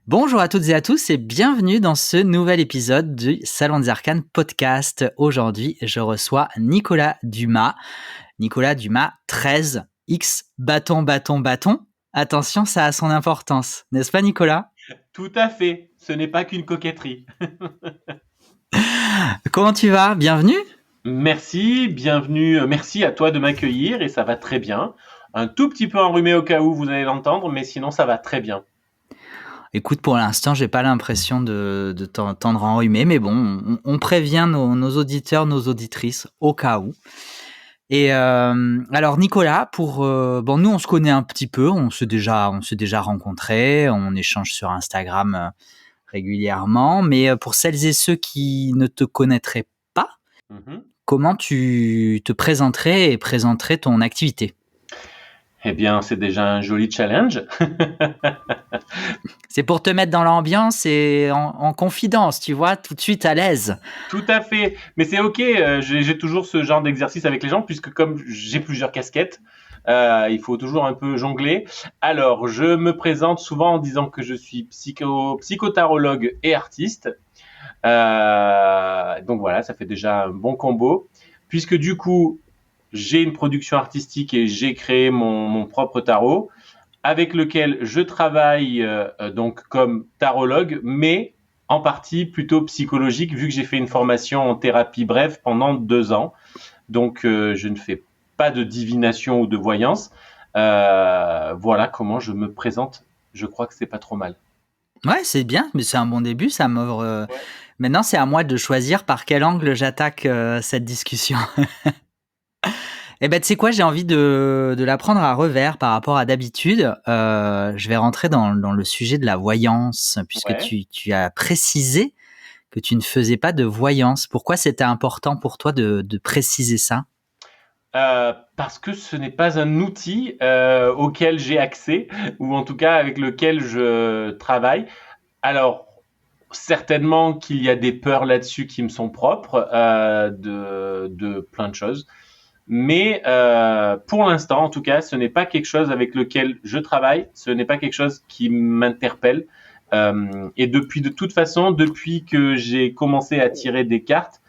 Bonjour à toutes et à tous et bienvenue dans ce nouvel épisode du Salon des Arcanes podcast. Aujourd'hui, je reçois Nicolas Dumas. Nicolas Dumas, 13, X, bâton, bâton, bâton. Attention, ça a son importance, n'est-ce pas Nicolas? Tout à fait, ce n'est pas qu'une coquetterie. Comment tu vas? Bienvenue. Merci, bienvenue, merci à toi de m'accueillir et ça va très bien. Un tout petit peu enrhumé au cas où vous allez l'entendre, mais sinon ça va très bien. Écoute, pour l'instant, j'ai pas l'impression de t'entendre enrhumé, mais bon, on prévient nos auditeurs, nos auditrices au cas où. Et alors Nicolas, bon nous on se connaît un petit peu, on s'est déjà rencontrés, on échange sur Instagram régulièrement, mais pour celles et ceux qui ne te connaîtraient pas, Mhm. comment tu te présenterais et présenterais ton activité? Eh bien, c'est déjà un joli challenge. C'est pour te mettre dans l'ambiance et en confidence, tu vois, tout de suite à l'aise. Tout à fait, mais c'est ok, j'ai toujours ce genre d'exercice avec les gens puisque comme j'ai plusieurs casquettes, il faut toujours un peu jongler. Alors, je me présente souvent en disant que je suis psychotarologue et artiste. Donc voilà, ça fait déjà un bon combo. Puisque du coup, j'ai une production artistique et j'ai créé mon propre tarot, avec lequel je travaille donc comme tarologue, mais en partie plutôt psychologique, vu que j'ai fait une formation en thérapie brève pendant 2 ans. Donc je ne fais pas de divination ou de voyance. Voilà comment je me présente. Je crois que c'est pas trop mal. Ouais, c'est bien, mais c'est un bon début, ça m'ouvre. Ouais. Maintenant, c'est à moi de choisir par quel angle j'attaque cette discussion. Eh ben, tu sais quoi, j'ai envie de la prendre à revers par rapport à d'habitude. Je vais rentrer dans le sujet de la voyance, puisque Ouais. tu as précisé que tu ne faisais pas de voyance. Pourquoi c'était important pour toi de préciser ça? Parce que ce n'est pas un outil auquel j'ai accès, ou en tout cas avec lequel je travaille. Alors, certainement qu'il y a des peurs là-dessus qui me sont propres, de plein de choses. Mais pour l'instant, en tout cas, ce n'est pas quelque chose avec lequel je travaille, ce n'est pas quelque chose qui m'interpelle. Et de toute façon, depuis que j'ai commencé à tirer des cartes,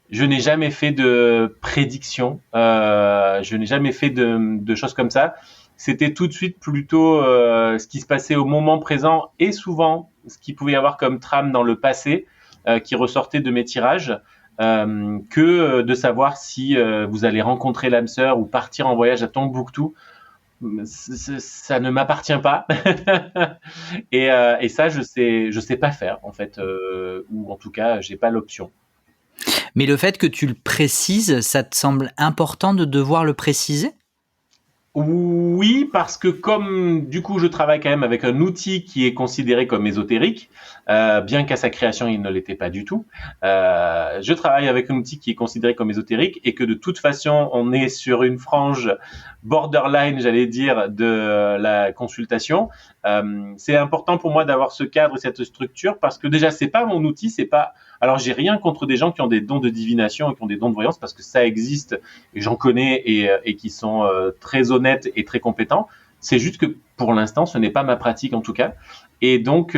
je n'ai jamais fait de prédiction, je n'ai jamais fait de choses comme ça. C'était tout de suite plutôt ce qui se passait au moment présent et souvent ce qu'il pouvait y avoir comme trame dans le passé qui ressortait de mes tirages, que de savoir si vous allez rencontrer l'âme sœur ou partir en voyage à Tombouctou. Ça ne m'appartient pas. Et ça, je sais pas faire en fait, ou en tout cas, j'ai pas l'option. Mais le fait que tu le précises, ça te semble important de devoir le préciser? Oui, parce que comme du coup je travaille quand même avec un outil qui est considéré comme ésotérique, bien qu'à sa création il ne l'était pas du tout, je travaille avec un outil qui est considéré comme ésotérique et que de toute façon on est sur une frange borderline, j'allais dire, de la consultation. C'est important pour moi d'avoir ce cadre et cette structure parce que déjà c'est pas mon outil, c'est pas. Alors j'ai rien contre des gens qui ont des dons de divination et qui ont des dons de voyance parce que ça existe et j'en connais et qui sont très honnêtes et très compétents. C'est juste que pour l'instant, ce n'est pas ma pratique en tout cas. Et donc,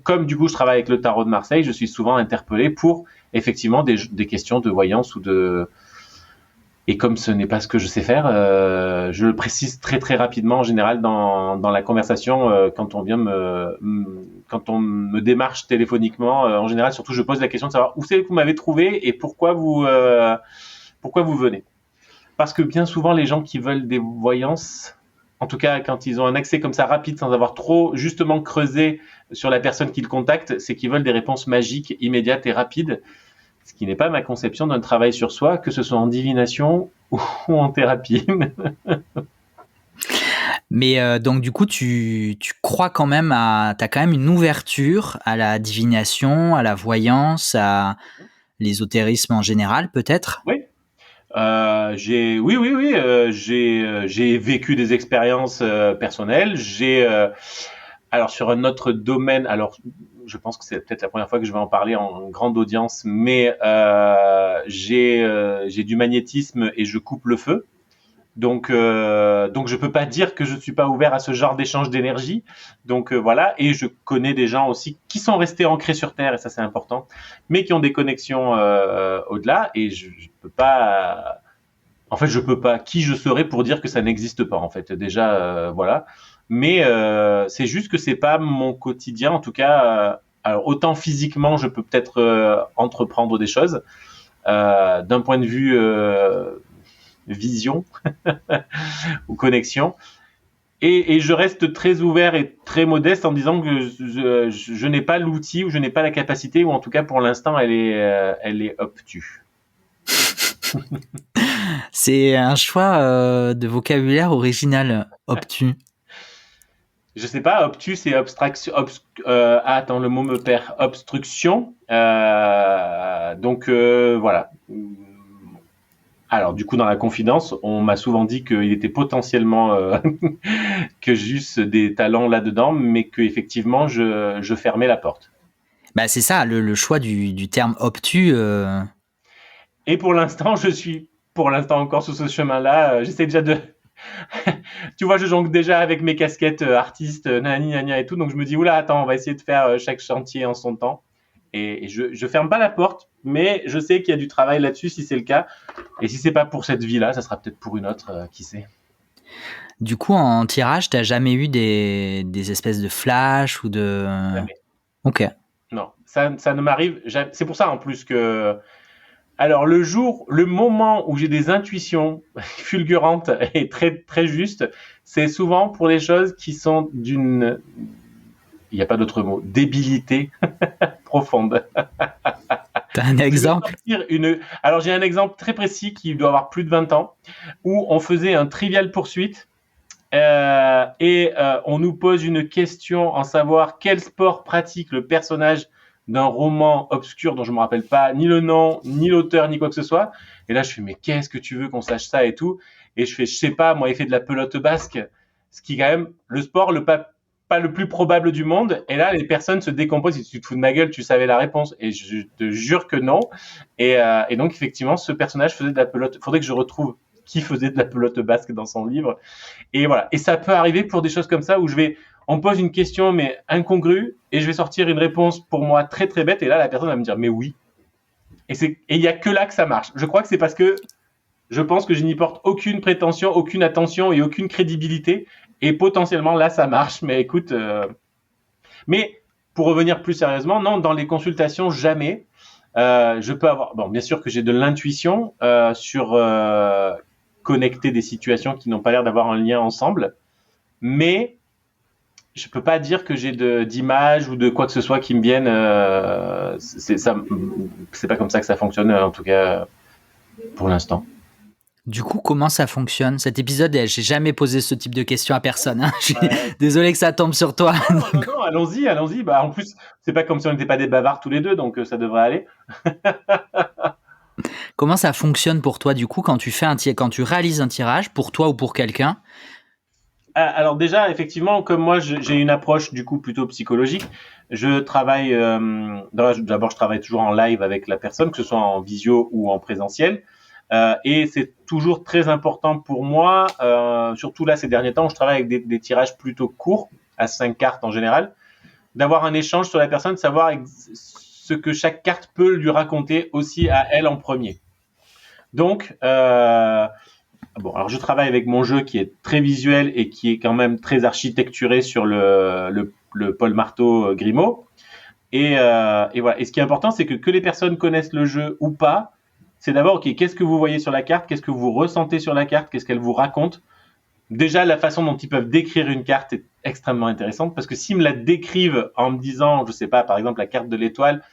comme du coup, je travaille avec le tarot de Marseille, je suis souvent interpellé pour effectivement des questions de voyance ou de. Et comme ce n'est pas ce que je sais faire, je le précise très très rapidement en général dans la conversation quand on me démarche téléphoniquement. En général, surtout, je pose la question de savoir où c'est que vous m'avez trouvé et pourquoi vous venez. Parce que bien souvent, les gens qui veulent des voyances, en tout cas quand ils ont un accès comme ça rapide sans avoir trop justement creusé sur la personne qu'ils contactent, c'est qu'ils veulent des réponses magiques, immédiates et rapides, ce qui n'est pas ma conception d'un travail sur soi, que ce soit en divination ou en thérapie. Mais donc du coup, tu crois quand même t'as quand même une ouverture à la divination, à la voyance, à l'ésotérisme en général, peut-être? Oui. Oui, j'ai vécu des expériences personnelles. Alors sur un autre domaine, alors je pense que c'est peut-être la première fois que je vais en parler en grande audience, mais j'ai du magnétisme et je coupe le feu. Donc je peux pas dire que je suis pas ouvert à ce genre d'échange d'énergie. Donc voilà, et je connais des gens aussi qui sont restés ancrés sur Terre, et ça c'est important, mais qui ont des connexions au-delà. Et je peux pas. En fait, je peux pas. Qui je serais pour dire que ça n'existe pas, en fait. Déjà, voilà. Mais c'est juste que c'est pas mon quotidien. En tout cas, alors autant physiquement, je peux peut-être entreprendre des choses. D'un point de vue vision ou connexion. Et je reste très ouvert et très modeste en disant que je n'ai pas l'outil ou je n'ai pas la capacité, ou en tout cas pour l'instant, elle est obtuse. C'est un choix de vocabulaire original, obtus. Je sais pas, obtus, c'est abstraction. Attends, le mot me perd. Obstruction. Donc voilà. Alors du coup, dans la confidence, on m'a souvent dit qu'il était potentiellement que juste des talents là-dedans, mais que effectivement, je fermais la porte. Bah c'est ça, le choix du terme obtus. Et pour l'instant, je suis pour l'instant encore sur ce chemin-là. J'essaie déjà de tu vois, je jongle déjà avec mes casquettes artistes, nani, nani et tout. Donc je me dis, oula, attends, on va essayer de faire chaque chantier en son temps. Et je ferme pas la porte, mais je sais qu'il y a du travail là-dessus si c'est le cas. Et si c'est pas pour cette vie-là, ça sera peut-être pour une autre, qui sait. Du coup, en tirage, t'as jamais eu des espèces de flash ou de... Jamais. Ok. Non, ça ne m'arrive jamais. C'est pour ça en plus que... Alors le moment où j'ai des intuitions fulgurantes et très très justes, c'est souvent pour des choses qui sont d'une, il n'y a pas d'autre mot, débilité profonde. T'as un exemple? Alors j'ai un exemple très précis qui doit avoir plus de 20 ans, où on faisait un Trivial poursuite et on nous pose une question en savoir quel sport pratique le personnage d'un roman obscur dont je me rappelle pas ni le nom, ni l'auteur, ni quoi que ce soit. Et là, je fais, mais qu'est-ce que tu veux qu'on sache ça et tout? Et je fais, je sais pas, moi, il fait de la pelote basque, ce qui est quand même le sport pas le plus probable du monde. Et là, les personnes se décomposent. Si tu te fous de ma gueule, tu savais la réponse. Et je te jure que non. Et donc, effectivement, ce personnage faisait de la pelote. Faudrait que je retrouve qui faisait de la pelote basque dans son livre. Et voilà. Et ça peut arriver pour des choses comme ça où on me pose une question mais incongrue et je vais sortir une réponse pour moi très très bête et là la personne va me dire mais oui. Et il y a que là que ça marche. Je crois que c'est parce que je pense que je n'y porte aucune prétention, aucune attention et aucune crédibilité et potentiellement là ça marche. Mais écoute, mais pour revenir plus sérieusement, non, dans les consultations jamais. Je peux avoir, bon, bien sûr que j'ai de l'intuition sur connecter des situations qui n'ont pas l'air d'avoir un lien ensemble, mais je peux pas dire que j'ai d'images ou de quoi que ce soit qui me viennent. C'est pas comme ça que ça fonctionne, en tout cas pour l'instant. Du coup, comment ça fonctionne? Cet épisode, j'ai jamais posé ce type de questions à personne. Hein. Je suis désolé que ça tombe sur toi. Non, allons-y, allons-y. Bah, en plus, c'est pas comme si on n'était pas des bavards tous les deux, donc ça devrait aller. Comment ça fonctionne pour toi, du coup, quand tu réalises un tirage, pour toi ou pour quelqu'un? Alors déjà, effectivement, comme moi, j'ai une approche du coup plutôt psychologique. Je travaille, d'abord, je travaille toujours en live avec la personne, que ce soit en visio ou en présentiel. Et c'est toujours très important pour moi, surtout là ces derniers temps, où je travaille avec des tirages plutôt courts, à 5 cartes en général, d'avoir un échange sur la personne, de savoir ce que chaque carte peut lui raconter aussi à elle en premier. Donc, bon, alors je travaille avec mon jeu qui est très visuel et qui est quand même très architecturé sur le Paul Marteau Grimaud. Et voilà. Et ce qui est important, c'est que les personnes connaissent le jeu ou pas, c'est d'abord, ok, qu'est-ce que vous voyez sur la carte? Qu'est-ce que vous ressentez sur la carte? Qu'est-ce qu'elle vous raconte? Déjà, la façon dont ils peuvent décrire une carte est extrêmement intéressante parce que s'ils me la décrivent en me disant, je sais pas, par exemple, la carte de l'étoile,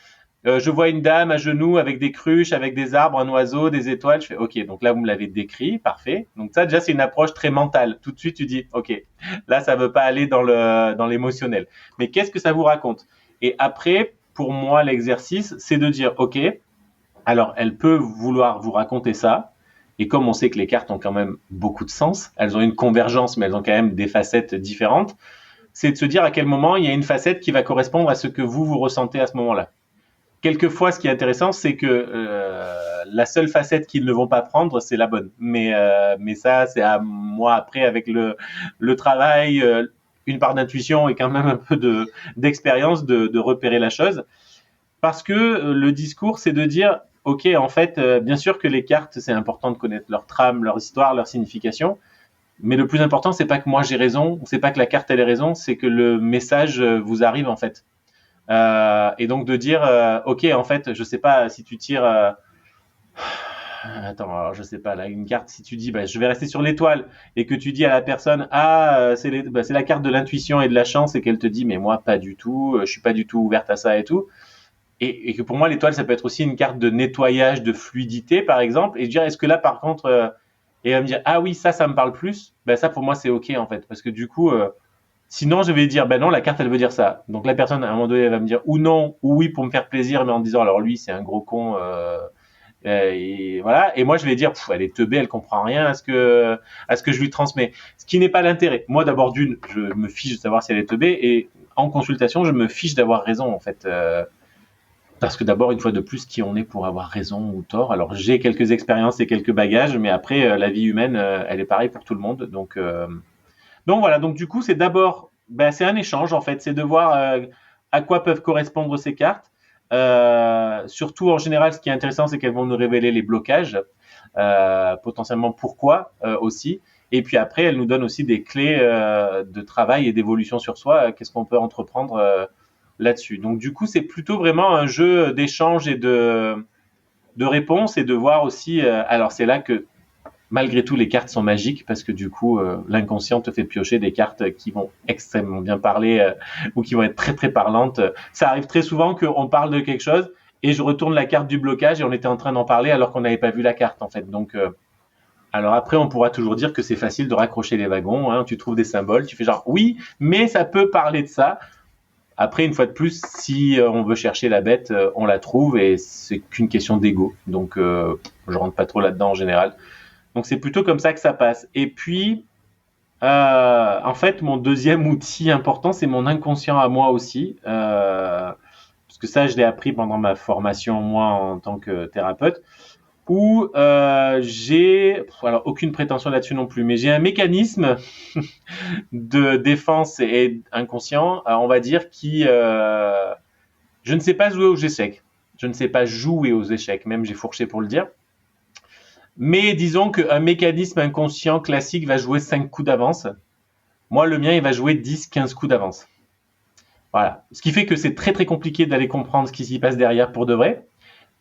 je vois une dame à genoux avec des cruches, avec des arbres, un oiseau, des étoiles. Je fais, ok, donc là, vous me l'avez décrit, parfait. Donc ça, déjà, c'est une approche très mentale. Tout de suite, tu dis, ok, là, ça veut pas aller dans l'émotionnel. Mais qu'est-ce que ça vous raconte? Et après, pour moi, l'exercice, c'est de dire, ok, alors, elle peut vouloir vous raconter ça. Et comme on sait que les cartes ont quand même beaucoup de sens, elles ont une convergence, mais elles ont quand même des facettes différentes, c'est de se dire à quel moment il y a une facette qui va correspondre à ce que vous ressentez à ce moment-là. Quelquefois, ce qui est intéressant, c'est que la seule facette qu'ils ne vont pas prendre, c'est la bonne. Mais ça, c'est à moi après avec le travail, une part d'intuition et quand même un peu d'expérience de repérer la chose. Parce que le discours, c'est de dire, ok, en fait, bien sûr que les cartes, c'est important de connaître leur trame, leur histoire, leur signification. Mais le plus important, c'est pas que moi j'ai raison, c'est pas que la carte elle ait raison, c'est que le message vous arrive en fait. Et donc de dire, ok, en fait, je sais pas si tu tires, attends, alors, je sais pas là, une carte, si tu dis, bah, je vais rester sur l'étoile, et que tu dis à la personne, c'est la carte de l'intuition et de la chance, et qu'elle te dit, mais moi pas du tout, je suis pas du tout ouverte à ça et tout. Et que pour moi, l'étoile, ça peut être aussi une carte de nettoyage, de fluidité, par exemple. Et dire, est-ce que là, par contre, et elle va me dire, ah oui, ça me parle plus. Ben ça, pour moi, c'est OK, en fait. Parce que du coup, sinon, je vais dire, ben non, la carte, elle veut dire ça. Donc la personne, à un moment donné, elle va me dire ou non, ou oui, pour me faire plaisir, mais en disant, alors lui, c'est un gros con. Et voilà. Et moi, je vais dire, elle est teubée, elle comprend rien à ce que je lui transmets. Ce qui n'est pas l'intérêt. Moi, d'abord, je me fiche de savoir si elle est teubée. Et en consultation, je me fiche d'avoir raison, en fait. Parce que d'abord, une fois de plus, qui on est pour avoir raison ou tort. Alors, j'ai quelques expériences et quelques bagages, mais après, la vie humaine, elle est pareille pour tout le monde. Donc voilà. Donc du coup, c'est d'abord, c'est un échange en fait. C'est de voir à quoi peuvent correspondre ces cartes. Surtout, en général, ce qui est intéressant, c'est qu'elles vont nous révéler les blocages, potentiellement pourquoi aussi. Et puis après, elles nous donnent aussi des clés de travail et d'évolution sur soi. Qu'est-ce qu'on peut entreprendre là-dessus. Donc du coup, c'est plutôt vraiment un jeu d'échange et de réponse et de voir aussi. Alors c'est là que malgré tout les cartes sont magiques parce que du coup l'inconscient te fait piocher des cartes qui vont extrêmement bien parler ou qui vont être très très parlantes. Ça arrive très souvent qu'on parle de quelque chose et je retourne la carte du blocage et on était en train d'en parler alors qu'on n'avait pas vu la carte en fait. Donc alors après, on pourra toujours dire que c'est facile de raccrocher les wagons. Hein. Tu trouves des symboles, tu fais genre oui, mais ça peut parler de ça. Après, une fois de plus, si on veut chercher la bête, on la trouve et c'est qu'une question d'ego. Donc, je rentre pas trop là-dedans en général. Donc, c'est plutôt comme ça que ça passe. Et puis, en fait, mon deuxième outil important, c'est mon inconscient à moi aussi. Parce que ça, je l'ai appris pendant ma formation, moi, en tant que thérapeute où alors aucune prétention là-dessus non plus, mais j'ai un mécanisme de défense et inconscient, on va dire, qui je ne sais pas jouer aux échecs. Je ne sais pas jouer aux échecs, même j'ai fourché pour le dire. Mais disons qu'un mécanisme inconscient classique va jouer 5 coups d'avance. Moi, le mien, il va jouer 10, 15 coups d'avance. Voilà. Ce qui fait que c'est très très compliqué d'aller comprendre ce qui s'y passe derrière pour de vrai.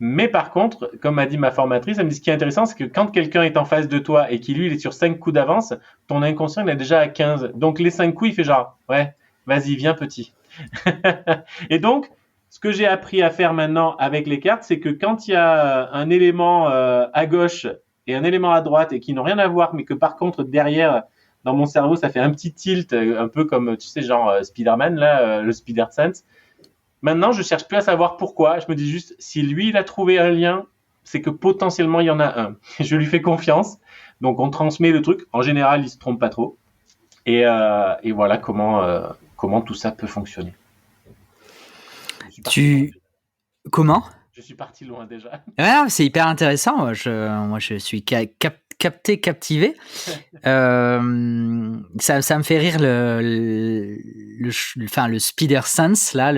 Mais par contre, comme m'a dit ma formatrice, elle me dit ce qui est intéressant, c'est que quand quelqu'un est en face de toi et qui lui il est sur 5 coups d'avance, ton inconscient il est déjà à 15. Donc les 5 coups, il fait genre, ouais, vas-y, viens petit. Et donc, ce que j'ai appris à faire maintenant avec les cartes, c'est que quand il y a un élément à gauche et un élément à droite et qui n'ont rien à voir, mais que par contre derrière, dans mon cerveau, ça fait un petit tilt, un peu comme, tu sais, genre Spider-Man, là, le Spider-Sense. Maintenant, je cherche plus à savoir pourquoi. Je me dis juste, si lui, il a trouvé un lien, c'est que potentiellement, il y en a un. Je lui fais confiance. Donc, on transmet le truc. En général, il se trompe pas trop. Et voilà comment tout ça peut fonctionner. Comment ? Je suis parti loin déjà. Ouais, c'est hyper intéressant. Moi, je suis captivé. Ça me fait rire le Spider Sense là,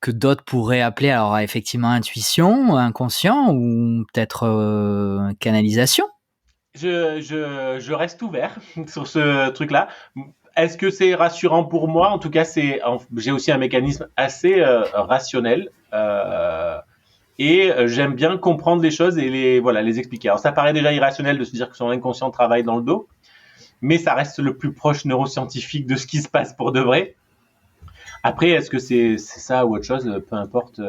que d'autres pourraient appeler alors effectivement intuition, inconscient ou peut-être canalisation. Je reste ouvert sur ce truc-là. Est-ce que c'est rassurant pour moi ? En tout cas, j'ai aussi un mécanisme assez rationnel. Et j'aime bien comprendre les choses et les expliquer. Alors ça paraît déjà irrationnel de se dire que son inconscient travaille dans le dos, mais ça reste le plus proche neuroscientifique de ce qui se passe pour de vrai. Après, est-ce que c'est ça ou autre chose ? Peu importe.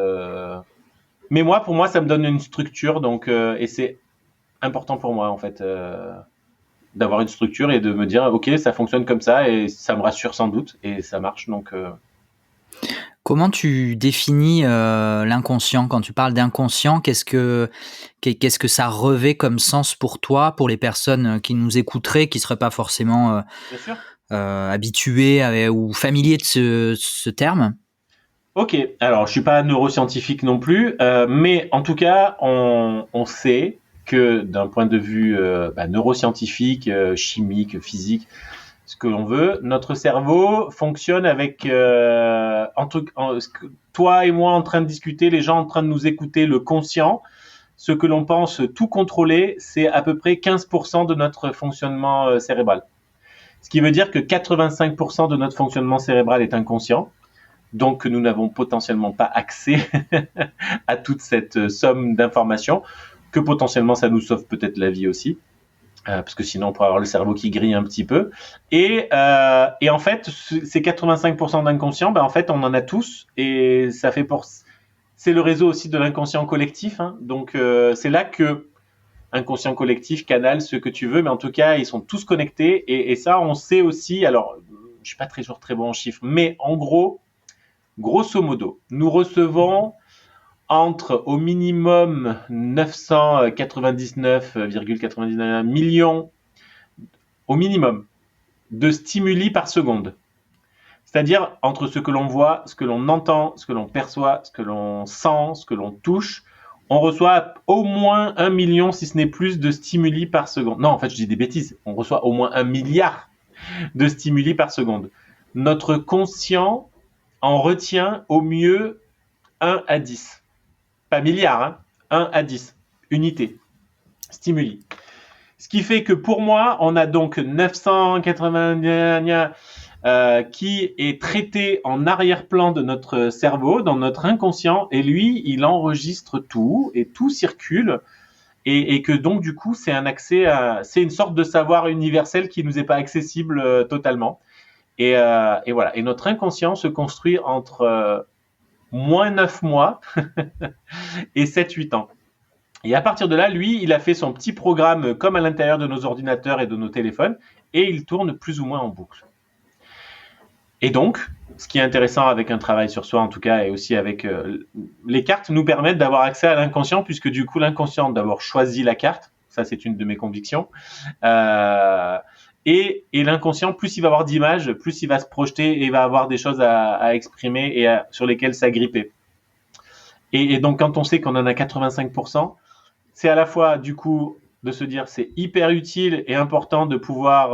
Mais pour moi, ça me donne une structure, donc et c'est important pour moi en fait d'avoir une structure et de me dire ok, ça fonctionne comme ça et ça me rassure sans doute et ça marche donc. Comment tu définis l'inconscient ? Quand tu parles d'inconscient, qu'est-ce que ça revêt comme sens pour toi, pour les personnes qui nous écouteraient, qui ne seraient pas forcément habituées ou familiers de ce terme ? Ok, alors je suis pas neuroscientifique non plus, mais en tout cas, on sait que d'un point de vue neuroscientifique, chimique, physique, ce que l'on veut, notre cerveau fonctionne avec, toi et moi en train de discuter, les gens en train de nous écouter, le conscient, ce que l'on pense tout contrôler, c'est à peu près 15% de notre fonctionnement cérébral. Ce qui veut dire que 85% de notre fonctionnement cérébral est inconscient. Donc, nous n'avons potentiellement pas accès à toute cette somme d'informations, que potentiellement ça nous sauve peut-être la vie aussi, parce que sinon on pourrait avoir le cerveau qui grille un petit peu. Et en fait, ces 85% d'inconscient, en fait, on en a tous, et ça fait c'est le réseau aussi de l'inconscient collectif. Hein. Donc, c'est là que inconscient collectif, canal, ce que tu veux, mais en tout cas, ils sont tous connectés, et ça, on sait aussi. Alors, je suis pas toujours très bon en chiffres, mais en gros, grosso modo, nous recevons entre au minimum 999,99 millions au minimum de stimuli par seconde. C'est-à-dire entre ce que l'on voit, ce que l'on entend, ce que l'on perçoit, ce que l'on sent, ce que l'on touche, on reçoit au moins 1 million, si ce n'est plus, de stimuli par seconde. Non, en fait, je dis des bêtises. On reçoit au moins 1 milliard de stimuli par seconde. Notre conscient en retient au mieux 1 à 10. Pas milliard, hein, 1 à 10 unités, stimuli. Ce qui fait que pour moi, on a donc 980 qui est traité en arrière-plan de notre cerveau, dans notre inconscient, et lui, il enregistre tout, et tout circule, et que donc du coup, c'est un accès c'est une sorte de savoir universel qui nous est pas accessible totalement. Et voilà. Et notre inconscient se construit entre moins 9 mois et 7-8 ans. Et à partir de là, lui, il a fait son petit programme comme à l'intérieur de nos ordinateurs et de nos téléphones, et il tourne plus ou moins en boucle. Et donc, ce qui est intéressant avec un travail sur soi, en tout cas, et aussi avec les cartes, nous permettent d'avoir accès à l'inconscient, puisque du coup, l'inconscient d'abord choisit la carte. Ça, c'est une de mes convictions. Et l'inconscient, plus il va avoir d'images, plus il va se projeter et il va avoir des choses à exprimer et sur lesquelles s'agripper. Et donc, quand on sait qu'on en a 85%, c'est à la fois, du coup, de se dire c'est hyper utile et important de pouvoir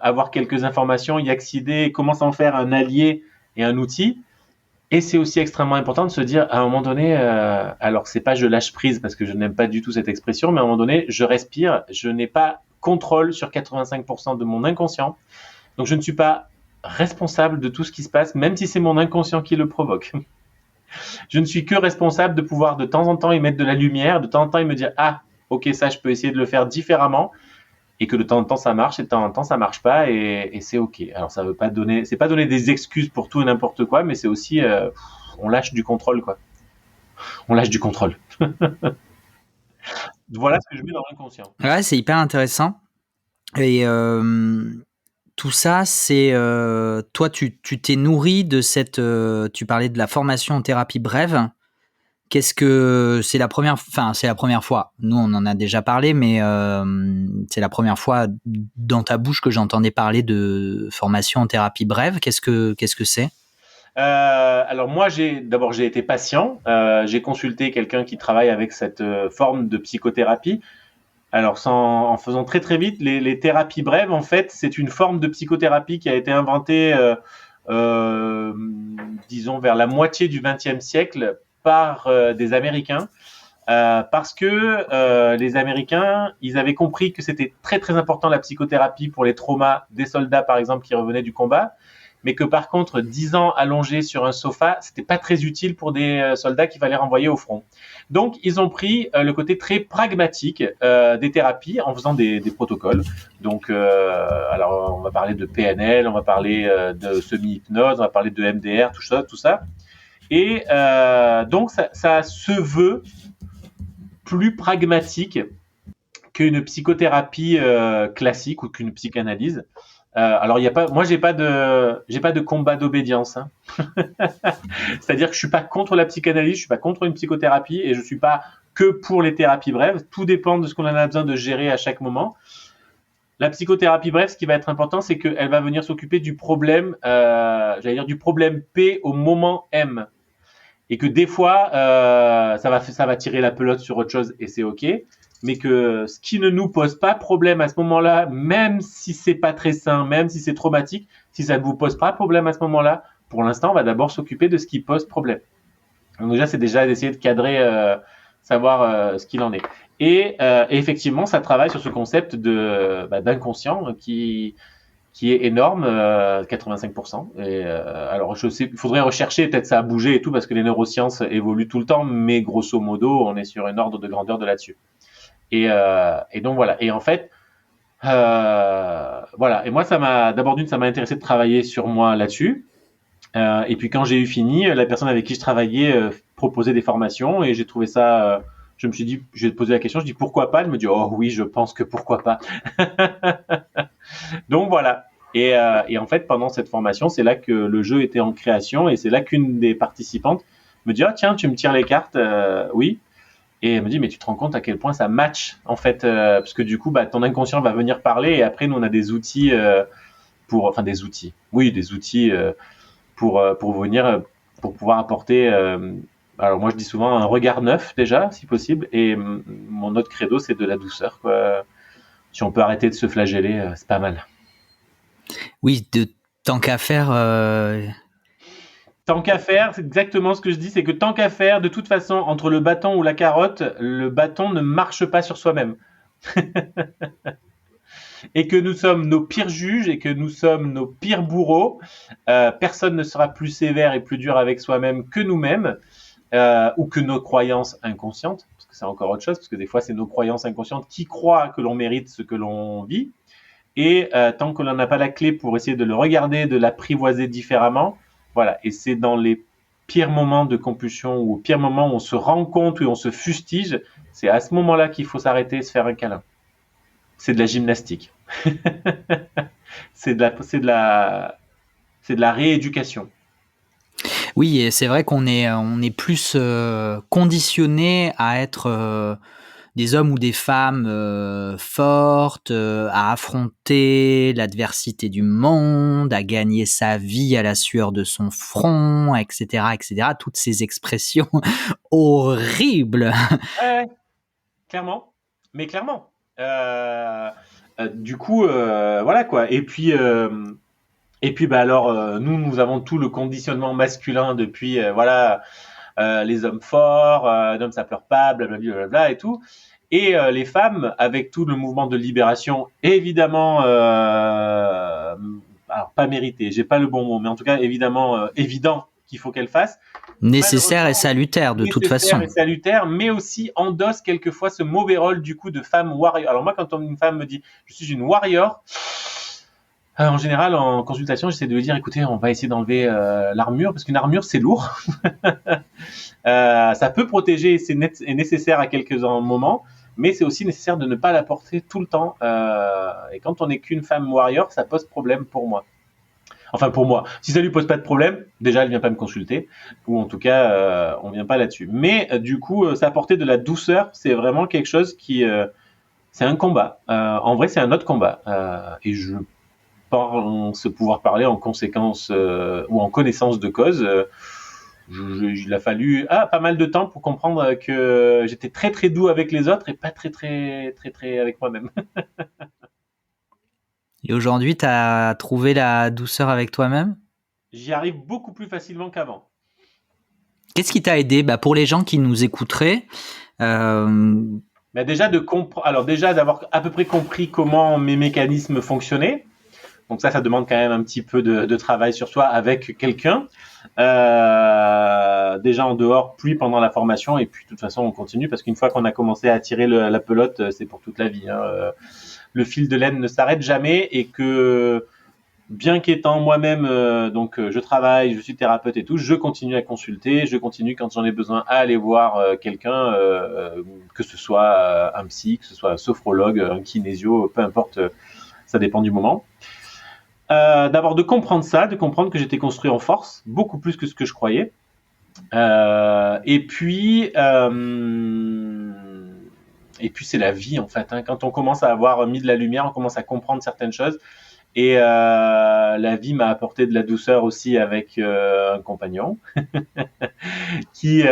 avoir quelques informations, y accéder, comment s'en faire un allié et un outil. Et c'est aussi extrêmement important de se dire à un moment donné, alors c'est pas je lâche prise parce que je n'aime pas du tout cette expression, mais à un moment donné, je respire, je n'ai pas contrôle sur 85% de mon inconscient, donc je ne suis pas responsable de tout ce qui se passe, même si c'est mon inconscient qui le provoque. Je ne suis que responsable de pouvoir de temps en temps y mettre de la lumière, de temps en temps y me dire ah ok ça je peux essayer de le faire différemment, et que de temps en temps ça marche et de temps en temps ça marche pas, et c'est ok. Alors ça veut pas donner, c'est pas donner des excuses pour tout et n'importe quoi, mais c'est aussi on lâche du contrôle quoi. On lâche du contrôle. Voilà ce que je mets dans l'inconscient. Ouais, c'est hyper intéressant. Et tout ça, c'est toi, tu t'es nourri de cette. Tu parlais de la formation en thérapie brève. Qu'est-ce que c'est la première, enfin c'est la première fois. Nous, on en a déjà parlé, mais c'est la première fois dans ta bouche que j'entendais parler de formation en thérapie brève. Qu'est-ce que c'est? Alors moi, j'ai été patient. J'ai consulté quelqu'un qui travaille avec cette forme de psychothérapie. Alors, en faisant très très vite, les thérapies brèves, en fait, c'est une forme de psychothérapie qui a été inventée, disons, vers la moitié du XXe siècle par des Américains, parce que les Américains, ils avaient compris que c'était très très important la psychothérapie pour les traumas des soldats, par exemple, qui revenaient du combat, mais que par contre, 10 ans allongés sur un sofa, c'était pas très utile pour des soldats qu'il fallait renvoyer au front. Donc, ils ont pris le côté très pragmatique des thérapies en faisant des protocoles. Donc, alors, on va parler de PNL, on va parler de semi-hypnose, on va parler de MDR, tout ça. Et donc, ça se veut plus pragmatique qu'une psychothérapie classique ou qu'une psychanalyse. Alors, y a pas, moi, j'ai pas de combat d'obédience. Hein. C'est-à-dire que je suis pas contre la psychanalyse, je suis pas contre une psychothérapie, et je suis pas que pour les thérapies brèves. Tout dépend de ce qu'on en a besoin de gérer à chaque moment. La psychothérapie brève, ce qui va être important, c'est qu'elle va venir s'occuper du problème, j'allais dire du problème P au moment M. et que des fois, ça va tirer la pelote sur autre chose et c'est ok, mais que ce qui ne nous pose pas problème à ce moment-là, même si c'est pas très sain, même si c'est traumatique, si ça ne vous pose pas problème à ce moment-là, pour l'instant, on va d'abord s'occuper de ce qui pose problème. Donc déjà, c'est déjà d'essayer de cadrer, savoir ce qu'il en est. Et effectivement, ça travaille sur ce concept d'inconscient qui est énorme, 85%. Alors, je sais, il faudrait rechercher, peut-être ça a bougé et tout, parce que les neurosciences évoluent tout le temps, mais grosso modo, on est sur un ordre de grandeur de là-dessus. Et donc voilà. Et en fait, voilà. Et moi, d'abord ça m'a intéressé de travailler sur moi là-dessus. Et puis quand j'ai eu fini, la personne avec qui je travaillais proposait des formations et j'ai trouvé ça. Je me suis dit, je vais te poser la question. Je dis pourquoi pas. Elle me dit oh oui, je pense que pourquoi pas. Donc voilà. Et en fait, pendant cette formation, c'est là que le jeu était en création et c'est là qu'une des participantes me dit ah tiens, tu me tires les cartes, oui. Et elle me dit mais tu te rends compte à quel point ça match en fait, parce que du coup, ton inconscient va venir parler et après nous on a des outils enfin des outils, oui des outils pour venir pour pouvoir apporter. Alors moi je dis souvent un regard neuf déjà si possible et mon autre credo c'est de la douceur quoi. Si on peut arrêter de se flageller, c'est pas mal. Oui, tant qu'à faire. Tant qu'à faire, c'est exactement ce que je dis, c'est que tant qu'à faire, de toute façon, entre le bâton ou la carotte, le bâton ne marche pas sur soi-même. Et que nous sommes nos pires juges et que nous sommes nos pires bourreaux. Personne ne sera plus sévère et plus dur avec soi-même que nous-mêmes ou que nos croyances inconscientes, parce que c'est encore autre chose, parce que des fois, c'est nos croyances inconscientes qui croient que l'on mérite ce que l'on vit. Et tant que l'on n'a pas la clé pour essayer de le regarder, de l'apprivoiser différemment, voilà. Et c'est dans les pires moments de compulsion ou aux pires moments où on se rend compte, où on se fustige, c'est à ce moment-là qu'il faut s'arrêter et se faire un câlin. C'est de la gymnastique. c'est de la rééducation. Oui, et c'est vrai qu'on est plus conditionné à être des hommes ou des femmes fortes, à affronter l'adversité du monde, à gagner sa vie à la sueur de son front, etc., etc. Toutes ces expressions horribles. Ouais, clairement. Mais clairement. Du coup, voilà quoi. Et puis alors, nous avons tout le conditionnement masculin depuis, voilà, les hommes forts, un homme ça pleure pas, blablabla, blablabla et tout. Et les femmes, avec tout le mouvement de libération, évidemment, alors pas mérité, j'ai pas le bon mot, mais en tout cas évidemment évident qu'il faut qu'elles fassent. Nécessaire et salutaire de toute façon. Nécessaire et salutaire, mais aussi endosse quelquefois ce mauvais rôle du coup de femme warrior. Alors moi, quand une femme me dit je suis une warrior, en général, en consultation, j'essaie de lui dire, écoutez, on va essayer d'enlever l'armure, parce qu'une armure, c'est lourd. Ça peut protéger et c'est nécessaire à quelques moments, mais c'est aussi nécessaire de ne pas la porter tout le temps. Et quand on n'est qu'une femme warrior, ça pose problème pour moi. Enfin, pour moi. Si ça lui pose pas de problème, déjà, elle vient pas me consulter, ou en tout cas, on vient pas là-dessus. Mais du coup, ça apporter de la douceur, c'est vraiment quelque chose qui... c'est un combat. En vrai, c'est un autre combat. Et je pense pouvoir parler en conséquence ou en connaissance de cause. Il a fallu pas mal de temps pour comprendre que j'étais très très doux avec les autres et pas très très très très avec moi-même. Et aujourd'hui, tu as trouvé la douceur avec toi-même ? J'y arrive beaucoup plus facilement qu'avant. Qu'est-ce qui t'a aidé pour les gens qui nous écouteraient Déjà d'avoir à peu près compris comment mes mécanismes fonctionnaient. Donc ça demande quand même un petit peu de travail sur soi avec quelqu'un. Déjà en dehors, puis pendant la formation, et puis de toute façon on continue parce qu'une fois qu'on a commencé à tirer la pelote, c'est pour toute la vie. Hein. Le fil de laine ne s'arrête jamais et que bien qu'étant moi-même, je travaille, je suis thérapeute et tout, je continue à consulter, je continue quand j'en ai besoin à aller voir quelqu'un, que ce soit un psy, que ce soit un sophrologue, un kinésio, peu importe, ça dépend du moment. D'abord de comprendre ça, de comprendre que j'étais construit en force, beaucoup plus que ce que je croyais. Et puis c'est la vie en fait. Hein. Quand on commence à avoir mis de la lumière, on commence à comprendre certaines choses. Et la vie m'a apporté de la douceur aussi avec un compagnon qui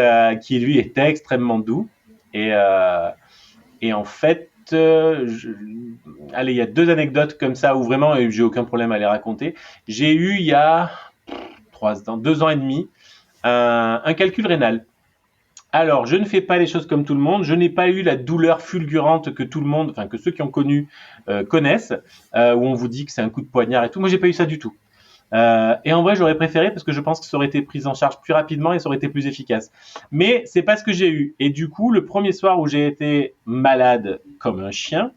lui était extrêmement doux. Et, euh, et en fait, allez, il y a 2 anecdotes comme ça où vraiment j'ai aucun problème à les raconter. J'ai eu il y a 3 ans, 2 ans et demi, un calcul rénal. Alors, je ne fais pas les choses comme tout le monde. Je n'ai pas eu la douleur fulgurante que tout le monde, enfin que ceux qui ont connu connaissent, où on vous dit que c'est un coup de poignard et tout. Moi, j'ai pas eu ça du tout. Et en vrai, j'aurais préféré parce que je pense que ça aurait été pris en charge plus rapidement et ça aurait été plus efficace. Mais c'est pas ce que j'ai eu. Et du coup, le premier soir où j'ai été malade comme un chien,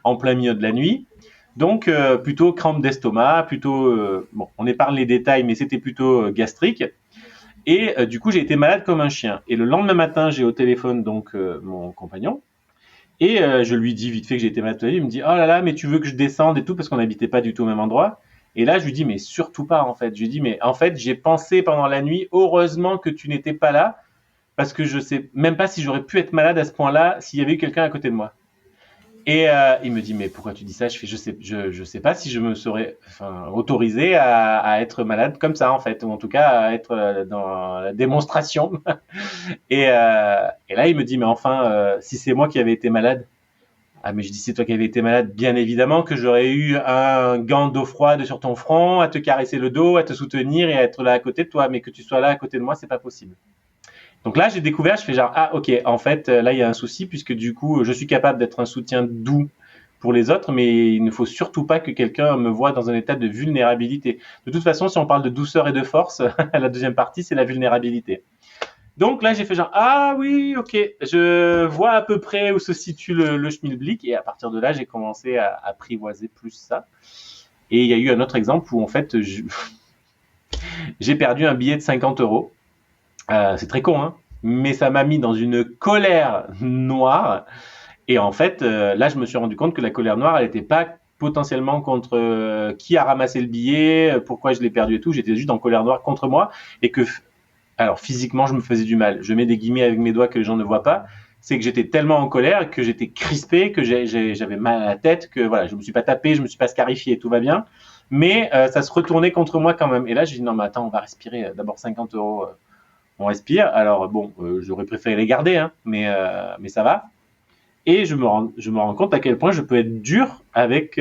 en plein milieu de la nuit, donc plutôt crampe d'estomac, plutôt, bon, on épargne les détails, mais c'était plutôt gastrique. Et du coup, j'ai été malade comme un chien. Et le lendemain matin, j'ai au téléphone donc mon compagnon. Et je lui dis vite fait que j'ai été malade. Il me dit, oh là là, mais tu veux que je descende et tout, parce qu'on n'habitait pas du tout au même endroit. Et là, je lui dis, mais surtout pas, en fait. Je lui dis, mais en fait, j'ai pensé pendant la nuit, heureusement que tu n'étais pas là, parce que je sais même pas si j'aurais pu être malade à ce point-là s'il y avait eu quelqu'un à côté de moi. Et il me dit, mais pourquoi tu dis ça? Je fais, je sais pas si je me serais autorisé à être malade comme ça, en fait, ou en tout cas à être dans la démonstration. Et là, il me dit, mais enfin, si c'est moi qui avais été malade, ah, mais je dis, c'est toi qui avais été malade, bien évidemment que j'aurais eu un gant d'eau froide sur ton front, à te caresser le dos, à te soutenir et à être là à côté de toi, mais que tu sois là à côté de moi, c'est pas possible. Donc là, j'ai découvert, je fais genre, ah, ok, en fait, là, il y a un souci, puisque du coup, je suis capable d'être un soutien doux pour les autres, mais il ne faut surtout pas que quelqu'un me voie dans un état de vulnérabilité. De toute façon, si on parle de douceur et de force, la deuxième partie, c'est la vulnérabilité. Donc là, j'ai fait genre, ah oui, ok, je vois à peu près où se situe le schmilblick, et à partir de là, j'ai commencé à apprivoiser plus ça. Et il y a eu un autre exemple où, en fait, j'ai perdu un billet de 50 euros. C'est très con, hein, mais ça m'a mis dans une colère noire. Et en fait, là, je me suis rendu compte que la colère noire, elle n'était pas potentiellement contre qui a ramassé le billet, pourquoi je l'ai perdu et tout. J'étais juste en colère noire contre moi. Et que, alors physiquement, je me faisais du mal. Je mets des guillemets avec mes doigts que les gens ne voient pas. C'est que j'étais tellement en colère que j'étais crispé, que j'avais mal à la tête, que voilà, je me suis pas tapé, je me suis pas scarifié, tout va bien. Mais ça se retournait contre moi quand même. Et là, j'ai dit non, mais attends, on va respirer. D'abord 50 euros, on respire. Alors bon, j'aurais préféré les garder, hein, mais ça va. Et je me rends compte à quel point je peux être dur avec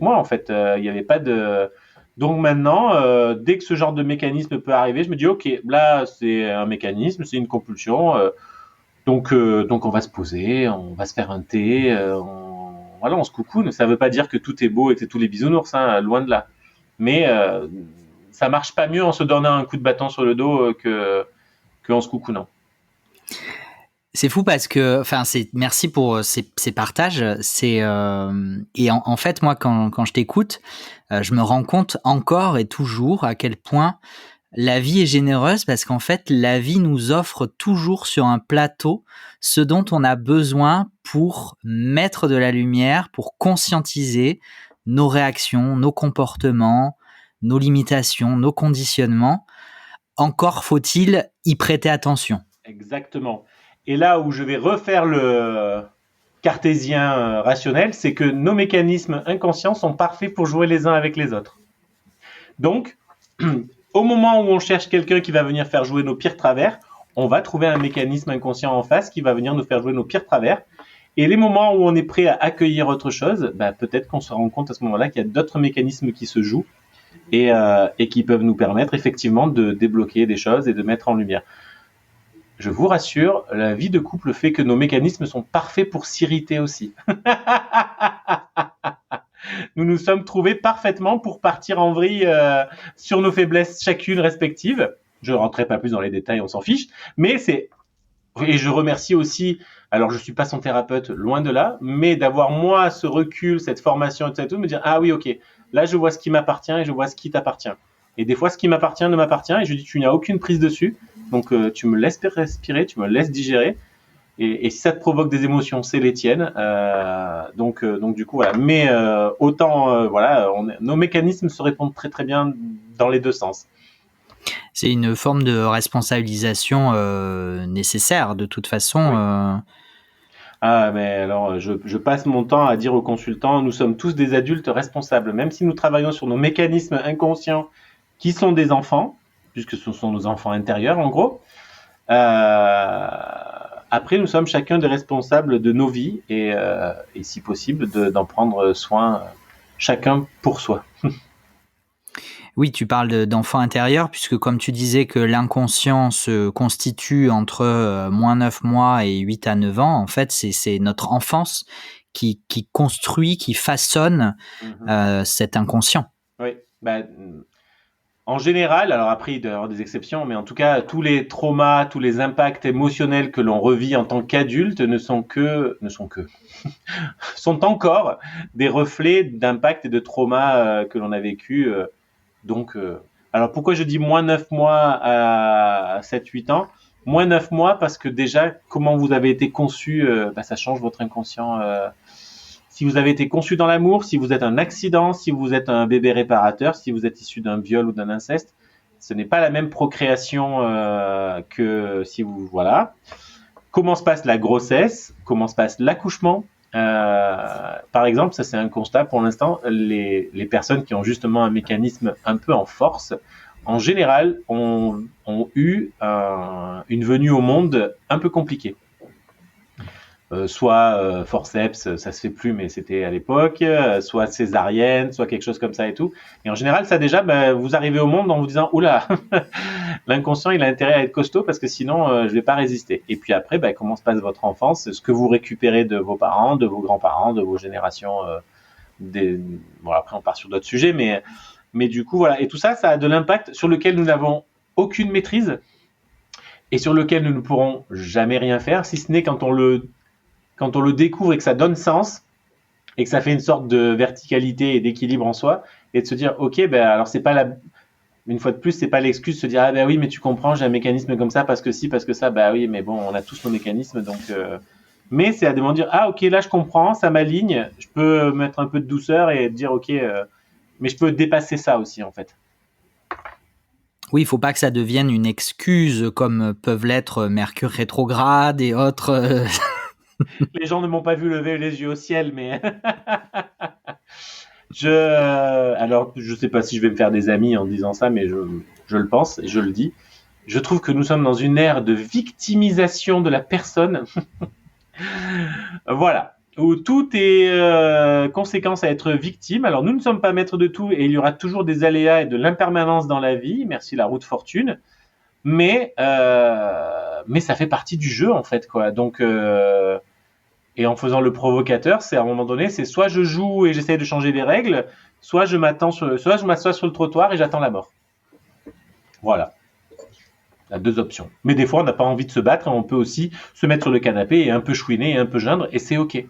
moi, en fait. Il n'y avait pas de... Donc maintenant, dès que ce genre de mécanisme peut arriver, je me dis, ok, là, c'est un mécanisme, c'est une compulsion. Donc on va se poser, on va se faire un thé, voilà, on se coucoune. Ça ne veut pas dire que tout est beau et que c'est tous les bisounours, hein, loin de là. Mais ça marche pas mieux en se donnant un coup de bâton sur le dos qu'en se coucounant. C'est fou parce que, enfin, merci pour ces partages. Et en fait, moi, quand je t'écoute, je me rends compte encore et toujours à quel point la vie est généreuse, parce qu'en fait, la vie nous offre toujours sur un plateau ce dont on a besoin pour mettre de la lumière, pour conscientiser nos réactions, nos comportements, nos limitations, nos conditionnements. Encore faut-il y prêter attention. Exactement. Et là où je vais refaire le cartésien rationnel, c'est que nos mécanismes inconscients sont parfaits pour jouer les uns avec les autres. Donc, au moment où on cherche quelqu'un qui va venir faire jouer nos pires travers, on va trouver un mécanisme inconscient en face qui va venir nous faire jouer nos pires travers. Et les moments où on est prêt à accueillir autre chose, peut-être qu'on se rend compte à ce moment-là qu'il y a d'autres mécanismes qui se jouent et qui peuvent nous permettre effectivement de débloquer des choses et de mettre en lumière. Je vous rassure, la vie de couple fait que nos mécanismes sont parfaits pour s'irriter aussi. Nous nous sommes trouvés parfaitement pour partir en vrille sur nos faiblesses chacune respectives. Je ne rentrerai pas plus dans les détails, on s'en fiche. Mais c'est... Et je remercie aussi, alors je ne suis pas son thérapeute, loin de là, mais d'avoir moi ce recul, cette formation, etc., de me dire, ah oui, ok, là je vois ce qui m'appartient et je vois ce qui t'appartient. Et des fois, ce qui m'appartient ne m'appartient et je dis, tu n'as aucune prise dessus. Donc, tu me laisses respirer, tu me laisses digérer. Et si ça te provoque des émotions, c'est les tiennes. Donc du coup, voilà. Mais autant, voilà, nos mécanismes se répondent très très bien dans les deux sens. C'est une forme de responsabilisation nécessaire, de toute façon. Oui. Ah, mais alors, je passe mon temps à dire aux consultants, nous sommes tous des adultes responsables, même si nous travaillons sur nos mécanismes inconscients qui sont des enfants, puisque ce sont nos enfants intérieurs, en gros. Euh, Après, nous sommes chacun des responsables de nos vies et si possible, d'en prendre soin chacun pour soi. Oui, tu parles d'enfant intérieur, puisque comme tu disais que l'inconscient se constitue entre moins 9 mois et 8 à 9 ans, en fait, c'est notre enfance qui construit, qui façonne Mhm. cet inconscient. Oui. En général, alors après, il doit y avoir des exceptions, mais en tout cas, tous les traumas, tous les impacts émotionnels que l'on revit en tant qu'adulte sont encore des reflets d'impact et de traumas que l'on a vécu. Alors pourquoi je dis moins 9 mois à 7-8 ans? Moins 9 mois parce que déjà, comment vous avez été conçu, ça change votre inconscient. Si vous avez été conçu dans l'amour, si vous êtes un accident, si vous êtes un bébé réparateur, si vous êtes issu d'un viol ou d'un inceste, ce n'est pas la même procréation que si vous... Voilà. Comment se passe la grossesse? Comment se passe l'accouchement? Par exemple, ça c'est un constat pour l'instant, les personnes qui ont justement un mécanisme un peu en force, en général, ont eu une venue au monde un peu compliquée. Soit forceps, ça se fait plus, mais c'était à l'époque, soit césarienne, soit quelque chose comme ça et tout. Et en général, ça déjà, vous arrivez au monde en vous disant, oula, l'inconscient, il a intérêt à être costaud parce que sinon, je vais pas résister. Et puis après, comment se passe votre enfance? Ce que vous récupérez de vos parents, de vos grands-parents, de vos générations. Bon, après, on part sur d'autres sujets, mais du coup, voilà. Et tout ça, ça a de l'impact sur lequel nous n'avons aucune maîtrise et sur lequel nous ne pourrons jamais rien faire, si ce n'est quand on le découvre et que ça donne sens et que ça fait une sorte de verticalité et d'équilibre en soi et de se dire, ok, alors c'est pas une fois de plus, c'est pas l'excuse de se dire, ah oui, mais tu comprends, j'ai un mécanisme comme ça parce que si, parce que ça, oui, mais bon, on a tous nos mécanismes, donc. Mais c'est à demander, dire, ah ok, là je comprends, ça m'aligne, je peux mettre un peu de douceur et dire, ok, mais je peux dépasser ça aussi en fait. Oui, il faut pas que ça devienne une excuse comme peuvent l'être Mercure rétrograde et autres. Les gens ne m'ont pas vu lever les yeux au ciel, mais alors je sais pas si je vais me faire des amis en disant ça, mais je le pense et je le dis. Je trouve que nous sommes dans une ère de victimisation de la personne. Voilà, où tout est conséquence à être victime. Alors nous ne sommes pas maîtres de tout et il y aura toujours des aléas et de l'impermanence dans la vie. Merci la roue de fortune. Mais ça fait partie du jeu en fait, quoi. Donc et en faisant le provocateur, c'est à un moment donné, c'est soit je joue et j'essaie de changer les règles, soit je m'assois sur le trottoir et j'attends la mort. Voilà. Il y a deux options. Mais des fois, on n'a pas envie de se battre et on peut aussi se mettre sur le canapé et un peu chouiner et un peu geindre et c'est ok.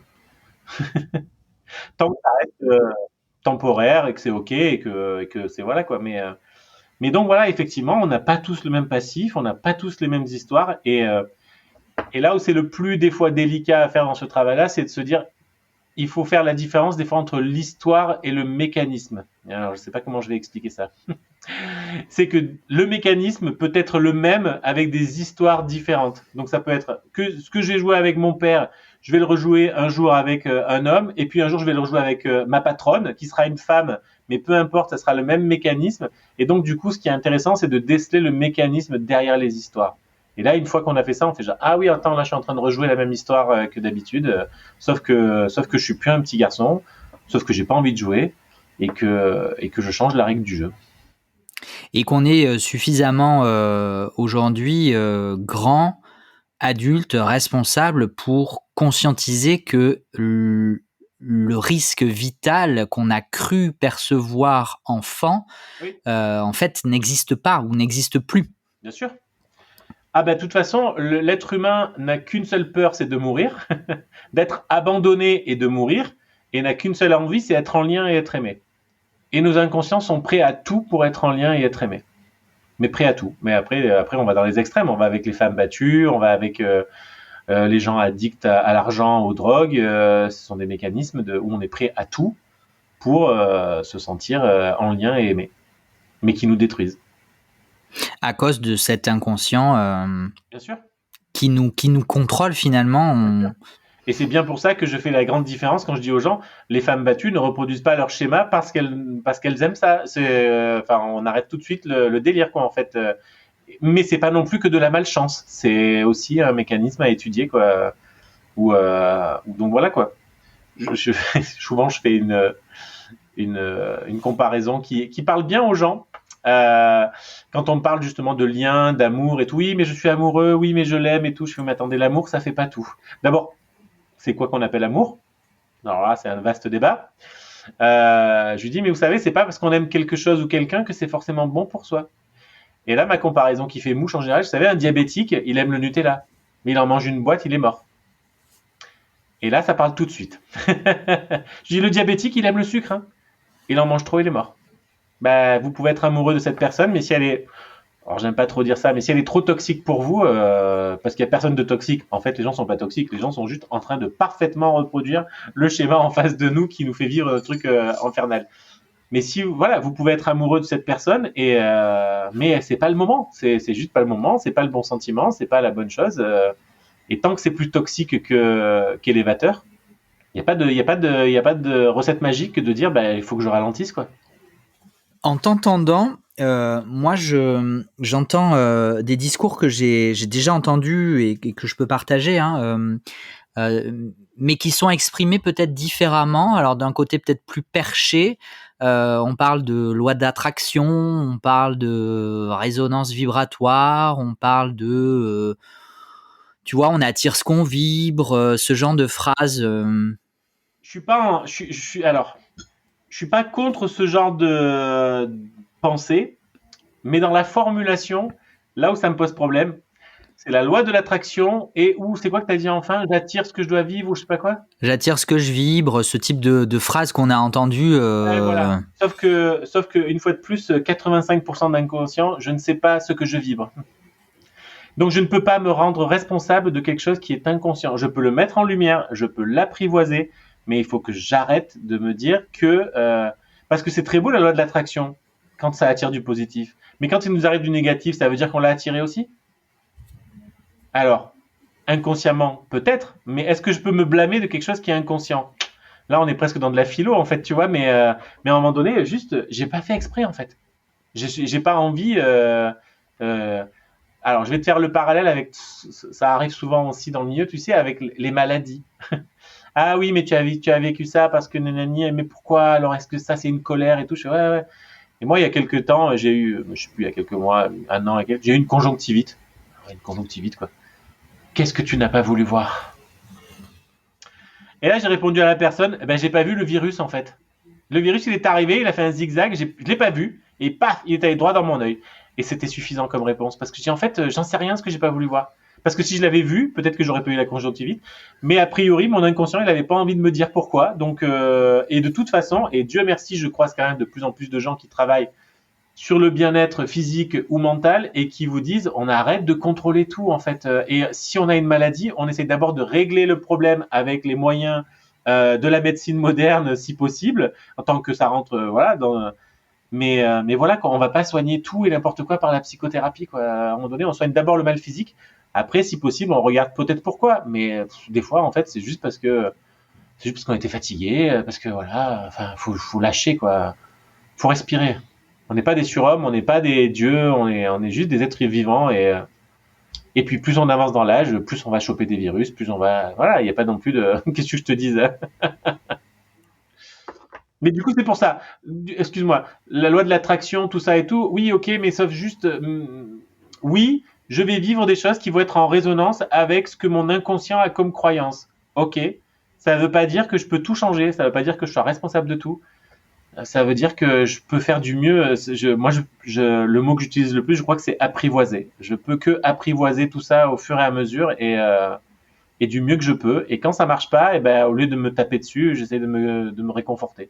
Tant que ça reste temporaire et que c'est ok et que c'est voilà quoi. Mais donc voilà, effectivement, on n'a pas tous le même passif, on n'a pas tous les mêmes histoires et là où c'est le plus des fois délicat à faire dans ce travail-là, c'est de se dire il faut faire la différence des fois entre l'histoire et le mécanisme. Alors, je ne sais pas comment je vais expliquer ça. C'est que le mécanisme peut être le même avec des histoires différentes. Donc, ça peut être que ce que j'ai joué avec mon père, je vais le rejouer un jour avec un homme, et puis un jour, je vais le rejouer avec ma patronne, qui sera une femme, mais peu importe, ça sera le même mécanisme. Et donc, du coup, ce qui est intéressant, c'est de déceler le mécanisme derrière les histoires. Et là, une fois qu'on a fait ça, on fait genre, ah oui, attends, là, je suis en train de rejouer la même histoire que d'habitude, sauf que je suis plus un petit garçon, sauf que j'ai pas envie de jouer et que je change la règle du jeu. Et qu'on est suffisamment aujourd'hui grand, adulte, responsable pour conscientiser que le risque vital qu'on a cru percevoir enfant, Oui, en fait, n'existe pas ou n'existe plus. bien sûr. Ah de toute façon, l'être humain n'a qu'une seule peur, c'est de mourir, d'être abandonné et de mourir, et n'a qu'une seule envie, c'est être en lien et être aimé. Et nos inconscients sont prêts à tout pour être en lien et être aimés. Mais prêts à tout. Mais après, on va dans les extrêmes. On va avec les femmes battues, on va avec les gens addicts à l'argent, aux drogues. Ce sont des mécanismes où on est prêt à tout pour se sentir en lien et aimé, mais qui nous détruisent. À cause de cet inconscient Bien sûr. qui nous contrôle finalement. Et c'est bien pour ça que je fais la grande différence quand je dis aux gens, les femmes battues ne reproduisent pas leur schéma parce qu'elles aiment ça. Enfin, on arrête tout de suite le délire, quoi, en fait. Mais c'est pas non plus que de la malchance. C'est aussi un mécanisme à étudier, quoi. Donc voilà, quoi. Souvent, je fais une comparaison qui parle bien aux gens. Quand on me parle justement de lien, d'amour et tout, oui, mais je suis amoureux, oui, mais je l'aime et tout, je fais, mais attendez, l'amour, ça fait pas tout. D'abord, c'est quoi qu'on appelle amour? Alors là, c'est un vaste débat. Je lui dis, mais vous savez, c'est pas parce qu'on aime quelque chose ou quelqu'un que c'est forcément bon pour soi. Et là, ma comparaison qui fait mouche en général, vous savez, un diabétique, il aime le Nutella, mais il en mange une boîte, il est mort. Et là, ça parle tout de suite. Je dis, le diabétique, il aime le sucre, hein. Il en mange trop, il est mort. Bah, vous pouvez être amoureux de cette personne, mais si elle est, alors j'aime pas trop dire ça, mais si elle est trop toxique pour vous, parce qu'il y a personne de toxique, en fait les gens sont pas toxiques, les gens sont juste en train de parfaitement reproduire le schéma en face de nous qui nous fait vivre un truc infernal. Mais si voilà, vous pouvez être amoureux de cette personne mais c'est pas le moment, c'est juste pas le moment, c'est pas le bon sentiment, c'est pas la bonne chose. Et tant que c'est plus toxique qu'élévateur, il y a pas de recette magique de dire bah il faut que je ralentisse quoi. En t'entendant, moi, j'entends des discours que j'ai déjà entendus et que je peux partager, hein, mais qui sont exprimés peut-être différemment. Alors d'un côté peut-être plus perché, on parle de loi d'attraction, on parle de résonance vibratoire, on parle de, tu vois, on attire ce qu'on vibre, ce genre de phrases. Alors, je suis pas contre ce genre de pensée, mais dans la formulation, là où ça me pose problème, c'est la loi de l'attraction et où c'est quoi que tu as dit enfin, j'attire ce que je dois vivre ou je sais pas quoi. J'attire ce que je vibre, ce type de phrases qu'on a entendues. Ouais, voilà. Sauf que une fois de plus, 85% d'inconscient, je ne sais pas ce que je vibre. Donc je ne peux pas me rendre responsable de quelque chose qui est inconscient. Je peux le mettre en lumière, je peux l'apprivoiser, mais il faut que j'arrête de me dire que parce que c'est très beau la loi de l'attraction quand ça attire du positif. Mais quand il nous arrive du négatif, ça veut dire qu'on l'a attiré aussi? Alors, inconsciemment, peut-être, mais est-ce que je peux me blâmer de quelque chose qui est inconscient? Là, on est presque dans de la philo, en fait, tu vois, mais à un moment donné, juste, j'ai pas fait exprès, en fait. J'ai pas envie. Euh, alors, je vais te faire le parallèle avec, ça arrive souvent aussi dans le milieu, tu sais, avec les maladies. Ah oui, mais tu as vécu ça parce que nanani, mais pourquoi? Alors, est-ce que ça, c'est une colère et tout? Je fais, ouais, ouais. Et moi, il y a quelques temps, j'ai eu, je sais plus, il y a quelques mois, un an et quelques, j'ai eu une conjonctivite. Une conjonctivite, quoi. Qu'est-ce que tu n'as pas voulu voir? Et là, j'ai répondu à la personne, eh ben, j'ai pas vu le virus, en fait. Le virus, il est arrivé, il a fait un zigzag, je l'ai pas vu, et paf, il est allé droit dans mon œil. Et c'était suffisant comme réponse, parce que j'ai en fait, j'en sais rien ce que j'ai pas voulu voir. Parce que si je l'avais vu, peut-être que j'aurais pas eu la conjonctivite, mais a priori, mon inconscient, il avait pas envie de me dire pourquoi. Donc, et de toute façon, et Dieu merci, je croise quand même de plus en plus de gens qui travaillent sur le bien-être physique ou mental et qui vous disent on arrête de contrôler tout en fait. Et si on a une maladie, on essaie d'abord de régler le problème avec les moyens de la médecine moderne si possible, en tant que ça rentre voilà dans. Mais voilà, quand on va pas soigner tout et n'importe quoi par la psychothérapie, quoi. À un moment donné, on soigne d'abord le mal physique. Après, si possible, on regarde peut-être pourquoi. Mais des fois, en fait, c'est juste parce qu'on était fatigué, parce que voilà, enfin, faut lâcher quoi, faut respirer. On n'est pas des surhommes, on n'est pas des dieux, on est juste des êtres vivants et puis plus on avance dans l'âge, plus on va choper des virus, plus on va, voilà, il n'y a pas non plus de, qu'est-ce que je te dise? Mais du coup, c'est pour ça. Excuse-moi, la loi de l'attraction, tout ça et tout, oui, ok, mais sauf juste, oui, je vais vivre des choses qui vont être en résonance avec ce que mon inconscient a comme croyance. Ok, ça ne veut pas dire que je peux tout changer, ça ne veut pas dire que je sois responsable de tout. Ça veut dire que je peux faire du mieux. Le mot que j'utilise le plus, je crois que c'est apprivoiser. Je peux que apprivoiser tout ça au fur et à mesure et du mieux que je peux. Et quand ça marche pas, et ben, au lieu de me taper dessus, j'essaie de me réconforter.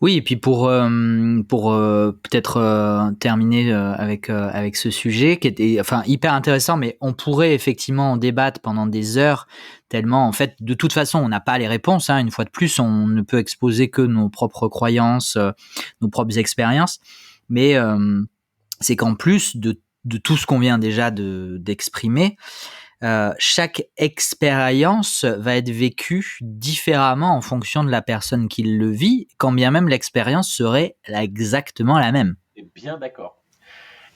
Oui, et puis pour peut-être terminer avec ce sujet qui était enfin hyper intéressant, mais on pourrait effectivement en débattre pendant des heures tellement en fait de toute façon on n'a pas les réponses. Hein, une fois de plus, on ne peut exposer que nos propres croyances, nos propres expériences, mais c'est qu'en plus de tout ce qu'on vient déjà d'exprimer, chaque expérience va être vécue différemment en fonction de la personne qui le vit, quand bien même l'expérience serait exactement la même. Je suis bien d'accord.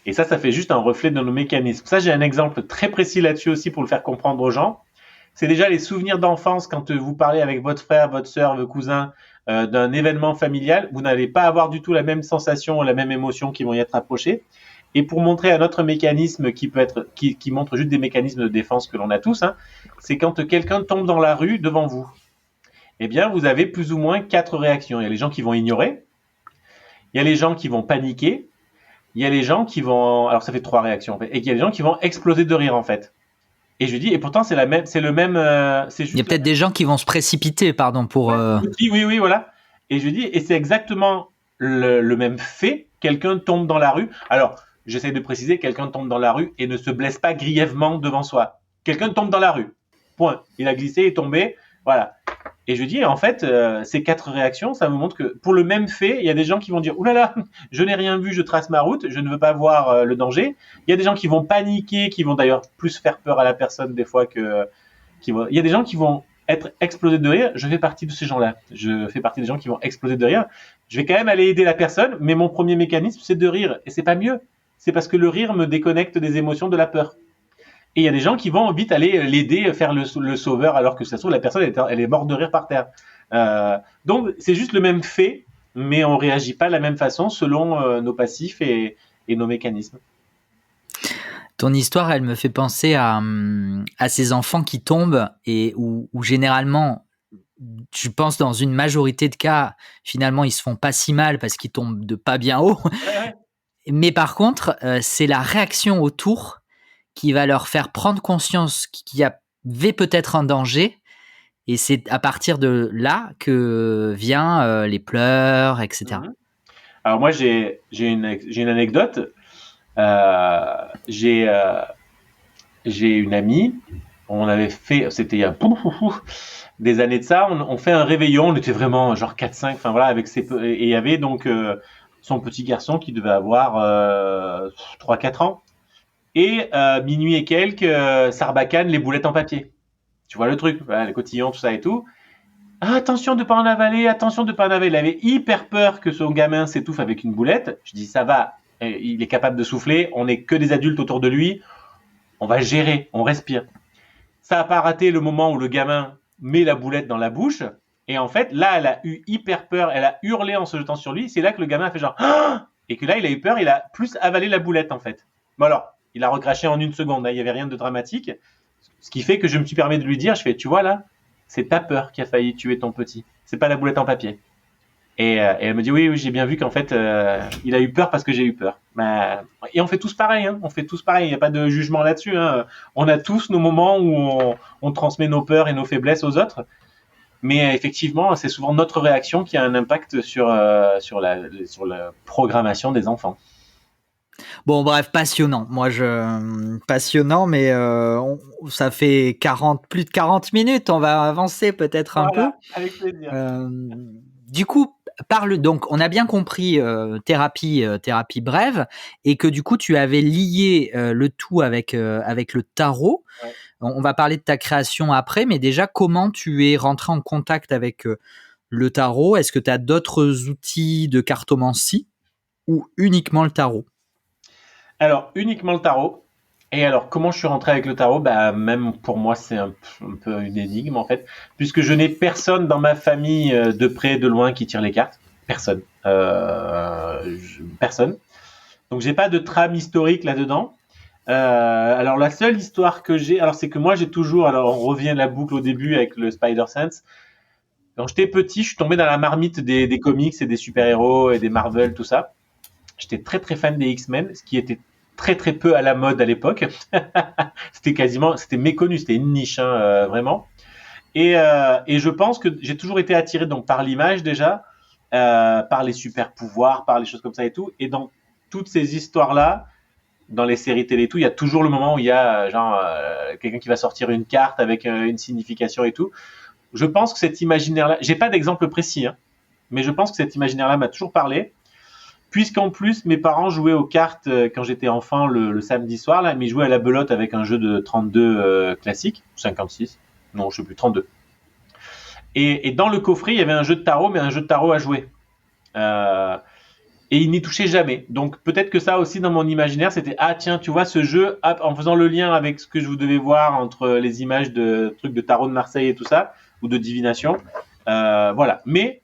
Et ça fait juste un reflet de nos mécanismes. Ça, j'ai un exemple très précis là-dessus aussi pour le faire comprendre aux gens. C'est déjà les souvenirs d'enfance quand vous parlez avec votre frère, votre sœur, vos cousins d'un événement familial. Vous n'allez pas avoir du tout la même sensation, la même émotion qui vont y être approchées. Et pour montrer un autre mécanisme qui montre juste des mécanismes de défense que l'on a tous, c'est quand quelqu'un tombe dans la rue devant vous. Eh bien, vous avez plus ou moins 4 réactions. Il y a les gens qui vont ignorer, il y a les gens qui vont paniquer, il y a les gens qui vont, alors ça fait 3 réactions en fait, et il y a les gens qui vont exploser de rire en fait. Et je lui dis, et pourtant c'est le même, c'est juste. Il y a peut-être des gens qui vont se précipiter, pour. Oui, voilà. Et je lui dis, et c'est exactement le même fait. Quelqu'un tombe dans la rue. Alors, j'essaie de préciser, quelqu'un tombe dans la rue et ne se blesse pas grièvement devant soi. Quelqu'un tombe dans la rue. Point. Il a glissé, il est tombé. Voilà. Et je dis, en fait, ces 4 réactions, ça vous montre que pour le même fait, il y a des gens qui vont dire, oulala, je n'ai rien vu, je trace ma route, je ne veux pas voir le danger. Il y a des gens qui vont paniquer, qui vont d'ailleurs plus faire peur à la personne des fois il y a des gens qui vont être explosés de rire. Je fais partie de ces gens-là. Je fais partie des gens qui vont exploser de rire. Je vais quand même aller aider la personne, mais mon premier mécanisme, c'est de rire. Et c'est pas mieux. C'est parce que le rire me déconnecte des émotions de la peur. Et il y a des gens qui vont vite aller l'aider, faire le sauveur, alors que ça se trouve, la personne, elle est morte de rire par terre. Donc, c'est juste le même fait, mais on réagit pas de la même façon selon nos passifs et nos mécanismes. Ton histoire, elle me fait penser à ces enfants qui tombent et où généralement, je pense dans une majorité de cas, finalement, ils se font pas si mal parce qu'ils tombent de pas bien haut. Ouais. Mais par contre, c'est la réaction autour qui va leur faire prendre conscience qu'il y avait peut-être un danger. Et c'est à partir de là que vient les pleurs, etc. Alors moi, j'ai une anecdote. J'ai une amie. On avait fait, c'était il y a des années de ça. On fait un réveillon. On était vraiment genre 4-5. Enfin voilà, et il y avait donc son petit garçon qui devait avoir 3-4 ans. Et minuit et quelques, Sarbacane, les boulettes en papier. Tu vois le truc, voilà, les cotillons, tout ça et tout. Ah, attention de pas en avaler, attention de pas en avaler. Il avait hyper peur que son gamin s'étouffe avec une boulette. Je dis, ça va, il est capable de souffler, on n'est que des adultes autour de lui, on va gérer, on respire. Ça n'a pas raté le moment où le gamin met la boulette dans la bouche. Et en fait, là, elle a eu hyper peur, elle a hurlé en se jetant sur lui. C'est là que le gamin a fait genre, ah, et que là, il a eu peur, il a plus avalé la boulette en fait. Bon alors, il a recraché en 1 seconde, il n'y avait rien de dramatique. Ce qui fait que je me suis permis de lui dire, je fais, tu vois là, c'est ta peur qui a failli tuer ton petit. C'est pas la boulette en papier. Et elle me dit, oui, j'ai bien vu qu'en fait, il a eu peur parce que j'ai eu peur. Et on fait tous pareil, on fait tous pareil. Il n'y a pas de jugement là-dessus. On a tous nos moments où on transmet nos peurs et nos faiblesses aux autres. Mais effectivement, c'est souvent notre réaction qui a un impact sur la programmation des enfants. Bon, bref, passionnant. Passionnant, mais ça fait plus de 40 minutes. On va avancer peut-être un peu. Avec plaisir. Du coup, donc, on a bien compris thérapie brève, et que du coup, tu avais lié le tout avec le tarot. Ouais. On va parler de ta création après, mais déjà, comment tu es rentré en contact avec le tarot? Est-ce que tu as d'autres outils de cartomancie ou uniquement le tarot? Alors, uniquement le tarot. Et alors, comment je suis rentré avec le tarot? Même pour moi, c'est un peu une énigme, en fait, puisque je n'ai personne dans ma famille, de près, de loin, qui tire les cartes. Personne. Personne. Donc, j'ai pas de trame historique là-dedans. Alors, la seule histoire que j'ai, alors, c'est que moi, j'ai toujours, alors, on revient à la boucle au début avec le Spider-Sense. Quand j'étais petit, je suis tombé dans la marmite des comics et des super-héros et des Marvel, tout ça. J'étais très, très fan des X-Men, ce qui était très très peu à la mode à l'époque. C'était méconnu, c'était une niche, vraiment. Et je pense que j'ai toujours été attiré donc par l'image déjà, par les super pouvoirs, par les choses comme ça et tout. Et dans toutes ces histoires-là, dans les séries télé et tout, il y a toujours le moment où il y a quelqu'un qui va sortir une carte avec une signification et tout. Je pense que cet imaginaire-là, j'ai pas d'exemple précis, mais je pense que cet imaginaire-là m'a toujours parlé. puisqu'en plus mes parents jouaient aux cartes quand j'étais enfant le samedi soir là, mais ils jouaient à la belote avec un jeu de 32 classique, 56, non je sais plus, 32. Et dans le coffret il y avait un jeu de tarot, mais un jeu de tarot à jouer. Et il n'y touchait jamais. Donc peut-être que ça aussi dans mon imaginaire, c'était ah tiens, tu vois ce jeu, hop, en faisant le lien avec ce que je vous devais voir entre les images de trucs de tarot de Marseille et tout ça, ou de divination, voilà. Mais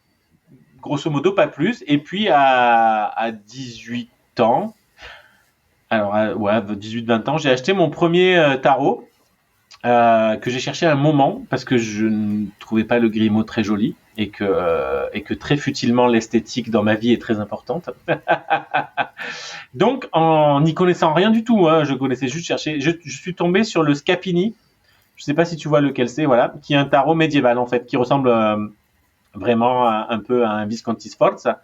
grosso modo pas plus. Et puis à 18 ans, alors ouais, 18-20 ans, j'ai acheté mon premier tarot que j'ai cherché un moment parce que je ne trouvais pas le Grimaud très joli et que très futilement l'esthétique dans ma vie est très importante. Donc en n'y connaissant rien du tout, je connaissais juste chercher. Je suis tombé sur le Scapini. Je sais pas si tu vois lequel c'est, voilà, qui est un tarot médiéval en fait, qui ressemble vraiment un peu à un Visconti Sforza,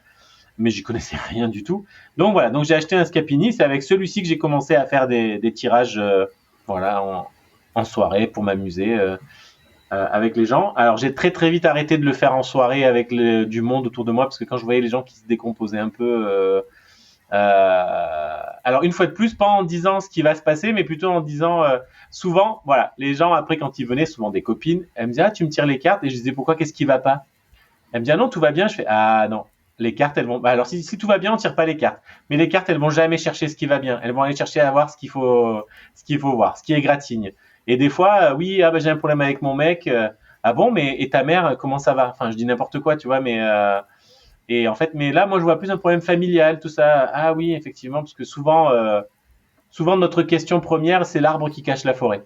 mais j'y connaissais rien du tout. Donc voilà, donc j'ai acheté un Scapini. C'est avec celui-ci que j'ai commencé à faire des tirages, voilà, en soirée pour m'amuser avec les gens. Alors j'ai très très vite arrêté de le faire en soirée avec du monde autour de moi parce que quand je voyais les gens qui se décomposaient un peu, alors une fois de plus, pas en disant ce qui va se passer, mais plutôt en disant souvent, voilà, les gens après quand ils venaient, souvent des copines, elles me disaient ah tu me tires les cartes et je disais pourquoi, qu'est-ce qui va pas? Elle me dit ah non tout va bien, je fais ah non. Les cartes, elles vont. Bah alors si tout va bien, on tire pas les cartes. Mais les cartes, elles vont jamais chercher ce qui va bien. Elles vont aller chercher à voir ce qu'il faut voir, ce qui est gratigne. Et des fois, oui, ah bah j'ai un problème avec mon mec. Ah bon, mais et ta mère, comment ça va? Enfin, je dis n'importe quoi, tu vois, mais et en fait, mais là, moi, je vois plus un problème familial, tout ça. Ah oui, effectivement, parce que souvent notre question première, c'est l'arbre qui cache la forêt.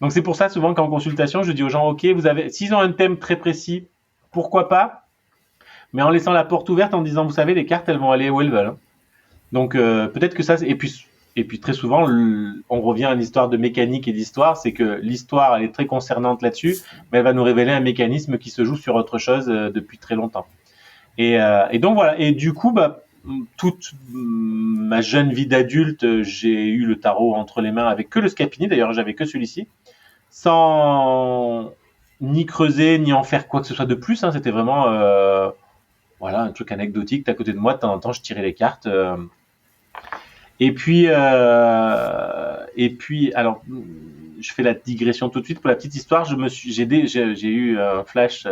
Donc c'est pour ça souvent qu'en consultation, je dis aux gens, ok, s'ils ont un thème très précis, pourquoi pas? Mais en laissant la porte ouverte en disant, vous savez, les cartes, elles vont aller où elles veulent. Donc peut-être que ça, et puis très souvent, on revient à l'histoire de mécanique et d'histoire, c'est que l'histoire, elle est très concernante là-dessus, mais elle va nous révéler un mécanisme qui se joue sur autre chose depuis très longtemps. Et donc voilà, et du coup, toute ma jeune vie d'adulte, j'ai eu le tarot entre les mains avec que le Scapini, d'ailleurs j'avais que celui-ci, sans ni creuser, ni en faire quoi que ce soit de plus, c'était vraiment... voilà, un truc anecdotique. À côté de moi, de temps en temps, je tirais les cartes. Et puis, alors, je fais la digression tout de suite pour la petite histoire. J'ai eu un flash.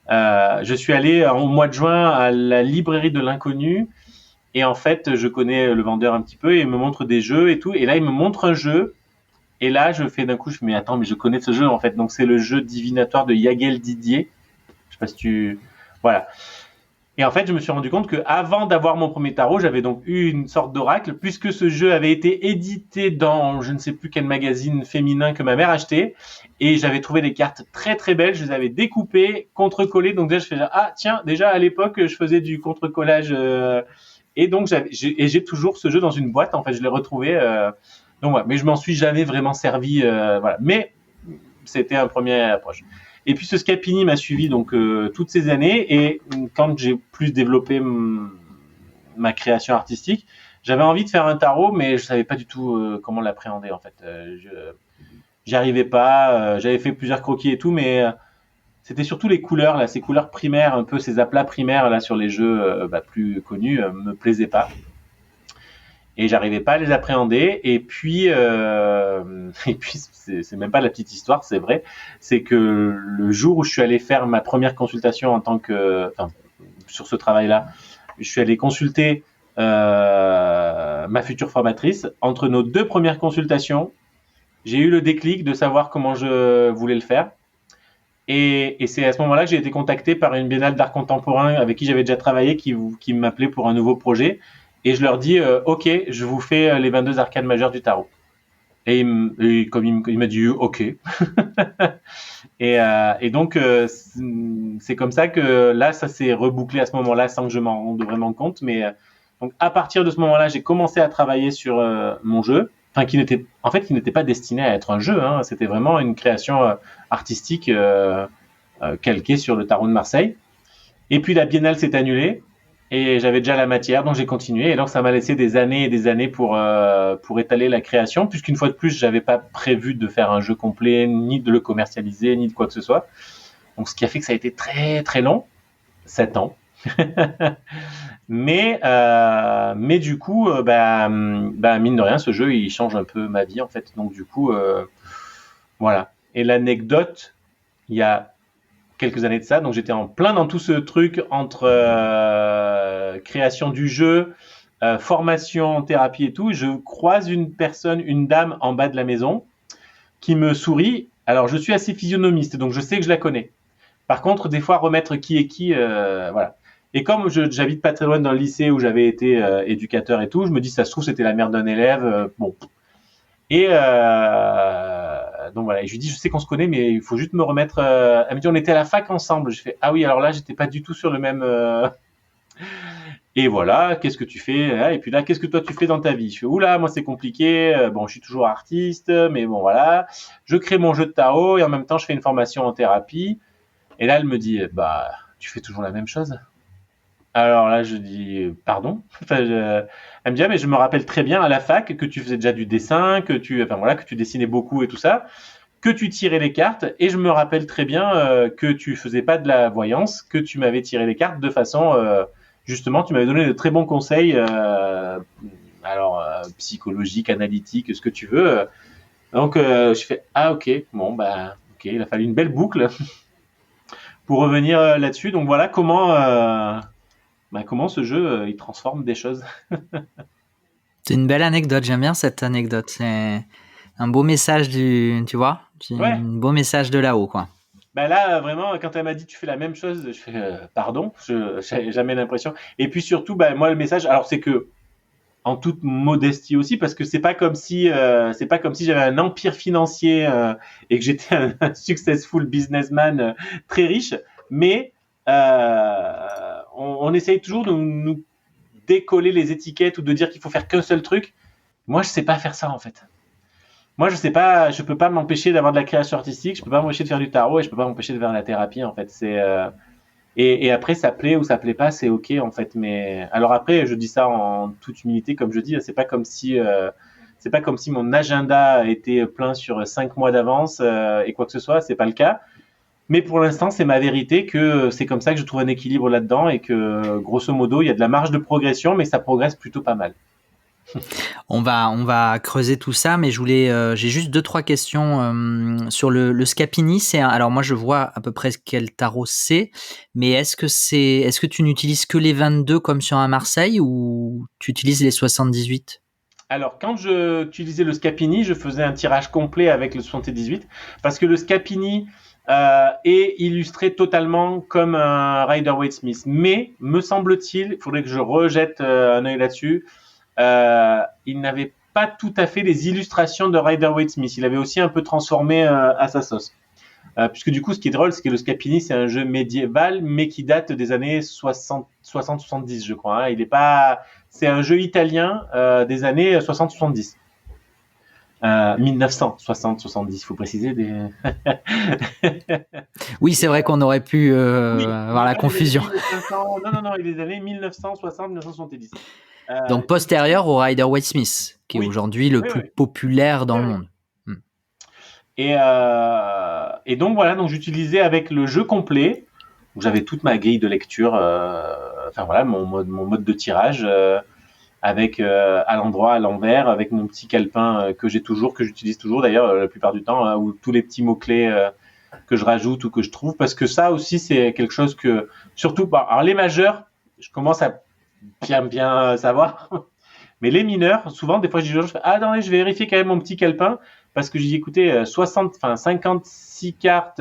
Je suis allé au mois de juin à la librairie de l'Inconnu. Et en fait, je connais le vendeur un petit peu et il me montre des jeux et tout. Et là, il me montre un jeu. Et là, je fais d'un coup, je me dis, mais attends, mais je connais ce jeu en fait. Donc, c'est le jeu divinatoire de Yagel Didier. Je sais pas si tu... Voilà. Et en fait, je me suis rendu compte que avant d'avoir mon premier tarot, j'avais donc eu une sorte d'oracle, puisque ce jeu avait été édité dans je ne sais plus quel magazine féminin que ma mère achetait, et j'avais trouvé des cartes très très belles, je les avais découpées, contre-collées, donc déjà je fais ah tiens, déjà à l'époque je faisais du contre-collage, et donc j'ai toujours ce jeu dans une boîte, en fait je l'ai retrouvé, donc voilà, mais je m'en suis jamais vraiment servi, voilà, mais c'était un premier approche. Et puis ce Scapini m'a suivi donc toutes ces années, et quand j'ai plus développé ma création artistique, j'avais envie de faire un tarot, mais je savais pas du tout comment l'appréhender en fait. J'y arrivais pas. J'avais fait plusieurs croquis et tout, mais c'était surtout les couleurs là, ces couleurs primaires, un peu ces aplats primaires là sur les jeux plus connus, me plaisaient pas. Et j'arrivais pas à les appréhender. Et puis c'est même pas la petite histoire, c'est vrai. C'est que le jour où je suis allé faire ma première consultation sur ce travail-là, je suis allé consulter ma future formatrice. Entre nos deux premières consultations, j'ai eu le déclic de savoir comment je voulais le faire. Et c'est à ce moment-là que j'ai été contacté par une biennale d'art contemporain avec qui j'avais déjà travaillé, qui m'appelait pour un nouveau projet. Et je leur dis, ok, je vous fais les 22 arcades majeures du tarot. Et comme il m'a dit, ok. et donc, c'est comme ça que là, ça s'est rebouclé à ce moment-là, sans que je m'en rende vraiment compte. Mais donc, à partir de ce moment-là, j'ai commencé à travailler sur mon jeu, qui n'était pas destiné à être un jeu. C'était vraiment une création artistique calquée sur le tarot de Marseille. Et puis la biennale s'est annulée. Et j'avais déjà la matière, donc j'ai continué. Et donc, ça m'a laissé des années et des années pour étaler la création, puisqu'une fois de plus, j'avais pas prévu de faire un jeu complet, ni de le commercialiser, ni de quoi que ce soit. Donc, ce qui a fait que ça a été très, très long, 7 ans. Mais du coup, mine de rien, ce jeu, il change un peu ma vie, en fait. Donc, du coup, voilà. Et l'anecdote, il y a quelques années de ça, donc j'étais en plein dans tout ce truc entre création du jeu, formation, thérapie et tout. Je croise une personne, une dame en bas de la maison qui me sourit. Alors, je suis assez physionomiste, donc je sais que je la connais. Par contre, des fois, remettre qui est qui, voilà. Et comme j'habite pas très loin d'un lycée où j'avais été éducateur et tout, je me dis, ça se trouve, c'était la mère d'un élève. Bon. Et donc voilà, et je lui dis, je sais qu'on se connaît, mais il faut juste me remettre. Elle me dit, on était à la fac ensemble. Je fais, ah oui, alors là, j'étais pas du tout sur le même. Et voilà, qu'est-ce que tu fais? Et puis là, qu'est-ce que toi tu fais dans ta vie? Je fais, oula, moi c'est compliqué. Bon, je suis toujours artiste, mais bon voilà. Je crée mon jeu de tarot et en même temps, je fais une formation en thérapie. Et là, elle me dit, bah, tu fais toujours la même chose. Alors là, je dis, pardon. Elle me dit, ah, mais je me rappelle très bien à la fac que tu faisais déjà du dessin, que tu dessinais beaucoup et tout ça, que tu tirais les cartes. Et je me rappelle très bien que tu faisais pas de la voyance, que tu m'avais tiré les cartes de façon, justement, tu m'avais donné de très bons conseils, psychologiques, analytiques, ce que tu veux. Donc, je fais, ah ok, bon, bah, ok, il a fallu une belle boucle pour revenir là-dessus. Donc voilà comment ce jeu il transforme des choses. C'est une belle anecdote, j'aime bien cette anecdote. C'est un beau message tu vois, Ouais. un beau message de là-haut, quoi. Bah là vraiment quand elle m'a dit tu fais la même chose, je fais pardon, j'ai jamais l'impression. Et puis surtout bah moi le message alors c'est que en toute modestie aussi parce que c'est pas comme si j'avais un empire financier et que j'étais un successful businessman très riche, mais on essaye toujours de nous décoller les étiquettes ou de dire qu'il faut faire qu'un seul truc. Moi, je sais pas faire ça en fait. Moi, je sais pas, je peux pas m'empêcher d'avoir de la création artistique, je peux pas m'empêcher de faire du tarot et je peux pas m'empêcher de faire de la thérapie en fait. Et après, ça plaît ou ça plaît pas, c'est ok en fait. Mais alors après, je dis ça en toute humilité, comme je dis, c'est pas comme si mon agenda était plein sur 5 mois d'avance et quoi que ce soit, c'est pas le cas. Mais pour l'instant, c'est ma vérité que c'est comme ça que je trouve un équilibre là-dedans et que grosso modo, il y a de la marge de progression, mais ça progresse plutôt pas mal. On va creuser tout ça, mais j'ai juste 2-3 questions sur le Scapini. Alors moi je vois à peu près quel tarot c'est, mais est-ce que tu n'utilises que les 22 comme sur un Marseille ou tu utilises les 78? Alors, quand je utilisais le Scapini, je faisais un tirage complet avec le 78 parce que le Scapini est illustré totalement comme un Rider-Waite Smith. Mais, me semble-t-il, il faudrait que je rejette un œil là-dessus, il n'avait pas tout à fait les illustrations de Rider-Waite Smith. Il avait aussi un peu transformé à sa sauce. Puisque du coup, ce qui est drôle, c'est que le Scapini, c'est un jeu médiéval, mais qui date des années 60-70, je crois. Hein. Il est pas, c'est un jeu italien des années 60-70. 1960-70, il faut préciser. Oui, c'est vrai qu'on aurait pu Oui, avoir oui, la pas des années confusion. 1900. Non, non, non, il est des années 1960-1970. Donc postérieur au Rider-Waite Smith, qui est Oui, aujourd'hui le oui, plus oui. populaire dans Oui, le oui. monde. Et donc voilà, donc j'utilisais avec le jeu complet, où j'avais toute ma grille de lecture, enfin voilà, mon mode de tirage, avec à l'endroit, à l'envers, avec mon petit calepin que j'utilise toujours d'ailleurs la plupart du temps, hein, où tous les petits mots-clés que je rajoute ou que je trouve, parce que ça aussi c'est quelque chose que, surtout, alors les majeurs, je commence à bien savoir, mais les mineurs, souvent, des fois, je dis, je fais, ah, attendez, je vais vérifier quand même mon petit calepin, parce que j'ai dit, écoutez, 56 cartes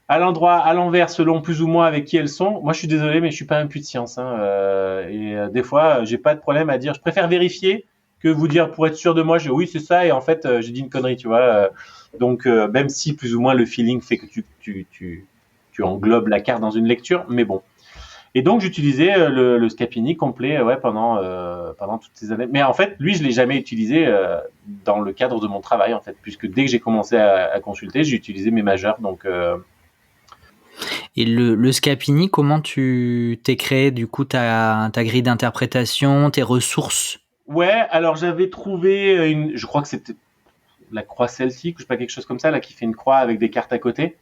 à l'endroit, à l'envers, selon plus ou moins avec qui elles sont. Moi, je suis désolé, mais je suis pas un puits de science. Hein, des fois, j'ai pas de problème à dire. Je préfère vérifier que vous dire pour être sûr de moi. Oui, c'est ça. Et en fait, j'ai dit une connerie, tu vois. Donc, même si plus ou moins le feeling fait que tu englobes la carte dans une lecture, mais bon. Et donc j'utilisais le Scapini complet pendant toutes ces années. Mais en fait, lui, je l'ai jamais utilisé dans le cadre de mon travail en fait, puisque dès que j'ai commencé à consulter, j'ai utilisé mes majeurs. Donc Et le Scapini, comment tu t'es créé du coup ta grille d'interprétation, tes ressources? ouais, alors j'avais trouvé je crois que c'était la croix celtique, je sais pas quelque chose comme ça, là qui fait une croix avec des cartes à côté.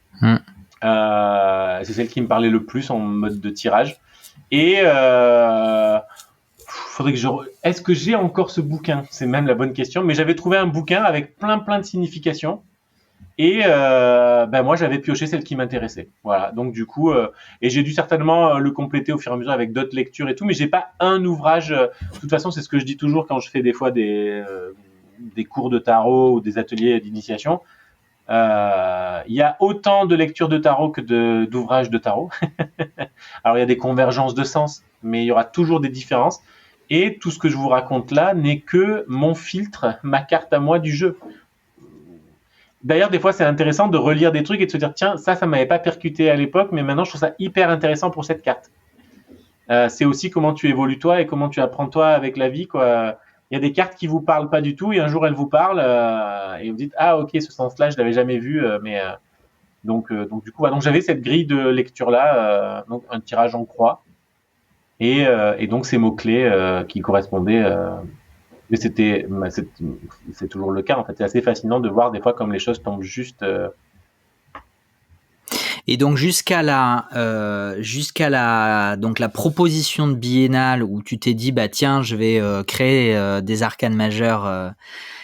C'est celle qui me parlait le plus en mode de tirage. Et faudrait que est-ce que j'ai encore ce bouquin? C'est même la bonne question. Mais j'avais trouvé un bouquin avec plein de significations. Et moi, j'avais pioché celle qui m'intéressait. Voilà. Donc du coup, et j'ai dû certainement le compléter au fur et à mesure avec d'autres lectures et tout. Mais j'ai pas un ouvrage. De toute façon, c'est ce que je dis toujours quand je fais des fois des cours de tarot ou des ateliers d'initiation. Il y a autant de lectures de tarot que d'ouvrages de tarot. Alors il y a des convergences de sens, mais il y aura toujours des différences. Et tout ce que je vous raconte là n'est que mon filtre, ma carte à moi du jeu. D'ailleurs, des fois, c'est intéressant de relire des trucs et de se dire, tiens, ça m'avait pas percuté à l'époque, mais maintenant, je trouve ça hyper intéressant pour cette carte. C'est aussi comment tu évolues toi et comment tu apprends toi avec la vie, quoi. Il y a des cartes qui vous parlent pas du tout et un jour elles vous parlent et vous dites, ah ok, ce sens-là, je l'avais jamais vu, donc du coup, donc j'avais cette grille de lecture là, donc un tirage en croix et donc ces mots clés qui correspondaient. Mais c'est toujours le cas en fait. C'est assez fascinant de voir des fois comme les choses tombent juste. Et donc jusqu'à donc la proposition de biennale où tu t'es dit bah tiens je vais créer des arcanes majeures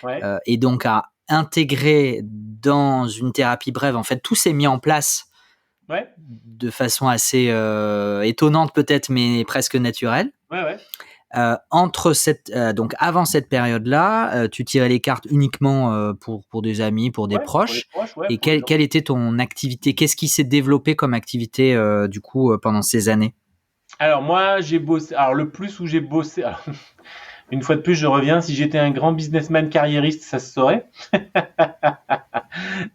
Ouais. et donc à intégrer dans une thérapie brève, en fait tout s'est mis en place Ouais. de façon assez étonnante peut-être mais presque naturelle. Ouais. Donc avant cette période-là, tu tirais les cartes uniquement pour des amis, pour des Pour les proches. proches, ouais, Et pour les gens. quelle était ton activité? Qu'est-ce qui s'est développé comme activité du coup pendant ces années? Alors moi, j'ai bossé. Alors le plus où j'ai bossé. Alors, une fois de plus, je reviens. Si j'étais un grand businessman carriériste, ça se saurait.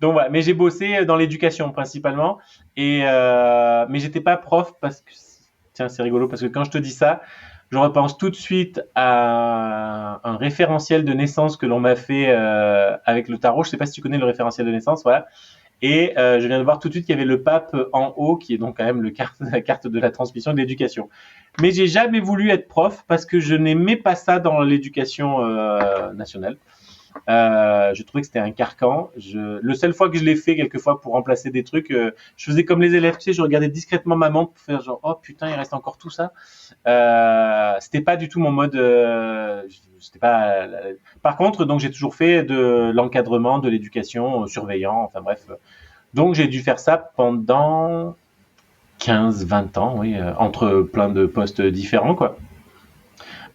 Donc voilà. Mais j'ai bossé dans l'éducation principalement. Mais j'étais pas prof parce que tiens, c'est rigolo parce que quand je te dis ça, je repense tout de suite à un référentiel de naissance que l'on m'a fait avec le tarot. Je sais pas si tu connais le référentiel de naissance, voilà. Et je viens de voir tout de suite qu'il y avait le pape en haut, qui est donc quand même la carte de la transmission de l'éducation. Mais j'ai jamais voulu être prof parce que je n'aimais pas ça dans l'éducation nationale. Je trouvais que c'était un carcan. Le seul fois que je l'ai fait, quelquefois, pour remplacer des trucs, je faisais comme les élèves, tu sais, je regardais discrètement ma montre pour faire genre, oh putain, il reste encore tout ça. C'était pas du tout mon mode. C'était pas. Par contre, donc j'ai toujours fait de l'encadrement, de l'éducation, surveillant, enfin bref. Donc j'ai dû faire ça pendant 15-20 ans, oui, entre plein de postes différents, quoi.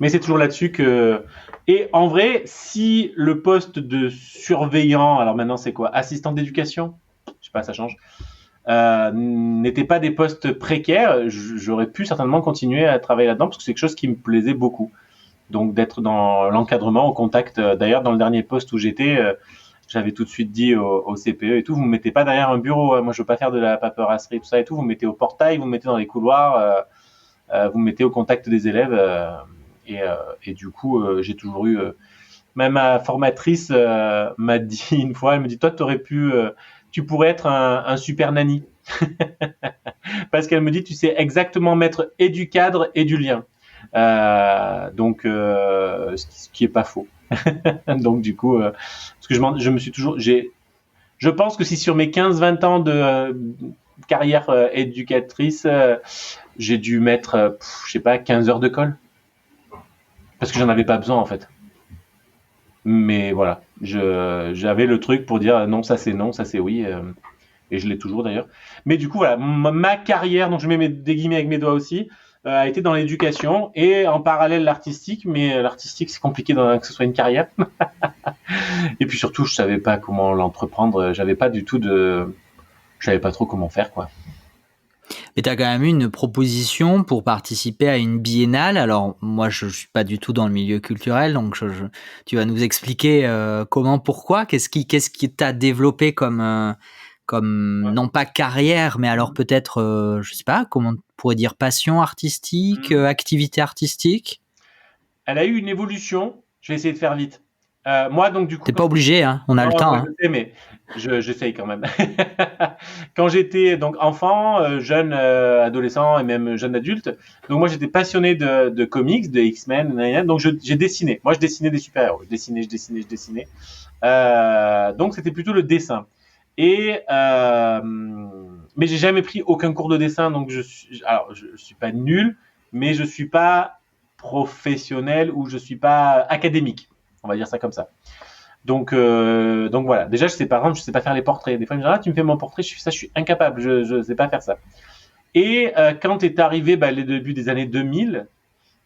Mais c'est toujours là-dessus que. Et en vrai, si le poste de surveillant, alors maintenant c'est quoi? Assistant d'éducation? Je sais pas, ça change. N'étaient pas des postes précaires, j'aurais pu certainement continuer à travailler là-dedans parce que c'est quelque chose qui me plaisait beaucoup. Donc d'être dans l'encadrement, au contact. D'ailleurs, dans le dernier poste où j'étais, j'avais tout de suite dit au CPE et tout, vous me mettez pas derrière un bureau. Moi, je veux pas faire de la paperasserie, tout ça et tout. Vous me mettez au portail, vous me mettez dans les couloirs, vous me mettez au contact des élèves. Et du coup, j'ai toujours eu. Même ma formatrice m'a dit une fois, elle me dit, toi, tu pourrais être un super nanny. Parce qu'elle me dit, tu sais exactement mettre et du cadre et du lien. Ce qui est pas faux. Donc du coup, parce que je me suis toujours, je pense que si sur mes 15-20 ans de carrière éducatrice, j'ai dû mettre, je sais pas, 15 heures de colle. Parce que j'en avais pas besoin en fait. Mais voilà, j'avais le truc pour dire non, ça c'est oui, et je l'ai toujours d'ailleurs. Mais du coup, voilà, ma carrière, donc je mets des guillemets avec mes doigts aussi, a été dans l'éducation et en parallèle l'artistique, mais l'artistique c'est compliqué que ce soit une carrière. Et puis surtout, je savais pas comment l'entreprendre, je savais pas trop comment faire quoi. Mais tu as quand même eu une proposition pour participer à une biennale. Alors moi, je suis pas du tout dans le milieu culturel, donc tu vas nous expliquer comment, pourquoi, qu'est-ce qui t'a développé comme non pas carrière, mais alors peut-être, je sais pas, comment on pourrait dire passion artistique, activité artistique. Elle a eu une évolution. Je vais essayer de faire vite. Moi, donc du coup, T'es pas obligé, hein, on a le temps. Je sais, mais j'essaye quand même. Quand j'étais donc enfant, jeune adolescent et même jeune adulte, donc moi j'étais passionné de comics, de X-Men, donc j'ai dessiné. Moi je dessinais des super-héros. Je dessinais. Donc c'était plutôt le dessin. Mais j'ai jamais pris aucun cours de dessin, donc je suis pas nul, mais je suis pas professionnel ou je suis pas académique. On va dire ça comme ça. Donc voilà. Déjà, par exemple, je sais pas faire les portraits. Des fois, ils me disent, ah, tu me fais mon portrait, je suis incapable, je sais pas faire ça. Et quand est arrivé les débuts des années 2000,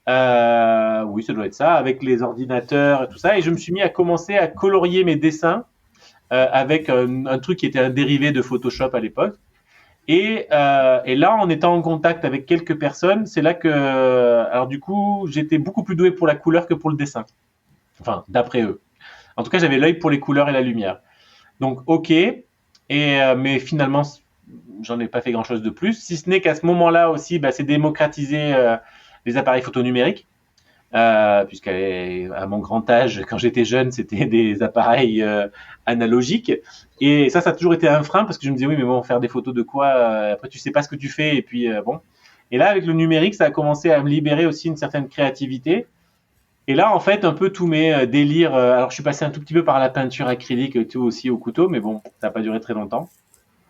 oui, ça doit être ça, avec les ordinateurs et tout ça, et je me suis mis à commencer à colorier mes dessins avec un truc qui était un dérivé de Photoshop à l'époque. Et là, en étant en contact avec quelques personnes, c'est là que, alors du coup, j'étais beaucoup plus doué pour la couleur que pour le dessin. Enfin, d'après eux. En tout cas, j'avais l'œil pour les couleurs et la lumière. Donc, ok. Mais finalement, j'en ai pas fait grand-chose de plus, si ce n'est qu'à ce moment-là aussi, c'est démocratiser les appareils photo numériques. Puisqu'à mon grand âge, quand j'étais jeune, c'était des appareils analogiques. Et ça a toujours été un frein parce que je me disais, oui, mais bon, faire des photos de quoi après, tu sais pas ce que tu fais. Et puis, bon. Et là, avec le numérique, ça a commencé à me libérer aussi une certaine créativité. Et là, en fait, un peu tous mes délires. Alors, je suis passé un tout petit peu par la peinture acrylique et tout aussi au couteau, mais bon, ça n'a pas duré très longtemps.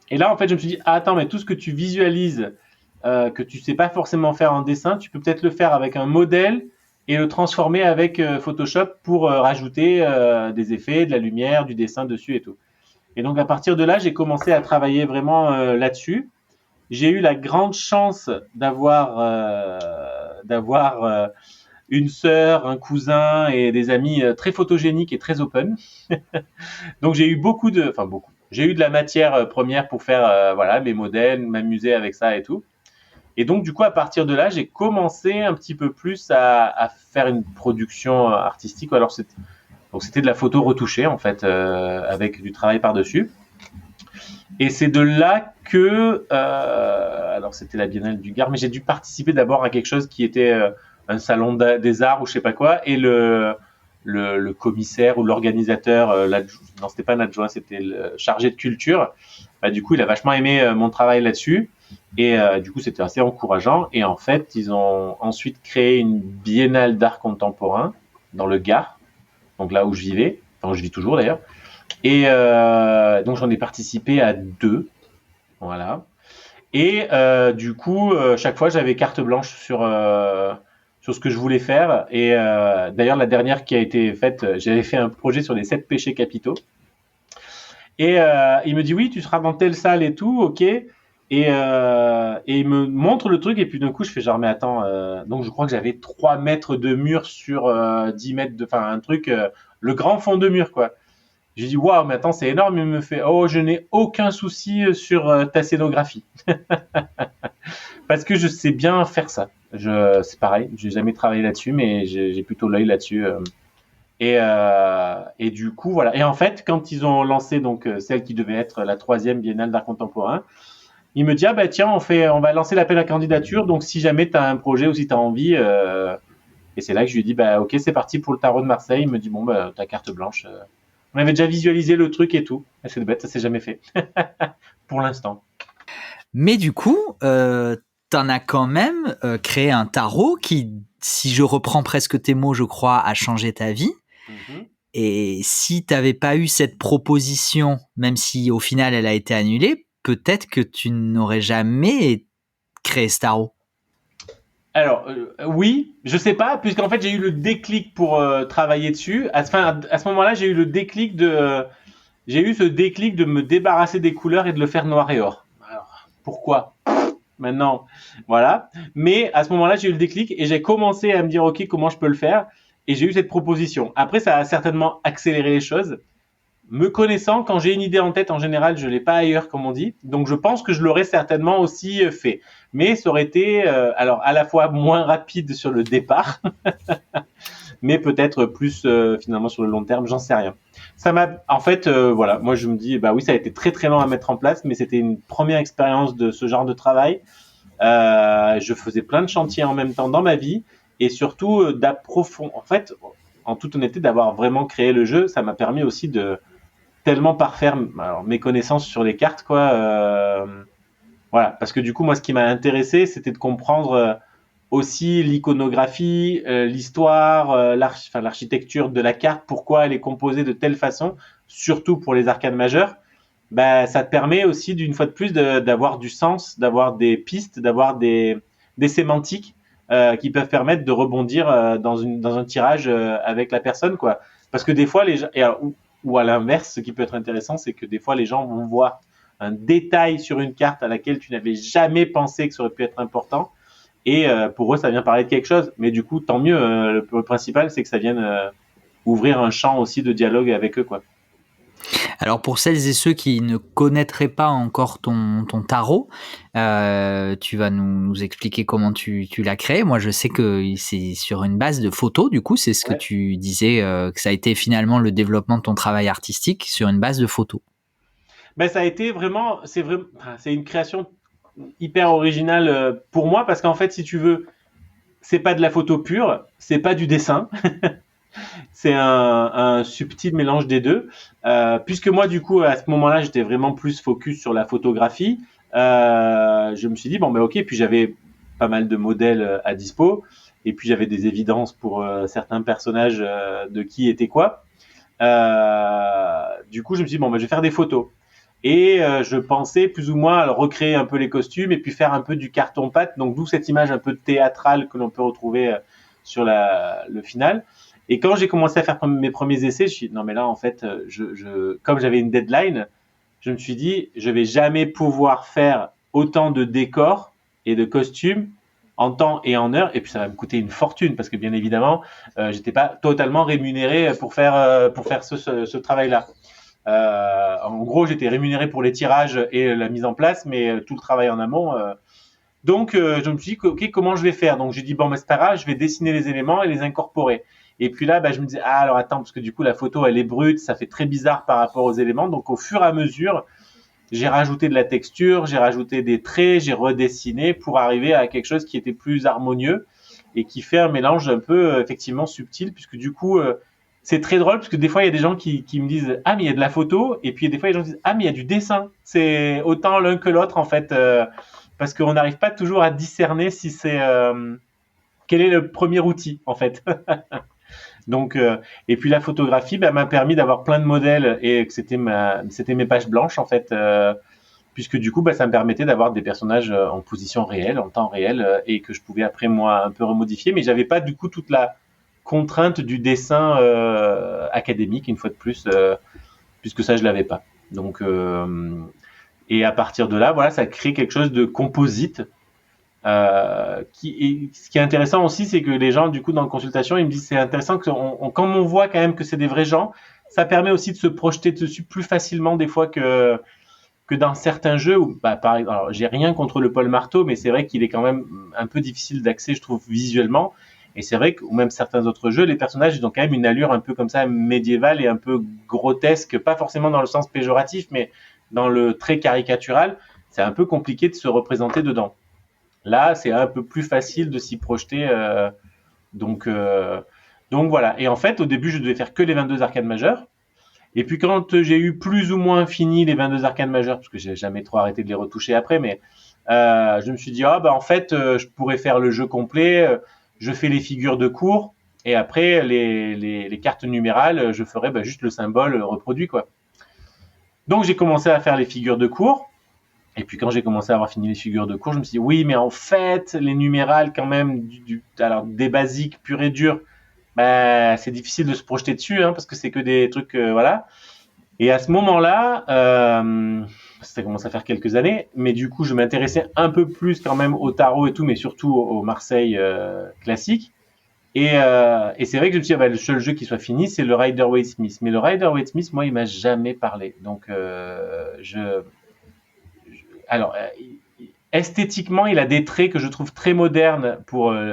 Et là, en fait, je me suis dit, ah, attends, mais tout ce que tu visualises, que tu sais pas forcément faire en dessin, tu peux peut-être le faire avec un modèle et le transformer avec Photoshop pour rajouter des effets, de la lumière, du dessin dessus et tout. Et donc, à partir de là, j'ai commencé à travailler vraiment là-dessus. J'ai eu la grande chance d'avoir une sœur, un cousin et des amis très photogéniques et très open. Donc, j'ai eu beaucoup. J'ai eu de la matière première pour faire mes modèles, m'amuser avec ça et tout. Et donc, du coup, à partir de là, j'ai commencé un petit peu plus à faire une production artistique. Alors, c'était de la photo retouchée, en fait, avec du travail par-dessus. Et c'est de là que, alors c'était la Biennale du Gard, mais j'ai dû participer d'abord à quelque chose qui était un salon des arts ou je sais pas quoi, et le commissaire ou l'organisateur, non, c'était pas l'adjoint, c'était le chargé de culture. Du coup, il a vachement aimé mon travail là-dessus. Et du coup, c'était assez encourageant. Et en fait, ils ont ensuite créé une biennale d'art contemporain dans le Gard, donc là où je vivais, enfin où je vis toujours d'ailleurs. Et donc j'en ai participé à 2, voilà. Et du coup, chaque fois, j'avais carte blanche sur ce que je voulais faire. Et d'ailleurs, la dernière qui a été faite, j'avais fait un projet sur les 7 péchés capitaux. Et il me dit, oui, tu seras dans telle salle et tout, ok. Et il me montre le truc et puis d'un coup je fais genre mais attends donc je crois que j'avais 3 mètres de mur sur 10 mètres enfin un truc le grand fond de mur quoi. J'ai dit waouh mais attends c'est énorme. Il me fait oh je n'ai aucun souci sur ta scénographie parce que je sais bien faire ça. C'est pareil, j'ai jamais travaillé là-dessus mais j'ai plutôt l'œil là-dessus et du coup voilà. Et en fait quand ils ont lancé donc celle qui devait être la 3e Biennale d'art contemporain, il me dit, ah bah tiens, on va lancer l'appel à candidature, donc si jamais tu as un projet ou si tu as envie, et c'est là que je lui dis, bah ok, c'est parti pour le tarot de Marseille. Il me dit, bon, bah ta carte blanche. On avait déjà visualisé le truc et tout. C'est bête, ça s'est jamais fait. Pour l'instant. Mais du coup, t'en as quand même créé un tarot qui, si je reprends presque tes mots, je crois, a changé ta vie. Mm-hmm. Et si t'avais pas eu cette proposition, même si au final elle a été annulée, peut-être que tu n'aurais jamais créé ce tarot. Alors, oui, je sais pas, puisqu'en fait, j'ai eu le déclic pour travailler dessus. À ce moment-là, j'ai eu le déclic j'ai eu ce déclic de me débarrasser des couleurs et de le faire noir et or. Alors, pourquoi ? Maintenant, voilà. Mais à ce moment-là, j'ai eu le déclic et j'ai commencé à me dire, OK, comment je peux le faire ? Et j'ai eu cette proposition. Après, ça a certainement accéléré les choses. Me connaissant, quand j'ai une idée en tête, en général, je l'ai pas ailleurs, comme on dit. Donc, je pense que je l'aurais certainement aussi fait. Mais ça aurait été, alors, à la fois moins rapide sur le départ, mais peut-être plus finalement sur le long terme, j'en sais rien. Ça m'a, en fait, voilà, moi je me dis, bah oui, ça a été très très long à mettre en place, mais c'était une première expérience de ce genre de travail. Je faisais plein de chantiers en même temps dans ma vie, et surtout d'approfondir. En fait, en toute honnêteté, d'avoir vraiment créé le jeu, ça m'a permis aussi de tellement parfaire mes connaissances sur les cartes, quoi. Voilà, parce que du coup, moi, ce qui m'a intéressé, c'était de comprendre aussi l'iconographie, l'histoire, l'architecture de la carte, pourquoi elle est composée de telle façon, surtout pour les arcanes majeures. Bah, ça te permet aussi, d'une fois de plus, d'avoir du sens, d'avoir des pistes, d'avoir des sémantiques qui peuvent permettre de rebondir dans un tirage avec la personne, quoi. Parce que des fois, les gens, ou à l'inverse, ce qui peut être intéressant, c'est que des fois, les gens vont voir un détail sur une carte à laquelle tu n'avais jamais pensé que ça aurait pu être important. Et pour eux, ça vient parler de quelque chose. Mais du coup, tant mieux. Le principal, c'est que ça vienne ouvrir un champ aussi de dialogue avec eux, quoi. Alors pour celles et ceux qui ne connaîtraient pas encore ton tarot, tu vas nous expliquer comment tu l'as créé. Moi, je sais que c'est sur une base de photos, du coup, c'est ce que Ouais. tu disais, que ça a été finalement le développement de ton travail artistique sur une base de photos. Ben, ça a été vraiment, c'est une création hyper originale pour moi parce qu'en fait, si tu veux, c'est pas de la photo pure, c'est pas du dessin, c'est un subtil mélange des deux. Puisque moi, du coup, à ce moment-là, j'étais vraiment plus focus sur la photographie. Je me suis dit bon, ben ok. Puis j'avais pas mal de modèles à dispo, et puis j'avais des évidences pour certains personnages de qui était quoi. Du coup, je me suis dit bon, ben je vais faire des photos. Et je pensais plus ou moins à recréer un peu les costumes et puis faire un peu du carton-pâte. Donc d'où cette image un peu théâtrale que l'on peut retrouver sur le final. Et quand j'ai commencé à faire mes premiers essais, je me suis dit, non mais là en fait, comme j'avais une deadline, je me suis dit, je vais jamais pouvoir faire autant de décors et de costumes en temps et en heure, et puis ça va me coûter une fortune parce que bien évidemment, j'étais pas totalement rémunéré pour faire ce travail-là. En gros, j'étais rémunéré pour les tirages et la mise en place, mais tout le travail en amont. Donc, je me suis dit, ok, comment je vais faire? Donc, j'ai dit, bon, mais c'est pas grave, je vais dessiner les éléments et les incorporer. Et puis là, je me dis, ah, alors attends, parce que du coup, la photo, elle est brute, ça fait très bizarre par rapport aux éléments. Donc, au fur et à mesure, j'ai rajouté de la texture, j'ai rajouté des traits, j'ai redessiné pour arriver à quelque chose qui était plus harmonieux et qui fait un mélange un peu, effectivement, subtil, puisque du coup, c'est très drôle, parce que des fois, il y a des gens qui me disent, ah, mais il y a de la photo, et puis des fois, les gens disent, ah, mais il y a du dessin. C'est autant l'un que l'autre, en fait, parce qu'on n'arrive pas toujours à discerner si c'est quel est le premier outil, en fait. Donc, et puis la photographie m'a permis d'avoir plein de modèles et que c'était mes pages blanches, en fait, puisque du coup, ça me permettait d'avoir des personnages en position réelle, en temps réel, et que je pouvais après moi un peu remodifier, mais j'avais pas du coup toute la contrainte du dessin académique, une fois de plus, puisque ça je l'avais pas. Donc, et à partir de là, voilà, ça crée quelque chose de composite. Ce qui est intéressant aussi, c'est que les gens, du coup, dans la consultation, ils me disent c'est intéressant que quand on voit quand même que c'est des vrais gens, ça permet aussi de se projeter dessus plus facilement des fois que dans certains jeux où, par exemple, alors j'ai rien contre le Paul Marteau, mais c'est vrai qu'il est quand même un peu difficile d'accès, je trouve, visuellement. Et c'est vrai que, ou même certains autres jeux, les personnages, ils ont quand même une allure un peu comme ça médiévale et un peu grotesque, pas forcément dans le sens péjoratif, mais dans le trait caricatural. C'est un peu compliqué de se représenter dedans. Là, c'est un peu plus facile de s'y projeter. Donc, euh, donc voilà. Et en fait, au début, je devais faire que les 22 arcades majeures. Et puis quand j'ai eu plus ou moins fini les 22 arcades majeures, parce que j'ai jamais trop arrêté de les retoucher après, mais je me suis dit, en fait, je pourrais faire le jeu complet. Je fais les figures de cours. Et après, les cartes numérales, je ferai juste le symbole reproduit, quoi. Donc j'ai commencé à faire les figures de cours. Et puis quand j'ai commencé à avoir fini les figures de cours, je me suis dit, oui, mais en fait, les numérales, quand même, alors des basiques purs et durs, c'est difficile de se projeter dessus, hein, parce que c'est que des trucs, voilà. Et à ce moment-là, ça commence à faire quelques années, mais du coup, je m'intéressais un peu plus quand même au tarot et tout, mais surtout au Marseille classique. Et c'est vrai que je me suis dit, le seul jeu qui soit fini, c'est le Rider-Waite-Smith. Mais le Rider-Waite-Smith, moi, il m'a jamais parlé. Donc, alors, esthétiquement, il a des traits que je trouve très modernes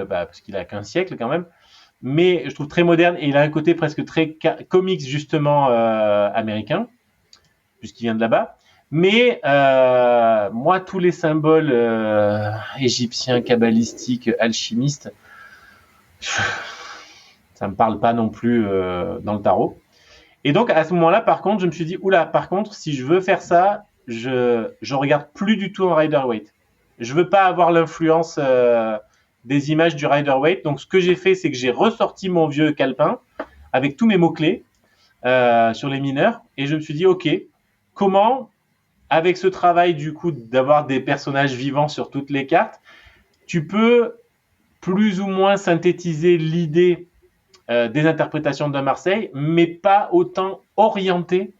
parce qu'il a qu'un siècle quand même, mais je trouve très moderne et il a un côté presque très comics justement américain, puisqu'il vient de là-bas. Mais moi, tous les symboles égyptiens, kabbalistiques, alchimistes, ça me parle pas non plus dans le tarot. Et donc à ce moment-là, par contre, je me suis dit, oula, par contre, si je veux faire ça, je regarde plus du tout en Rider-Waite. Je veux pas avoir l'influence des images du Rider-Waite. Donc ce que j'ai fait, c'est que j'ai ressorti mon vieux calepin avec tous mes mots-clés sur les mineurs. Et je me suis dit, ok, comment, avec ce travail du coup d'avoir des personnages vivants sur toutes les cartes, tu peux plus ou moins synthétiser l'idée des interprétations de Marseille, mais pas autant orienté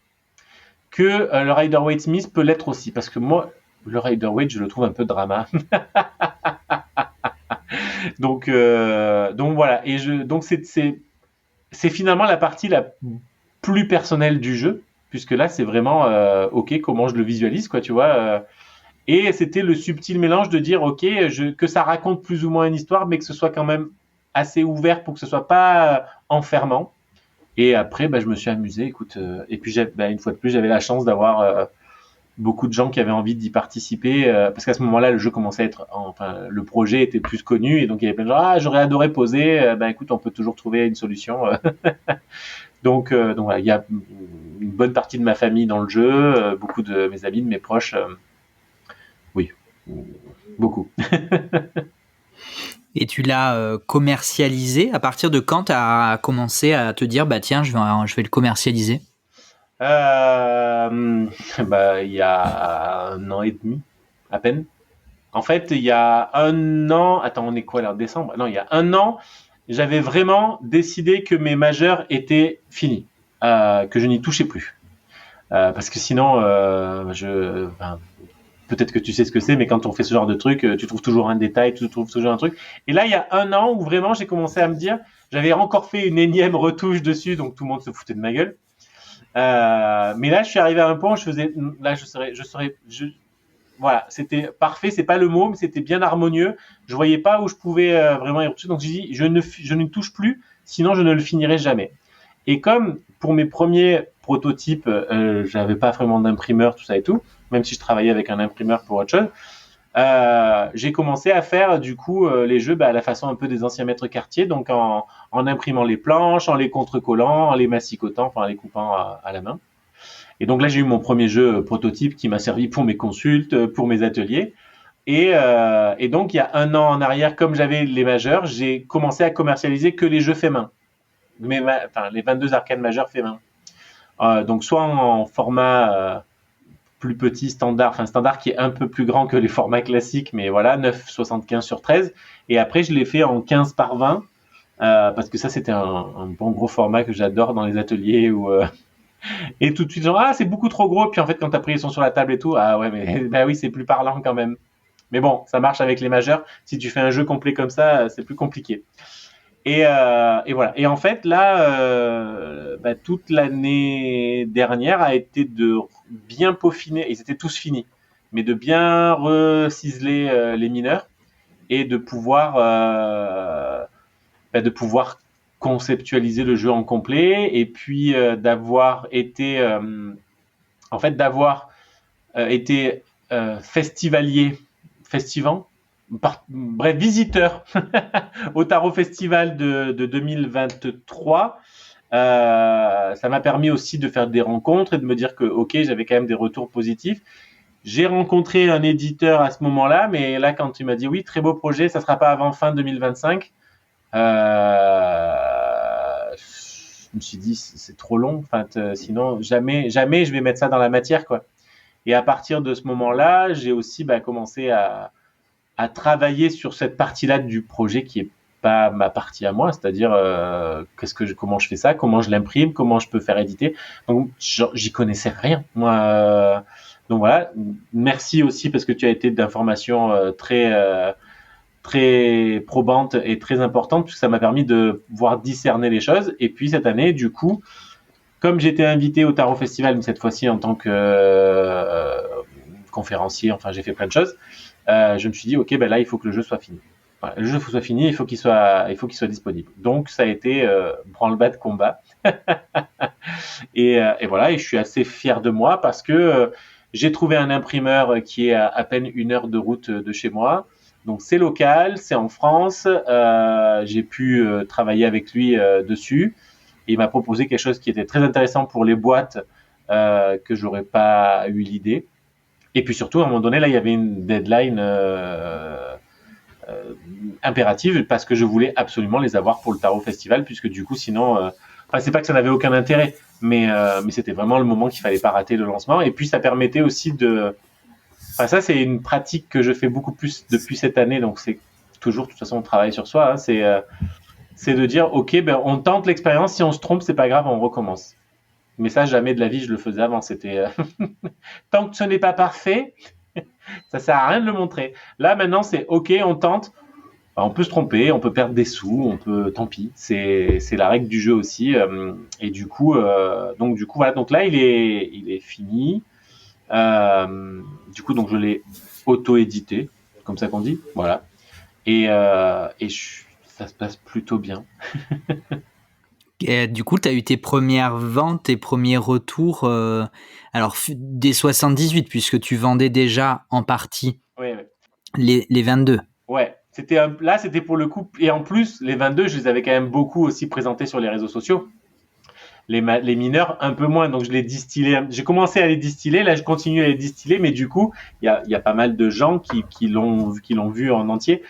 que le Rider-Waite Smith peut l'être aussi. Parce que moi, le Rider-Waite, je le trouve un peu drama. donc voilà. Donc c'est finalement la partie la plus personnelle du jeu, puisque là, c'est vraiment, ok, comment je le visualise, quoi, tu vois. Et c'était le subtil mélange de dire, ok, que ça raconte plus ou moins une histoire, mais que ce soit quand même assez ouvert pour que ce soit pas enfermant. Et après, je me suis amusé, écoute. Et puis, une fois de plus, j'avais la chance d'avoir beaucoup de gens qui avaient envie d'y participer, parce qu'à ce moment-là, le jeu commençait à être, le projet était plus connu, et donc il y avait plein de gens, j'aurais adoré poser. Écoute, on peut toujours trouver une solution. Donc voilà, il y a une bonne partie de ma famille dans le jeu, beaucoup de mes amis, de mes proches. Oui, beaucoup. Et tu l'as commercialisé. À partir de quand tu as commencé à te dire, tiens, je vais le commercialiser? Il y a 1 an et demi, à peine. En fait, il y a 1 an, attends, on est quoi là, décembre? Non, il y a 1 an, j'avais vraiment décidé que mes majeurs étaient finis, que je n'y touchais plus. Parce que sinon, peut-être que tu sais ce que c'est, mais quand on fait ce genre de truc, tu trouves toujours un détail, tu trouves toujours un truc. Et là, il y a 1 an où vraiment j'ai commencé à me dire, j'avais encore fait une énième retouche dessus, donc tout le monde se foutait de ma gueule. Mais là, je suis arrivé à un point où voilà, c'était parfait, c'est pas le mot, mais c'était bien harmonieux. Je voyais pas où je pouvais vraiment y retoucher, donc j'ai dit, je ne touche plus, sinon je ne le finirai jamais. Et comme pour mes premiers prototypes, j'avais pas vraiment d'imprimeur, tout ça et tout, même si je travaillais avec un imprimeur pour autre chose, j'ai commencé à faire du coup les jeux à la façon un peu des anciens maîtres quartier, donc en imprimant les planches, en les contre-collant, en les massicotant, en les coupant à la main. Et donc là, j'ai eu mon premier jeu prototype qui m'a servi pour mes consultes, pour mes ateliers. Et donc, il y a 1 an en arrière, comme j'avais les majeurs, j'ai commencé à commercialiser que les jeux faits main. Les 22 arcades majeurs faits main. Donc, soit en format plus petit, standard qui est un peu plus grand que les formats classiques, mais voilà, 9,75 sur 13. Et après, je l'ai fait en 15 par 20, parce que ça, c'était un bon gros format que j'adore dans les ateliers où... Et tout de suite, genre, c'est beaucoup trop gros. Puis en fait, quand t'as pris les sons sur la table et tout, ouais, mais oui, c'est plus parlant quand même. Mais bon, ça marche avec les majeurs. Si tu fais un jeu complet comme ça, c'est plus compliqué. Et voilà. Et en fait, là, toute l'année dernière a été de bien peaufiner. Ils étaient tous finis, mais de bien reciseler les mineurs et de pouvoir conceptualiser le jeu en complet, et puis d'avoir été visiteur au Tarot Festival de 2023. Ça m'a permis aussi de faire des rencontres et de me dire que ok, j'avais quand même des retours positifs. J'ai rencontré un éditeur à ce moment-là, mais là, quand tu m'as dit oui, très beau projet, ça sera pas avant fin 2025, je me suis dit c'est trop long. Sinon jamais je vais mettre ça dans la matière, quoi. Et à partir de ce moment-là, j'ai aussi commencé à travailler sur cette partie-là du projet qui est pas ma partie à moi, c'est-à-dire comment je fais ça, comment je l'imprime, comment je peux faire éditer. Donc j'y connaissais rien, moi. Donc voilà, merci aussi parce que tu as été d'informations très probante et très importante, puisque ça m'a permis de pouvoir discerner les choses. Et puis cette année, du coup, comme j'étais invité au Tarot Festival, mais cette fois-ci en tant que conférencier, j'ai fait plein de choses, je me suis dit, ok, là, il faut que le jeu soit fini. Voilà, le jeu soit fini, il faut qu'il soit disponible. Donc ça a été branle-bas de combat. et voilà, et je suis assez fier de moi parce que j'ai trouvé un imprimeur qui est à peine 1 heure de route de chez moi. Donc c'est local, c'est en France. J'ai pu travailler avec lui dessus. Et il m'a proposé quelque chose qui était très intéressant pour les boîtes que j'aurais pas eu l'idée. Et puis surtout, à un moment donné, là, il y avait une deadline impérative parce que je voulais absolument les avoir pour le Tarot Festival, puisque du coup, sinon, c'est pas que ça n'avait aucun intérêt, mais c'était vraiment le moment qu'il fallait pas rater le lancement. Et puis ça permettait aussi ça, c'est une pratique que je fais beaucoup plus depuis cette année, donc c'est toujours, de toute façon, on travaille sur soi. Hein, c'est de dire, ok, ben on tente l'expérience. Si on se trompe, c'est pas grave, on recommence. Mais ça, jamais de la vie, je le faisais avant. C'était tant que ce n'est pas parfait, ça sert à rien de le montrer. Là, maintenant, c'est ok, on tente. On peut se tromper, on peut perdre des sous, on peut, tant pis. C'est la règle du jeu aussi. Et du coup, voilà. Donc là, il est fini. Du coup, donc je l'ai auto-édité, comme ça qu'on dit. Voilà. Ça se passe plutôt bien. Et du coup, tu as eu tes premières ventes, tes premiers retours, alors des 78, puisque tu vendais déjà en partie Ouais. les 22. Ouais. Là, c'était pour le coup. Et en plus, les 22, je les avais quand même beaucoup aussi présentés sur les réseaux sociaux. Les mineurs, un peu moins. Donc, je les distillais. J'ai commencé à les distiller. Là, je continue à les distiller. Mais du coup, il y a pas mal de gens qui l'ont vu en entier.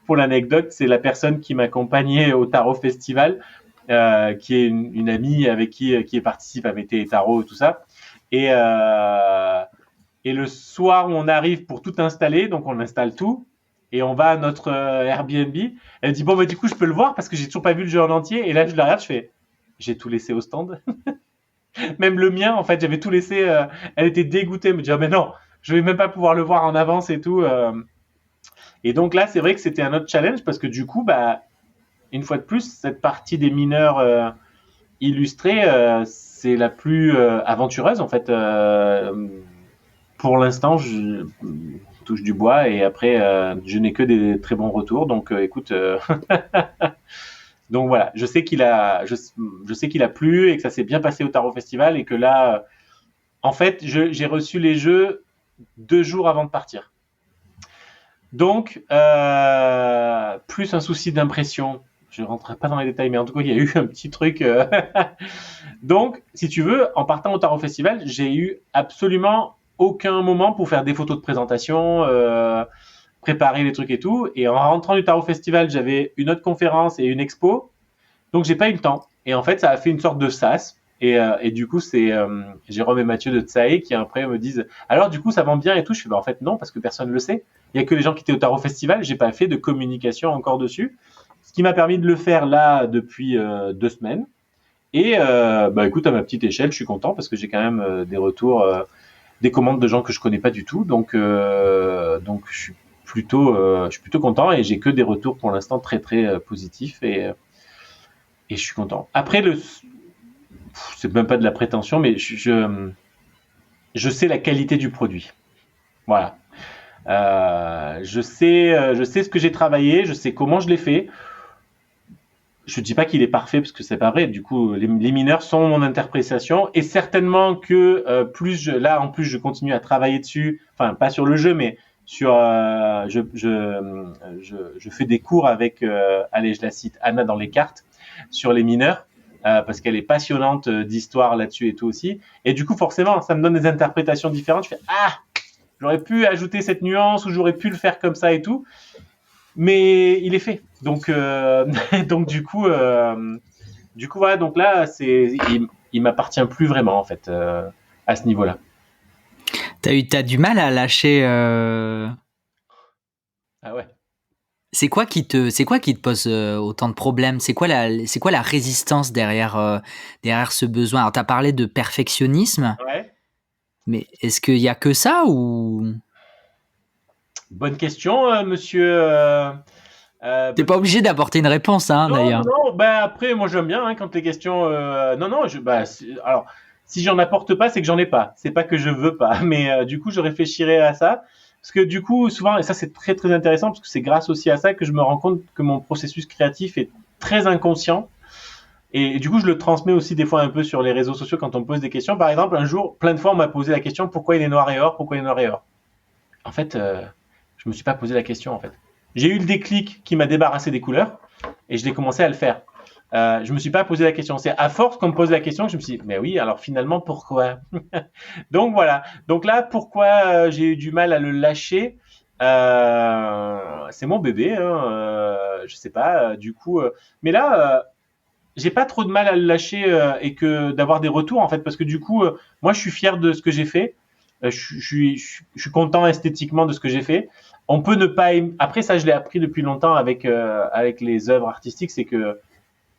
Pour l'anecdote, c'est la personne qui m'accompagnait au Tarot Festival, qui est une amie avec qui participe à Mété et Tarot et tout ça. Et le soir où on arrive pour tout installer, donc on installe tout, et on va à notre Airbnb, elle dit, bon, bah, du coup, je peux le voir parce que j'ai toujours pas vu le jeu en entier. Et là, je la regarde, je fais, j'ai tout laissé au stand. Même le mien, en fait, j'avais tout laissé. Elle était dégoûtée, elle me dit, ah, mais non, je vais même pas pouvoir le voir en avance et tout. Et donc là, c'est vrai que c'était un autre challenge parce que du coup, bah, une fois de plus, cette partie des mineurs illustrés, c'est la plus aventureuse, en fait. Pour l'instant, je touche du bois et après, je n'ai que des très bons retours. Donc, écoute, donc voilà, je sais qu'il a plu et que ça s'est bien passé au Tarot Festival et que là, en fait, j'ai reçu les jeux 2 jours avant de partir. Donc, plus un souci d'impression. Je ne rentrerai pas dans les détails, mais en tout cas, il y a eu un petit truc. Donc, si tu veux, en partant au Tarot Festival, j'ai eu absolument aucun moment pour faire des photos de présentation, préparer les trucs et tout. Et en rentrant du Tarot Festival, j'avais une autre conférence et une expo. Donc, j'ai pas eu le temps. Et en fait, ça a fait une sorte de sas. Et du coup, c'est Jérôme et Mathieu de Tsae qui après me disent, alors du coup, ça vend bien et tout. Je fais, bah, en fait, non, parce que personne ne le sait. Il y a que les gens qui étaient au Tarot Festival. J'ai pas fait de communication encore dessus. Ce qui m'a permis de le faire là depuis 2 semaines. Et bah écoute, à ma petite échelle, je suis content parce que j'ai quand même des retours, des commandes de gens que je connais pas du tout. Donc je suis plutôt content et j'ai que des retours pour l'instant très très positifs et je suis content. Après c'est même pas de la prétention, mais je sais la qualité du produit. Voilà. Je sais ce que j'ai travaillé, je sais comment je l'ai fait. Je dis pas qu'il est parfait parce que c'est pas vrai. Du coup, les mineurs sont mon interprétation et certainement que en plus je continue à travailler dessus. Enfin, pas sur le jeu, mais sur je fais des cours avec allez, je la cite, Anna dans les cartes sur les mineurs parce qu'elle est passionnante d'histoire là-dessus et tout aussi. Et du coup, forcément, ça me donne des interprétations différentes. Je fais j'aurais pu ajouter cette nuance ou j'aurais pu le faire comme ça et tout. Mais il est fait. Donc, donc du coup, voilà. Donc là, il m'appartient plus vraiment en fait à ce niveau-là. T'as du mal à lâcher. Ah ouais. C'est quoi qui te pose autant de problèmes? C'est quoi la résistance derrière ce besoin? Alors t'as parlé de perfectionnisme. Ouais. Mais est-ce qu'il y a que ça ou? Bonne question, monsieur. T'es pas obligé d'apporter une réponse, hein, d'ailleurs. Non. Ben après, moi j'aime bien quand les questions. Non. Alors, si j'en apporte pas, c'est que j'en ai pas. C'est pas que je veux pas. Mais du coup, je réfléchirai à ça. Parce que du coup, souvent, et ça c'est très très intéressant, parce que c'est grâce aussi à ça que je me rends compte que mon processus créatif est très inconscient. Et du coup, je le transmets aussi des fois un peu sur les réseaux sociaux quand on me pose des questions. Par exemple, un jour, plein de fois, on m'a posé la question pourquoi il est noir et or? Pourquoi il est noir et or? En fait, je me suis pas posé la question en fait. J'ai eu le déclic qui m'a débarrassé des couleurs et je l'ai commencé à le faire. Je me suis pas posé la question. C'est à force qu'on me pose la question que je me suis dit, mais oui, alors finalement, pourquoi? Donc voilà. Donc là, pourquoi j'ai eu du mal à le lâcher? C'est mon bébé, hein, je sais pas. Du coup, mais là, j'ai pas trop de mal à le lâcher et que d'avoir des retours en fait, parce que du coup, moi, je suis fier de ce que j'ai fait. je suis content esthétiquement de ce que j'ai fait. On peut ne pas aimer. Après ça, je l'ai appris depuis longtemps avec les œuvres artistiques, c'est que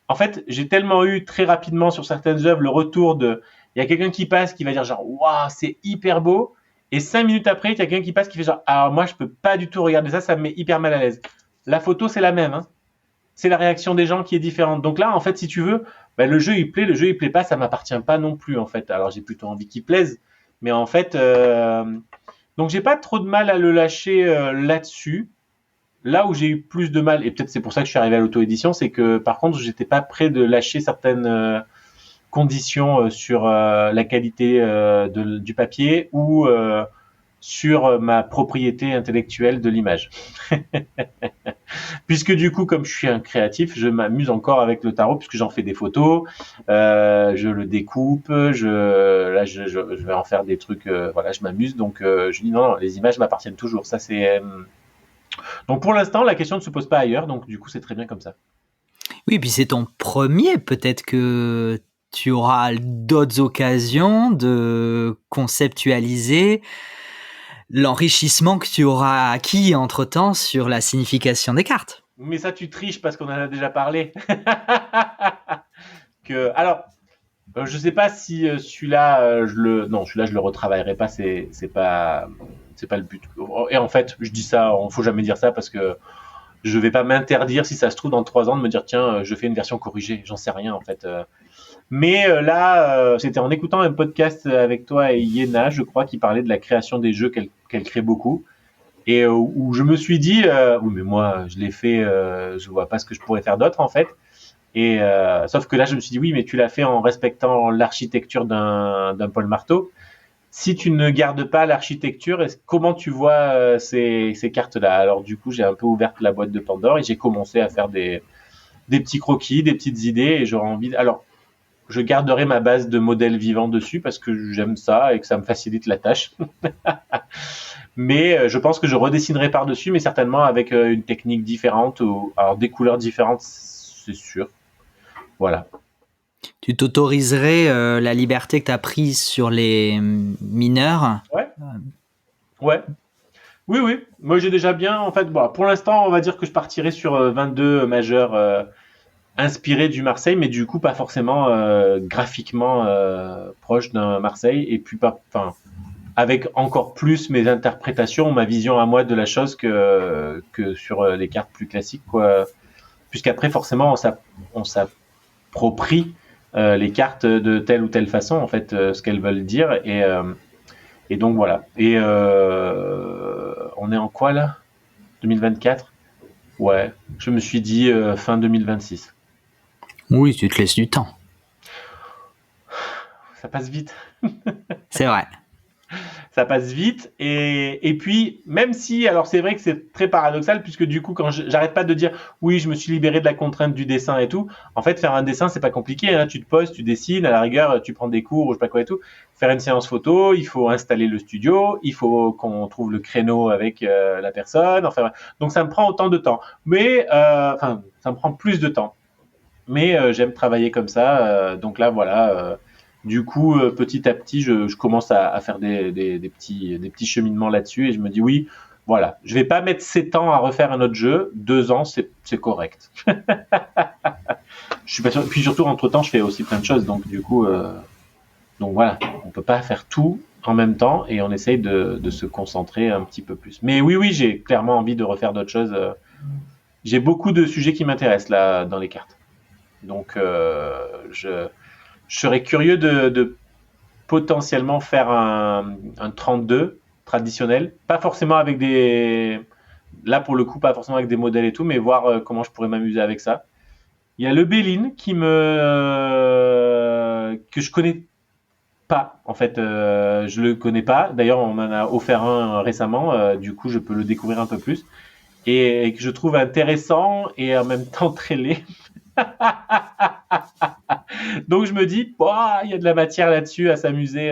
en fait, j'ai tellement eu très rapidement sur certaines œuvres le retour de, il y a quelqu'un qui passe qui va dire genre, waouh, c'est hyper beau. Et 5 minutes après, il y a quelqu'un qui passe qui fait genre, alors moi, je peux pas du tout regarder ça, ça me met hyper mal à l'aise. La photo, c'est la même, hein. C'est la réaction des gens qui est différente. Donc là, en fait, si tu veux, ben, le jeu il plaît pas, ça m'appartient pas non plus, en fait. Alors j'ai plutôt envie qu'il plaise, mais en fait, donc j'ai pas trop de mal à le lâcher là-dessus. Là où j'ai eu plus de mal, et peut-être c'est pour ça que je suis arrivé à l'auto-édition, c'est que par contre, j'étais pas prêt de lâcher certaines conditions sur la qualité du papier ou sur ma propriété intellectuelle de l'image. Puisque du coup, comme je suis un créatif, je m'amuse encore avec le tarot puisque j'en fais des photos, je le découpe, je vais en faire des trucs, voilà, je m'amuse. Donc je dis non, les images m'appartiennent toujours. Ça c'est donc pour l'instant, la question ne se pose pas ailleurs, donc du coup, c'est très bien comme ça. Oui, puis c'est ton premier, peut-être que tu auras d'autres occasions de conceptualiser l'enrichissement que tu auras acquis entre-temps sur la signification des cartes. Mais ça, tu triches parce qu'on en a déjà parlé. Alors, je sais pas si celui-là, non, celui-là, je le retravaillerai pas. C'est pas le but. Et en fait, je dis ça, il faut jamais dire ça parce que je vais pas m'interdire si ça se trouve dans 3 ans de me dire tiens, je fais une version corrigée. J'en sais rien en fait. Mais là, c'était en écoutant un podcast avec toi et Yéna, je crois, qui parlait de la création des jeux qu'elle crée beaucoup. Et où je me suis dit, oui, mais moi, je l'ai fait, je vois pas ce que je pourrais faire d'autre en fait. Et sauf que là, je me suis dit, oui, mais tu l'as fait en respectant l'architecture d'un Paul Marteau. Si tu ne gardes pas l'architecture, comment tu vois ces cartes-là? Alors du coup, j'ai un peu ouvert la boîte de Pandore et j'ai commencé à faire des petits croquis, des petites idées. Et j'aurais envie. Alors, je garderai ma base de modèles vivants dessus parce que j'aime ça et que ça me facilite la tâche. Mais je pense que je redessinerai par-dessus, mais certainement avec une technique différente ou alors des couleurs différentes, c'est sûr. Voilà. Tu t'autoriserais la liberté que tu as prise sur les mineurs? Ouais. Ouais. Oui, oui. Moi, j'ai déjà bien. En fait, bon, pour l'instant, on va dire que je partirai sur 22 majeurs inspirés du Marseille, mais du coup, pas forcément graphiquement proche d'un Marseille. Et puis, pas, enfin, avec encore plus mes interprétations, ma vision à moi de la chose que sur les cartes plus classiques, quoi. Puisqu'après, forcément, on s'approprie les cartes de telle ou telle façon, en fait, ce qu'elles veulent dire. Et donc voilà. Et on est en quoi là? 2024? Ouais. Je me suis dit fin 2026. Oui, tu te laisses du temps. Ça passe vite. C'est vrai. Ça passe vite. Et puis, même si, alors c'est vrai que c'est très paradoxal, puisque du coup, quand j'arrête pas de dire oui, je me suis libéré de la contrainte du dessin et tout, en fait, faire un dessin, c'est pas compliqué. Hein. Tu te poses, tu dessines, à la rigueur, tu prends des cours ou je sais pas quoi et tout. Faire une séance photo, il faut installer le studio, il faut qu'on trouve le créneau avec la personne. Enfin, donc ça me prend autant de temps. Mais, enfin, ça me prend plus de temps. Mais j'aime travailler comme ça. Donc là, voilà. Du coup, petit à petit, je commence à faire des petits cheminements là-dessus et je me dis oui, voilà, je vais pas mettre 7 ans à refaire un autre jeu, 2 ans, c'est correct. Je suis pas sûr. Puis surtout, entre temps, je fais aussi plein de choses, donc du coup, donc voilà, on peut pas faire tout en même temps et on essaye de se concentrer un petit peu plus. Mais oui, oui, j'ai clairement envie de refaire d'autres choses. J'ai beaucoup de sujets qui m'intéressent là dans les cartes, donc je serais curieux de potentiellement faire un 32 traditionnel, pas forcément avec des, là pour le coup pas forcément avec des modèles et tout, mais voir comment je pourrais m'amuser avec ça. Il y a le Béline que je connais pas en fait, je le connais pas. D'ailleurs on m'en a offert un récemment, du coup je peux le découvrir un peu plus et que je trouve intéressant et en même temps très laid. Donc je me dis, il y a de la matière là-dessus à s'amuser.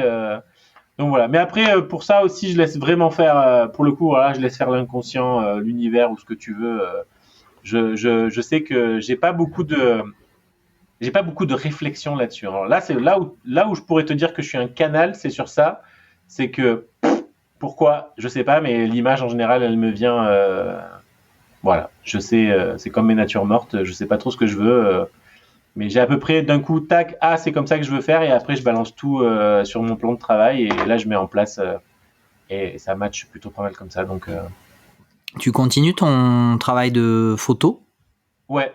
Donc voilà. Mais après, pour ça aussi, je laisse vraiment faire. Pour le coup, voilà, je laisse faire l'inconscient, l'univers ou ce que tu veux. Je sais que j'ai pas beaucoup de réflexion là-dessus. Alors là, c'est là où je pourrais te dire que je suis un canal, c'est sur ça. c'est que pourquoi, je sais pas, mais l'image en général, elle me vient. Voilà, je sais, c'est comme mes natures mortes, je sais pas trop ce que je veux, mais j'ai à peu près d'un coup, tac, ah, c'est comme ça que je veux faire, et après je balance tout sur mon plan de travail, et là je mets en place, et ça match plutôt pas mal comme ça. Donc, Tu continues ton travail de photo? ouais,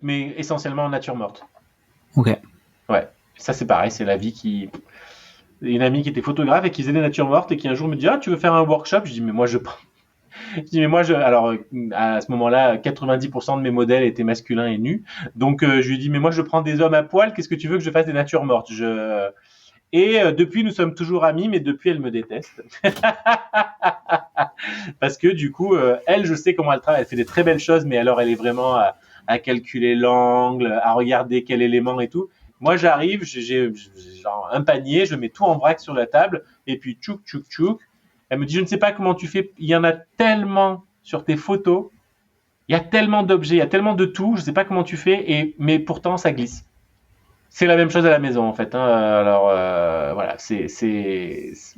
mais essentiellement en nature morte. Ok. Ouais, ça c'est pareil, c'est la vie qui. Une amie qui était photographe et qui faisait des natures mortes et qui un jour me dit ah tu veux faire un workshop, je dis mais moi je je dis mais moi je alors à ce moment-là 90% de mes modèles étaient masculins et nus, donc je lui dis mais moi je prends des hommes à poil, qu'est-ce que tu veux que je fasse des natures mortes, je et depuis nous sommes toujours amis, mais depuis elle me déteste parce que du coup elle, je sais comment elle travaille, elle fait des très belles choses, mais alors elle est vraiment à calculer l'angle, à regarder quel élément et tout. Moi j'arrive, j'ai genre un panier, je mets tout en vrac sur la table et puis tchouk tchouk tchouk. Elle me dit je ne sais pas comment tu fais, il y en a tellement sur tes photos, il y a tellement d'objets, il y a tellement de tout, je ne sais pas comment tu fais, et mais pourtant ça glisse. C'est la même chose à la maison en fait, hein. Alors voilà,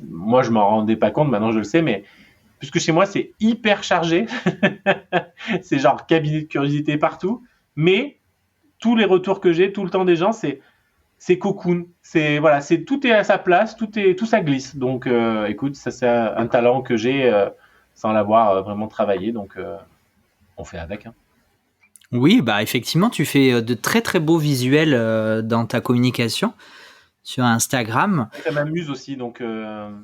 moi je m'en rendais pas compte, maintenant je le sais, mais puisque chez moi c'est hyper chargé, c'est genre cabinet de curiosité partout, mais tous les retours que j'ai tout le temps des gens, c'est cocoon, c'est voilà, c'est tout est à sa place, tout ça glisse. Donc écoute, ça c'est un talent que j'ai sans l'avoir vraiment travaillé, donc on fait avec, hein. Oui, bah effectivement, tu fais de très très beaux visuels dans ta communication sur Instagram. Ça m'amuse aussi, donc ben,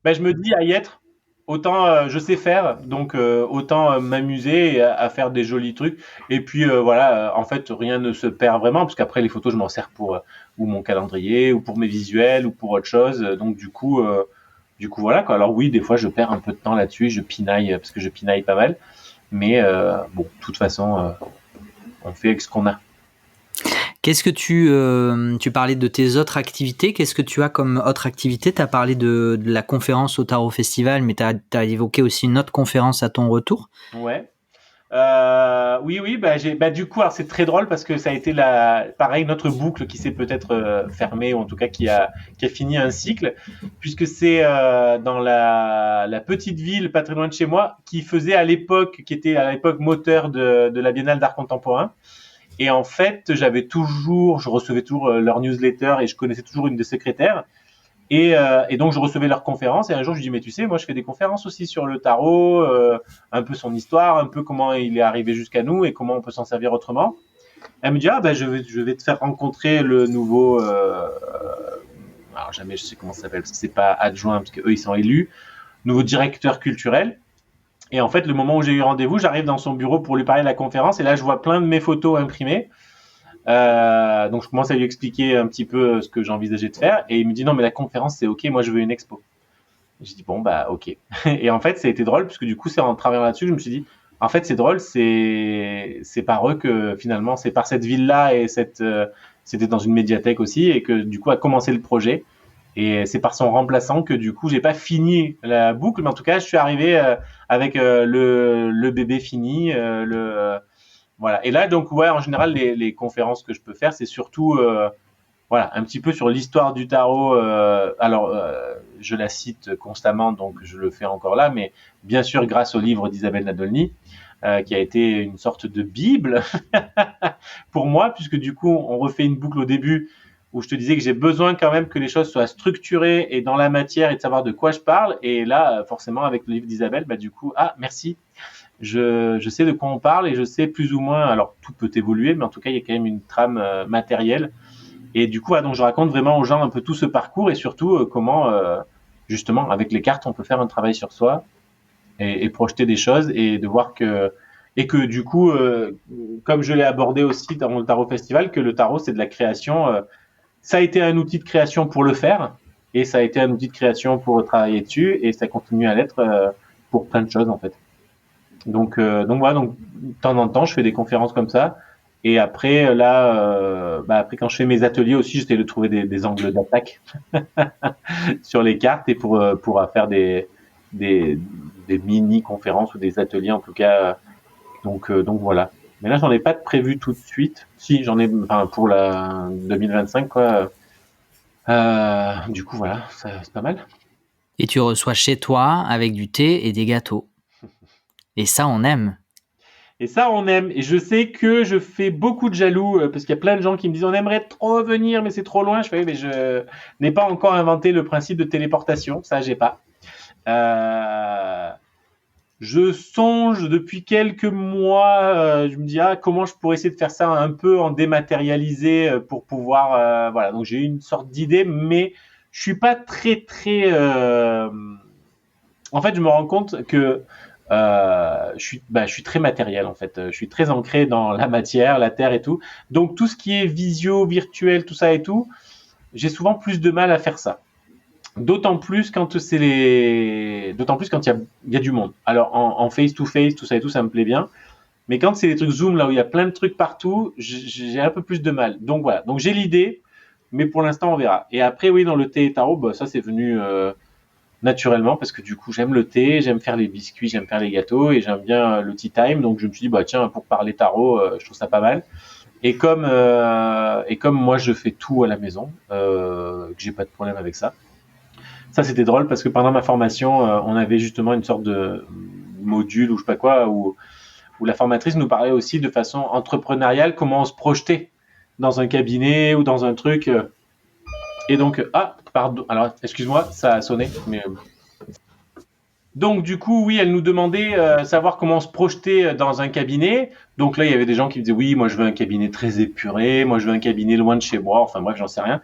je me dis à y être, autant je sais faire, donc autant m'amuser à faire des jolis trucs. Et puis voilà, en fait, rien ne se perd vraiment, parce qu'après les photos, je m'en sers pour ou mon calendrier, ou pour mes visuels, ou pour autre chose. Donc du coup voilà quoi. Alors oui, des fois, je perds un peu de temps là-dessus, je pinaille parce que je pinaille pas mal, mais bon, de toute façon, on fait avec ce qu'on a. Qu'est-ce que tu parlais de tes autres activités? Qu'est-ce que tu as comme autre activité? Tu as parlé de la conférence au Tarot Festival, mais tu as évoqué aussi une autre conférence à ton retour. Ouais. Oui, oui, bah, du coup, alors c'est très drôle parce que ça a été pareil, notre boucle qui s'est peut-être fermée, ou en tout cas qui a fini un cycle, puisque c'est dans la petite ville pas très loin de chez moi, qui était à l'époque moteur de la Biennale d'art contemporain. Et en fait, je recevais toujours leur newsletter et je connaissais toujours une des secrétaires. Et donc, je recevais leurs conférences. Et un jour, je dis, mais tu sais, moi, je fais des conférences aussi sur le tarot, un peu son histoire, un peu comment il est arrivé jusqu'à nous et comment on peut s'en servir autrement. Elle me dit, ah, ben, je vais te faire rencontrer le nouveau, alors jamais je sais comment ça s'appelle, parce que c'est pas adjoint, parce qu'eux, ils sont élus, nouveau directeur culturel. Et en fait, le moment où j'ai eu rendez-vous, j'arrive dans son bureau pour lui parler de la conférence. Et là, je vois plein de mes photos imprimées. Donc je commence à lui expliquer un petit peu ce que j'envisageais de faire et il me dit non mais la conférence c'est ok, moi je veux une expo. J'ai dit bon bah ok. Et en fait ça a été drôle puisque du coup c'est en travaillant là-dessus je me suis dit en fait c'est drôle, c'est par eux que finalement c'est par cette ville là et c'était dans une médiathèque aussi et que du coup a commencé le projet et c'est par son remplaçant que du coup j'ai pas fini la boucle mais en tout cas je suis arrivé avec le bébé fini voilà. Et là, donc, ouais, en général, les conférences que je peux faire, c'est surtout, voilà, un petit peu sur l'histoire du tarot. Alors, je la cite constamment, donc je le fais encore là, mais bien sûr, grâce au livre d'Isabelle Nadolny, qui a été une sorte de bible pour moi, puisque du coup, on refait une boucle au début où je te disais que j'ai besoin quand même que les choses soient structurées et dans la matière et de savoir de quoi je parle. Et là, forcément, avec le livre d'Isabelle, bah, du coup, ah, merci, je sais de quoi on parle et je sais plus ou moins, alors tout peut évoluer, mais en tout cas, il y a quand même une trame matérielle. Et du coup, donc je raconte vraiment aux gens un peu tout ce parcours et surtout comment, justement, avec les cartes, on peut faire un travail sur soi et projeter des choses et de voir et que du coup, comme je l'ai abordé aussi dans le Tarot Festival, que le tarot, c'est de la création. Ça a été un outil de création pour le faire et ça a été un outil de création pour travailler dessus et ça continue à l'être pour plein de choses en fait. Donc voilà, donc de temps en temps, je fais des conférences comme ça. Et après, là, après quand je fais mes ateliers aussi, j'essaie de trouver des angles d'attaque sur les cartes et pour faire des, des mini conférences ou des ateliers en tout cas. Donc voilà. Mais là, j'en ai pas de prévu tout de suite. Si, j'en ai, enfin, pour la 2025 quoi. Du coup, voilà, c'est pas mal. Et tu reçois chez toi avec du thé et des gâteaux. Et ça, on aime. Et ça, on aime. Et je sais que je fais beaucoup de jaloux parce qu'il y a plein de gens qui me disent on aimerait trop venir, mais c'est trop loin. Je fais, mais je n'ai pas encore inventé le principe de téléportation. Ça, j'ai pas. Je songe depuis quelques mois. Je me dis comment je pourrais essayer de faire ça un peu en dématérialisé pour pouvoir. Voilà. Donc j'ai une sorte d'idée, mais je suis pas très très. En fait, je me rends compte que je suis très matériel en fait. Je suis très ancré dans la matière, la terre et tout. Donc tout ce qui est visio, virtuel, tout ça et tout, j'ai souvent plus de mal à faire ça. D'autant plus quand il y a du monde. Alors en face to face, tout ça et tout, ça me plaît bien. Mais quand c'est des trucs Zoom là où il y a plein de trucs partout, j'ai un peu plus de mal. Donc voilà. Donc j'ai l'idée, mais pour l'instant on verra. Et après oui, dans le thé et tarot, bah, ça c'est venu naturellement parce que du coup j'aime le thé, j'aime faire les biscuits, j'aime faire les gâteaux et j'aime bien le tea time. Donc je me suis dit bah tiens pour parler tarot, je trouve ça pas mal. Et comme moi je fais tout à la maison, que j'ai pas de problème avec ça. Ça c'était drôle parce que pendant ma formation, on avait justement une sorte de module ou je sais pas quoi où la formatrice nous parlait aussi de façon entrepreneuriale comment on se projetait dans un cabinet ou dans un truc. Et donc pardon, alors excuse-moi, ça a sonné, mais donc du coup, oui, elle nous demandait savoir comment se projeter dans un cabinet. Donc là, il y avait des gens qui me disaient oui, moi je veux un cabinet très épuré, moi je veux un cabinet loin de chez moi. Enfin bref, j'en sais rien.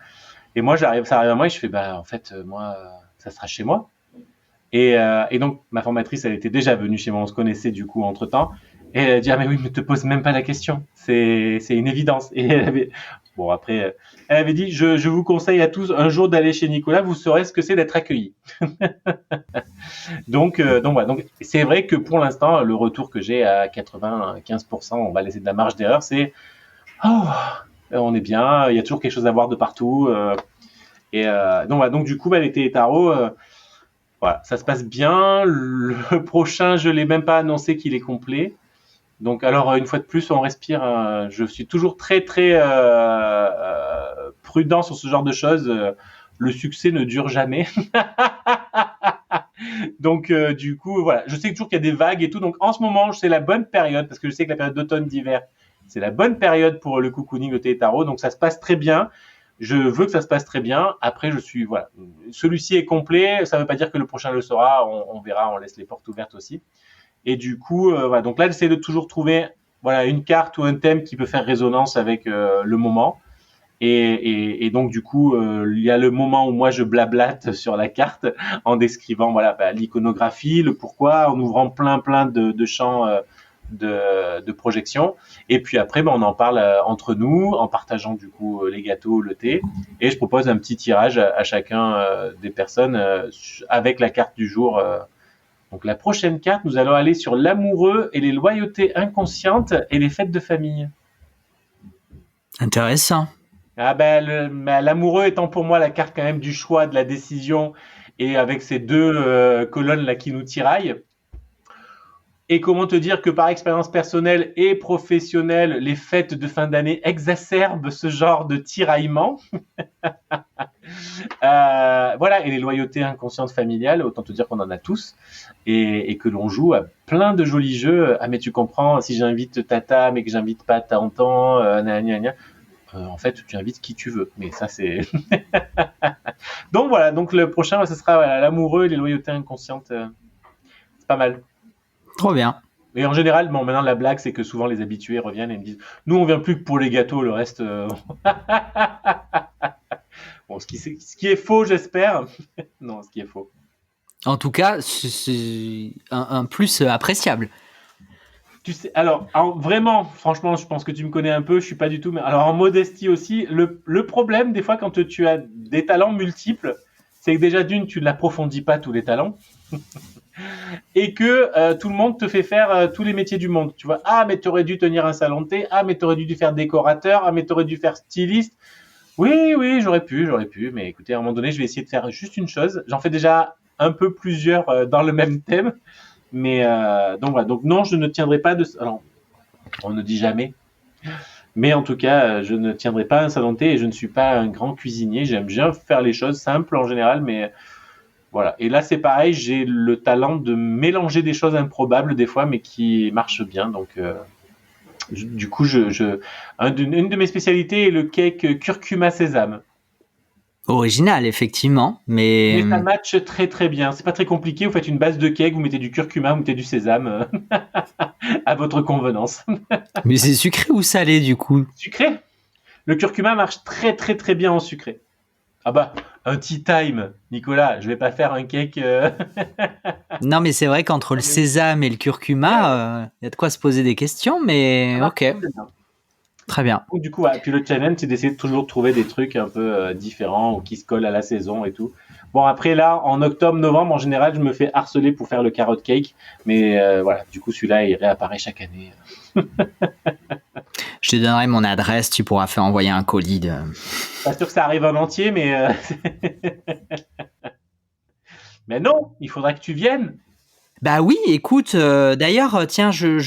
Et moi, ça arrive à moi et je fais bah en fait moi ça sera chez moi. Et donc ma formatrice, elle était déjà venue chez moi, on se connaissait du coup entre temps. Et elle a dit ah mais oui, ne te pose même pas la question, c'est une évidence. Et elle avait bon après, elle avait dit je vous conseille à tous un jour d'aller chez Nicolas, vous saurez ce que c'est d'être accueilli. Donc voilà. Donc c'est vrai que pour l'instant, le retour que j'ai à 95%, on va laisser de la marge d'erreur, c'est oh, on est bien, il y a toujours quelque chose à voir de partout. Donc voilà. Donc du coup, l'été et tarot, voilà, ça se passe bien. Le prochain, je l'ai même pas annoncé qu'il est complet. Donc alors une fois de plus, on respire. Je suis toujours très très prudent sur ce genre de choses. Le succès ne dure jamais. Donc du coup, voilà, je sais toujours qu'il y a des vagues et tout. Donc en ce moment, c'est la bonne période parce que je sais que la période d'automne, d'hiver, c'est la bonne période pour le cocooning, le thé et tarot. Donc ça se passe très bien. Je veux que ça se passe très bien. Après, voilà. Celui-ci est complet. Ça ne veut pas dire que le prochain le sera. On verra. On laisse les portes ouvertes aussi. Et du coup, voilà. Donc là, j'essaie de toujours trouver, voilà, une carte ou un thème qui peut faire résonance avec le moment. Et donc du coup, il y a le moment où moi je blablate sur la carte en décrivant voilà l'iconographie, le pourquoi, en ouvrant plein de champs de projection. Et puis après, on en parle entre nous, en partageant du coup les gâteaux, le thé. Et je propose un petit tirage à chacun des personnes avec la carte du jour. Donc la prochaine carte, nous allons aller sur l'amoureux et les loyautés inconscientes et les fêtes de famille. Intéressant. Ah ben, l'amoureux étant pour moi la carte quand même du choix, de la décision, et avec ces deux colonnes là qui nous tiraillent. Et comment te dire que par expérience personnelle et professionnelle, les fêtes de fin d'année exacerbent ce genre de tiraillement. Voilà, et les loyautés inconscientes familiales, autant te dire qu'on en a tous, et que l'on joue à plein de jolis jeux. Ah mais tu comprends, si j'invite tata mais que j'invite pas tantan, en fait, tu invites qui tu veux. Mais ça, c'est. Donc voilà, donc le prochain, ce sera voilà, l'amoureux et les loyautés inconscientes. C'est pas mal. Trop bien. Et en général, bon, maintenant, la blague, c'est que souvent les habitués reviennent et me disent nous, on vient plus que pour les gâteaux, le reste. Bon, ce qui est faux, j'espère. Non, ce qui est faux. En tout cas, c'est un plus appréciable. Tu sais, alors vraiment, franchement, je pense que tu me connais un peu, je suis pas du tout. Mais alors en modestie aussi, le problème des fois quand tu as des talents multiples, c'est que déjà d'une, tu n'approfondis pas tous les talents et que tout le monde te fait faire tous les métiers du monde. Tu vois, ah mais t'aurais dû tenir un salon de thé, ah mais t'aurais dû faire décorateur, ah mais t'aurais dû faire styliste. Oui, j'aurais pu, mais écoutez, à un moment donné, je vais essayer de faire juste une chose. J'en fais déjà un peu plusieurs dans le même thème. Mais donc voilà, donc non, je ne tiendrai pas de. Alors, on ne dit jamais, mais en tout cas, je ne tiendrai pas un salon de thé et je ne suis pas un grand cuisinier. J'aime bien faire les choses simples en général, mais Voilà. Et là, c'est pareil, j'ai le talent de mélanger des choses improbables des fois, mais qui marchent bien. Donc, du coup, une de mes spécialités est le cake curcuma sésame. Original, effectivement, mais Mais ça match très très bien. C'est pas très compliqué. Vous faites une base de cake, vous mettez du curcuma, vous mettez du sésame à votre convenance. mais c'est sucré ou salé du coup? Sucré. Le curcuma marche très très très bien en sucré. Ah bah, un tea time, Nicolas. Je vais pas faire un cake. Non, mais c'est vrai qu'entre le sésame et le curcuma, il y a de quoi se poser des questions, Ça mais marche ok, très bien. très bien. Donc, du coup, ouais. Puis le challenge, c'est d'essayer de toujours trouver des trucs un peu différents ou qui se collent à la saison et tout. Bon, après, là, en octobre, novembre, en général, je me fais harceler pour faire le carrot cake. Mais voilà, du coup, celui-là, il réapparaît chaque année. Je te donnerai mon adresse, tu pourras faire envoyer un colis de... Pas sûr que ça arrive en entier, mais, mais non, il faudra que tu viennes. Bah oui, écoute, d'ailleurs, tiens, je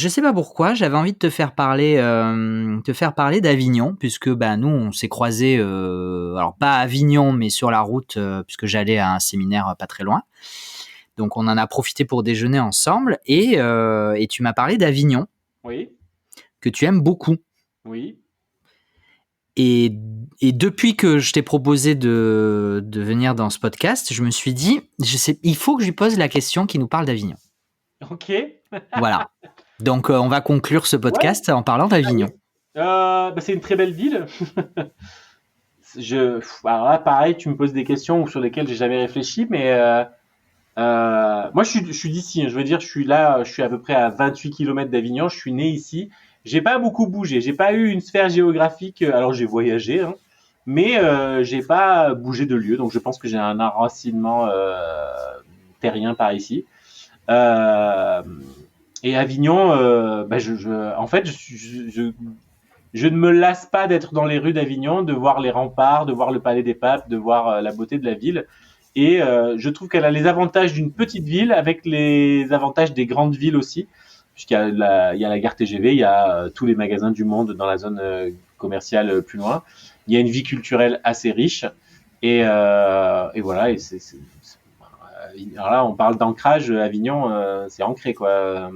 sais pas pourquoi, j'avais envie de te faire parler d'Avignon, puisque bah nous, on s'est croisés, alors pas à Avignon, mais sur la route, puisque j'allais à un séminaire pas très loin. Donc on en a profité pour déjeuner ensemble, et tu m'as parlé d'Avignon, Oui, que tu aimes beaucoup. oui. Et, et depuis que je t'ai proposé de venir dans ce podcast, je me suis dit, il faut que je lui pose la question qui nous parle d'Avignon. Ok. Voilà. Donc, on va conclure ce Ouais, podcast en parlant d'Avignon. bah, c'est une très belle ville. Alors là, pareil, tu me poses des questions sur lesquelles j'ai jamais réfléchi, mais moi, je suis d'ici. Hein. Je veux dire, je suis là, je suis à peu près à 28 km d'Avignon. Je suis né ici. J'ai pas beaucoup bougé. J'ai pas eu une sphère géographique. Alors, j'ai voyagé, hein, mais j'ai pas bougé de lieu. Donc, je pense que j'ai un enracinement terrien par ici. Euh, et Avignon, bah, en fait, je ne me lasse pas d'être dans les rues d'Avignon, de voir les remparts, de voir le Palais des Papes, de voir la beauté de la ville. Et je trouve qu'elle a les avantages d'une petite ville avec les avantages des grandes villes aussi, puisqu'il y a la gare TGV, il y a tous les magasins du monde dans la zone commerciale plus loin. Il y a une vie culturelle assez riche. Et voilà. Alors là, on parle d'ancrage. Avignon, c'est ancré, quoi.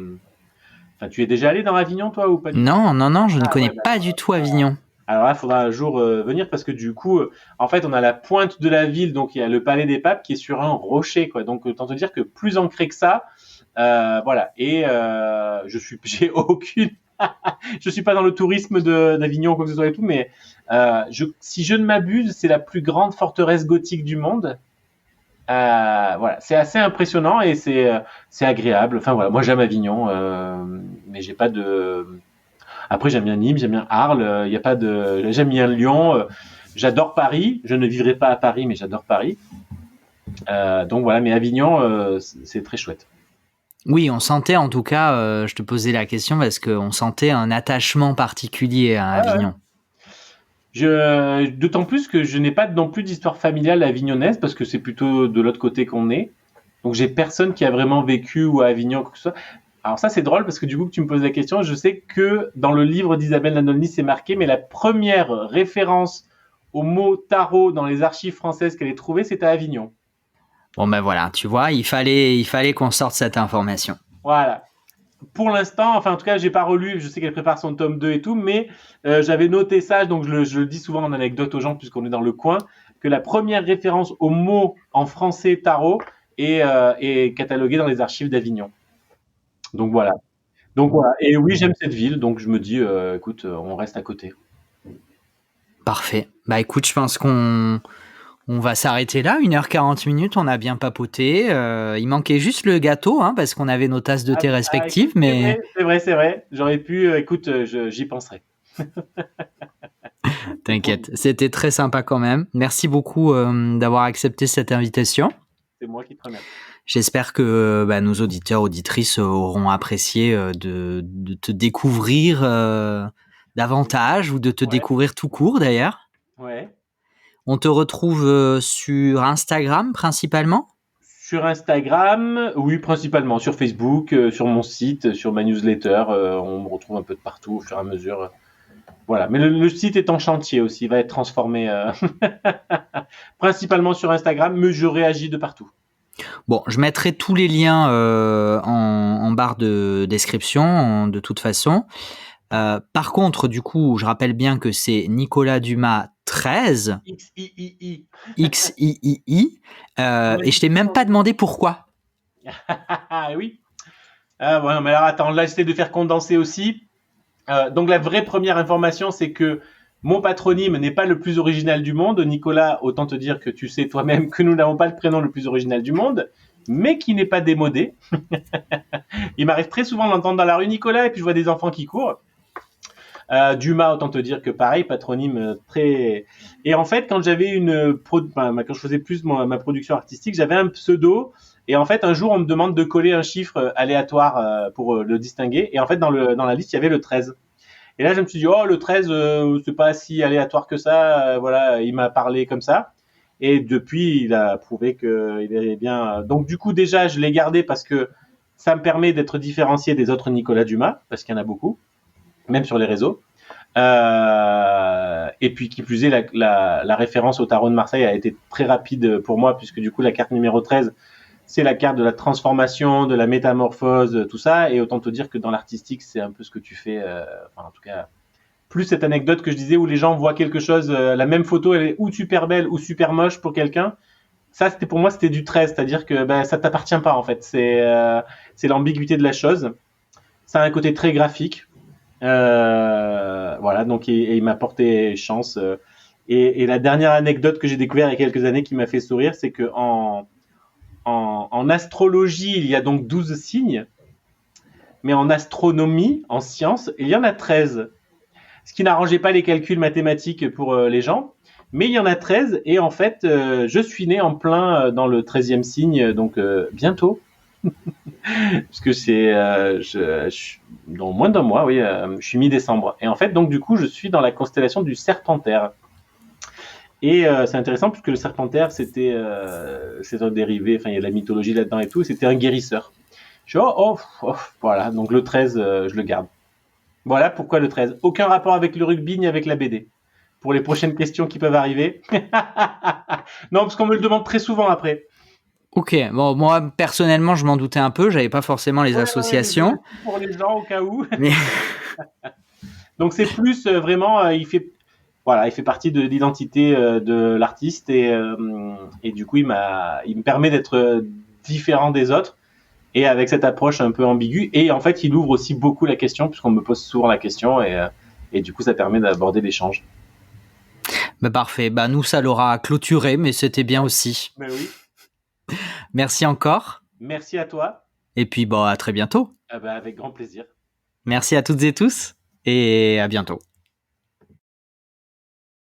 Enfin, tu es déjà allé dans Avignon, toi, ou pas du tout? Non, non, non, je ne Ah connais ouais, bah, pas du tout Avignon. alors là, il faudra un jour venir parce que du coup, en fait, on a la pointe de la ville, donc il y a le Palais des Papes qui est sur un rocher, quoi. Donc, autant te dire que plus ancré que ça, voilà. Et j'ai aucune, je suis pas dans le tourisme d'Avignon ou quoi que ce soit et tout, mais si je ne m'abuse, c'est la plus grande forteresse gothique du monde. Voilà, c'est assez impressionnant et c'est agréable. Enfin voilà, moi j'aime Avignon, mais j'ai pas de. Après j'aime bien Nîmes, j'aime bien Arles. Il y a pas de. J'aime bien Lyon. J'adore Paris. Je ne vivrai pas à Paris, mais j'adore Paris. Donc voilà, mais Avignon, c'est très chouette. Oui, on sentait en tout cas, je te posais la question parce qu'on sentait un attachement particulier à Ouais, ouais. Avignon. D'autant plus que je n'ai pas non plus d'histoire familiale avignonnaise parce que c'est plutôt de l'autre côté qu'on est. Donc j'ai personne qui a vraiment vécu ou à Avignon quoi que ce soit. Alors ça c'est drôle parce que du coup que tu me poses la question, je sais que dans le livre d'Isabelle Nanolny c'est marqué, mais la première référence au mot tarot dans les archives françaises qu'elle ait trouvé, c'était à Avignon. Bon ben voilà, tu vois, il fallait qu'on sorte cette information. Voilà. Pour l'instant, enfin en tout cas, j'ai pas relu. Je sais qu'elle prépare son tome 2 et tout, mais j'avais noté ça, donc je le dis souvent en anecdote aux gens puisqu'on est dans le coin, que la première référence au mot en français tarot est cataloguée dans les archives d'Avignon. Donc voilà. Donc voilà. Et oui, j'aime cette ville, donc je me dis, écoute, on reste à côté. Parfait. Bah écoute, je pense qu'on va s'arrêter là, 1h40, on a bien papoté. Il manquait juste le gâteau, hein, parce qu'on avait nos tasses de thé respectives, Écoute, c'est mais vrai, c'est vrai, c'est vrai. J'aurais pu, écoute, j'y penserai. t'inquiète, c'était très sympa quand même. Merci beaucoup d'avoir accepté cette invitation. C'est moi qui te remercie. J'espère que nos auditeurs, auditrices auront apprécié de te découvrir davantage ou de te Ouais, découvrir tout court d'ailleurs. ouais. On te retrouve sur Instagram principalement. Sur Instagram, oui, principalement. Sur Facebook, sur mon site, sur ma newsletter. On me retrouve un peu de partout au fur et à mesure. Voilà. Mais le site est en chantier aussi. Il va être transformé. Principalement sur Instagram, mais je réagis de partout. Bon, je mettrai tous les liens en barre de description, de toute façon. Par contre, du coup, je rappelle bien que c'est Nicolas Dumas 13, XIII. XIII, et je t'ai même pas demandé pourquoi. Ah oui. Ah, bon, mais alors attends, là j'essaie de faire condenser aussi. Donc la vraie première information, c'est que mon patronyme n'est pas le plus original du monde. Nicolas, autant te dire que tu sais toi-même que nous n'avons pas le prénom le plus original du monde, mais qui n'est pas démodé. Il m'arrive très souvent d'entendre dans la rue Nicolas et puis je vois des enfants qui courent. Dumas, autant te dire que pareil, patronyme très. Et en fait, quand j'avais quand je faisais plus ma production artistique, j'avais un pseudo. Et en fait, un jour, on me demande de coller un chiffre aléatoire pour le distinguer. Et en fait, dans la liste, il y avait le 13. Et là, je me suis dit, oh, le 13, c'est pas si aléatoire que ça. Voilà, il m'a parlé comme ça. Et depuis, il a prouvé qu'il est bien. Donc, du coup, déjà, je l'ai gardé parce que ça me permet d'être différencié des autres Nicolas Dumas, parce qu'il y en a beaucoup, même sur les réseaux. Et puis, qui plus est, la référence au tarot de Marseille a été très rapide pour moi, puisque du coup, la carte numéro 13, c'est la carte de la transformation, de la métamorphose, tout ça. Et autant te dire que dans l'artistique, c'est un peu ce que tu fais. Enfin, en tout cas, plus cette anecdote que je disais où les gens voient quelque chose, la même photo, elle est ou super belle ou super moche pour quelqu'un. Ça, c'était pour moi, c'était du 13, c'est-à-dire que ça t'appartient pas en fait. C'est l'ambiguïté de la chose. Ça a un côté très graphique. Voilà, donc et il m'a porté chance. Et la dernière anecdote que j'ai découvert il y a quelques années qui m'a fait sourire, c'est que en astrologie, il y a donc 12 signes, mais en astronomie, en sciences, il y en a 13. Ce qui n'arrangeait pas les calculs mathématiques pour les gens, mais il y en a 13, et en fait, je suis né en plein dans le 13e signe, donc bientôt, puisque c'est dans moins d'un mois, oui, je suis mi-décembre. Et en fait, donc du coup, je suis dans la constellation du Serpentaire. Et c'est intéressant puisque le Serpentaire, c'est un dérivé, enfin il y a de la mythologie là-dedans et tout, c'était un guérisseur. Je suis voilà, donc le 13, je le garde. Voilà pourquoi le 13. Aucun rapport avec le rugby ni avec la BD. Pour les prochaines questions qui peuvent arriver. Non, parce qu'on me le demande très souvent après. Ok, bon, moi personnellement, je m'en doutais un peu, j'avais pas forcement les associations. Pour les gens au cas où. Mais Donc c'est plus vraiment, il fait partie de l'identité de l'artiste et du coup il me permet d'être différent des autres et avec cette approche un peu ambiguë et en fait il ouvre aussi beaucoup la question puisqu'on me pose souvent la question et du coup ça permet d'aborder l'échange. bah parfait, bah nous ça l'aura clôturé, mais c'était bien aussi. Mais oui. Merci encore. Merci à toi. Et puis bah à très bientôt. Avec grand plaisir. Merci à toutes et tous et à bientôt.